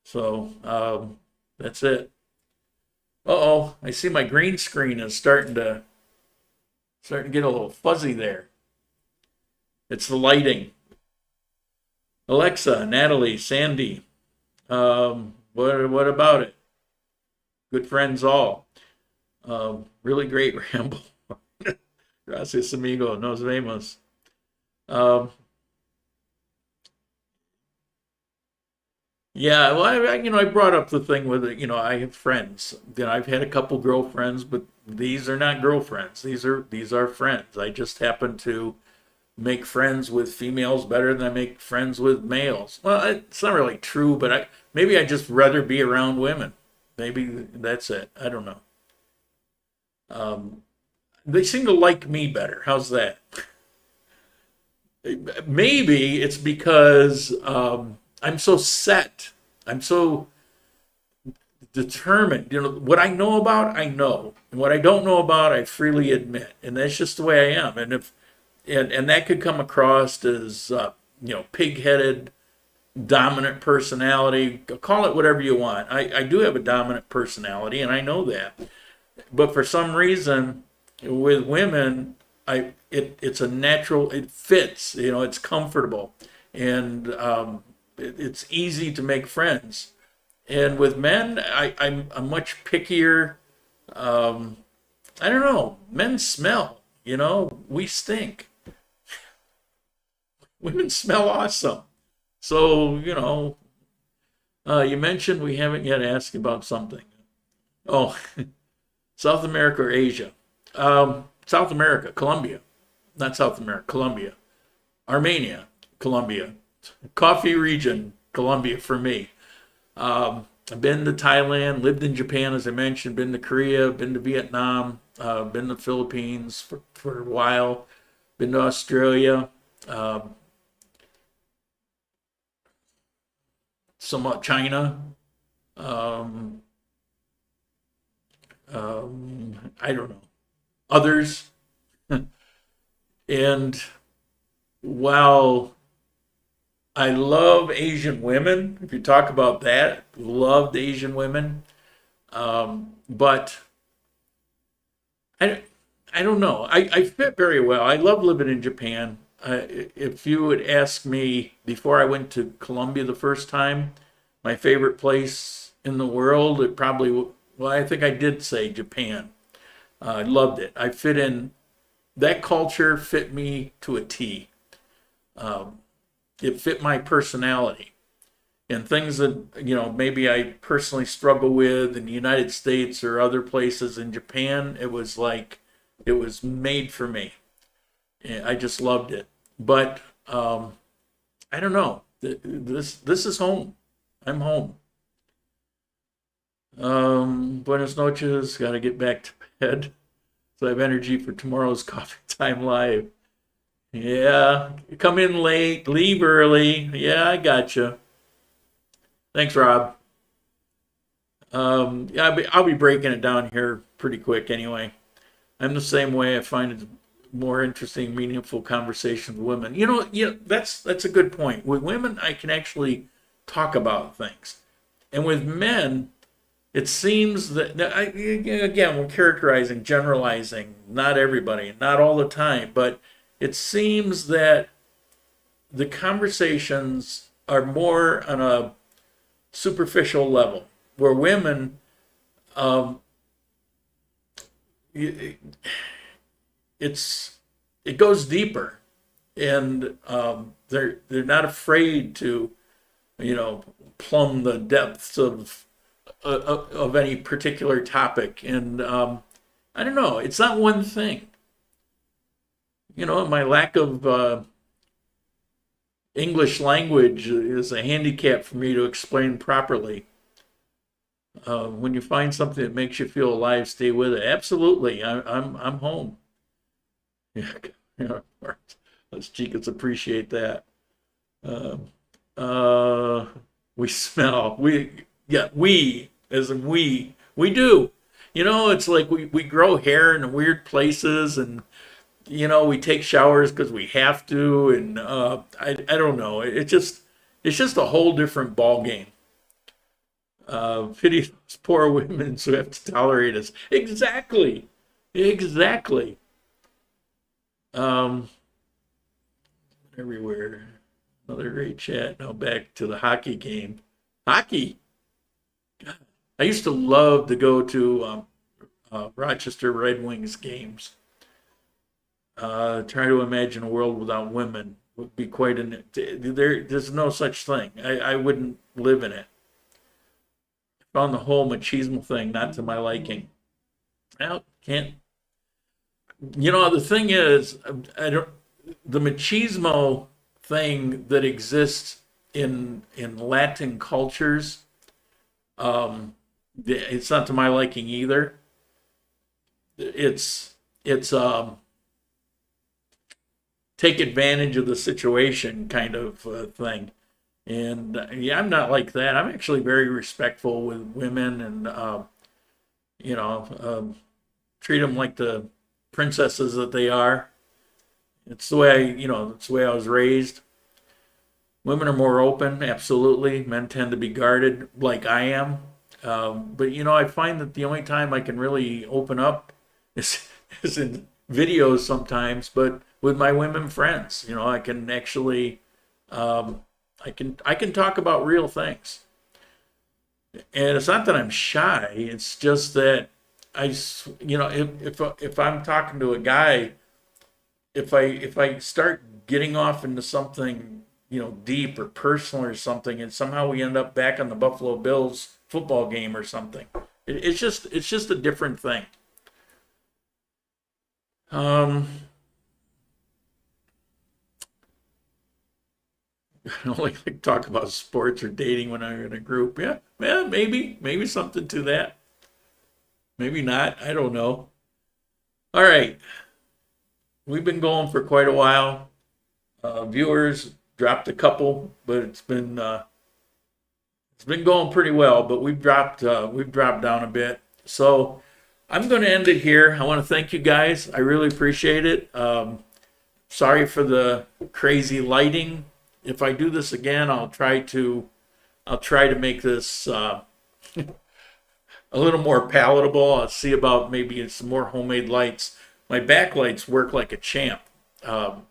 So that's it. Uh-oh, I see my green screen is starting to get a little fuzzy there. It's the lighting. Alexa, Natalie, Sandy, what about it? Good friends all. Really great ramble. Gracias, amigo. Nos vemos. Yeah, well, I brought up the thing with it. I have friends. I've had a couple girlfriends, but these are not girlfriends. These are friends. I just happen to make friends with females better than I make friends with males. Well, it's not really true, but maybe I just rather be around women. Maybe that's it. I don't know. They seem to like me better. How's that? Maybe it's because I'm so set. I'm so determined. What I know about, I know. And what I don't know about, I freely admit. And that's just the way I am. And and that could come across as, pig-headed, dominant personality. Call it whatever you want. I do have a dominant personality, and I know that. But for some reason, with women, it's a natural. It fits. It's comfortable, and it's easy to make friends. And with men, I'm much pickier. I don't know. Men smell. We stink. Women smell awesome. So, you mentioned we haven't yet asked about something. Oh, South America or Asia? South America, Colombia. Not South America, Colombia. Armenia, Colombia. Coffee region, Colombia for me. I've been to Thailand, lived in Japan, as I mentioned, been to Korea, been to Vietnam, been to the Philippines for a while, been to Australia, somewhat China. I don't know. Others. And while I love Asian women, if you talk about that, loved Asian women. But I don't know. I fit very well. I love living in Japan. If you would ask me before I went to Colombia the first time, my favorite place in the world, it probably, well, I think I did say Japan. I loved it. I fit in, that culture fit me to a T. It fit my personality. And things that, maybe I personally struggle with in the United States or other places in Japan, it was like, it was made for me. I just loved it. But I don't know. This is home. I'm home. Buenas noches. Got to get back to bed so I have energy for tomorrow's Coffee Time Live. Yeah, come in late, leave early. Yeah, I gotcha. Thanks, Rob. Yeah, I'll be breaking it down here pretty quick anyway. I'm the same way. I find it more interesting, meaningful conversation with women. That's a good point. With women, I can actually talk about things. And with men, it seems that, again, we're characterizing, generalizing, not everybody, not all the time, but it seems that the conversations are more on a superficial level, where women, it goes deeper, and they're not afraid to, plumb the depths of any particular topic. And I don't know, it's not one thing. My lack of English language is a handicap for me to explain properly. When you find something that makes you feel alive, stay with it. Absolutely, I'm home. Yeah, us chicas appreciate that. We smell. We as in we do. It's like we grow hair in weird places, and we take showers because we have to, and I don't know. It's just a whole different ball game. Pity those poor women who have to tolerate us. Exactly. Everywhere. Another great chat. Now back to the hockey game. Hockey. God. I used to love to go to Rochester Red Wings games. Try to imagine a world without women would be quite there's no such thing. I wouldn't live in it. Found the whole machismo thing not to my liking. Well, can't. The thing is, the machismo thing that exists in Latin cultures, it's not to my liking either. It's take advantage of the situation kind of thing. And yeah, I'm not like that. I'm actually very respectful with women, and treat them like the princesses that they are. It's the way it's the way I was raised. Women are more open, absolutely. Men tend to be guarded, like I am. But you know, I find that the only time I can really open up is in videos sometimes, but with my women friends, you know, I can actually, I can talk about real things. And it's not that I'm shy. It's just that you know, if I'm talking to a guy, if I start getting off into something, you know, deep or personal or something, and somehow we end up back on the Buffalo Bills football game or something, it's just a different thing. I don't like to talk about sports or dating when I'm in a group. Yeah, maybe something to that. Maybe not. I don't know. All right. We've been going for quite a while. Viewers dropped a couple, but it's been going pretty well. But we've dropped down a bit. So I'm going to end it here. I want to thank you guys. I really appreciate it. Sorry for the crazy lighting. If I do this again, I'll try to make this a little more palatable. I'll see about maybe some more homemade lights. My backlights work like a champ. You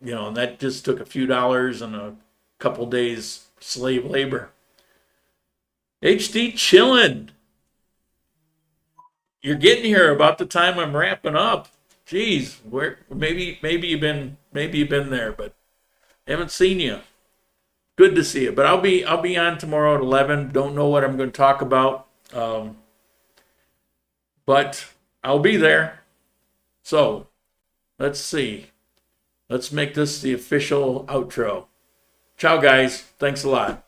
know, and that just took a few dollars and a couple days slave labor. HD chillin'. You're getting here about the time I'm wrapping up. Jeez, maybe you've been there, but haven't seen you. Good to see you. But I'll be on tomorrow at 11. Don't know what I'm going to talk about. But I'll be there. So, let's see. Let's make this the official outro. Ciao, guys. Thanks a lot.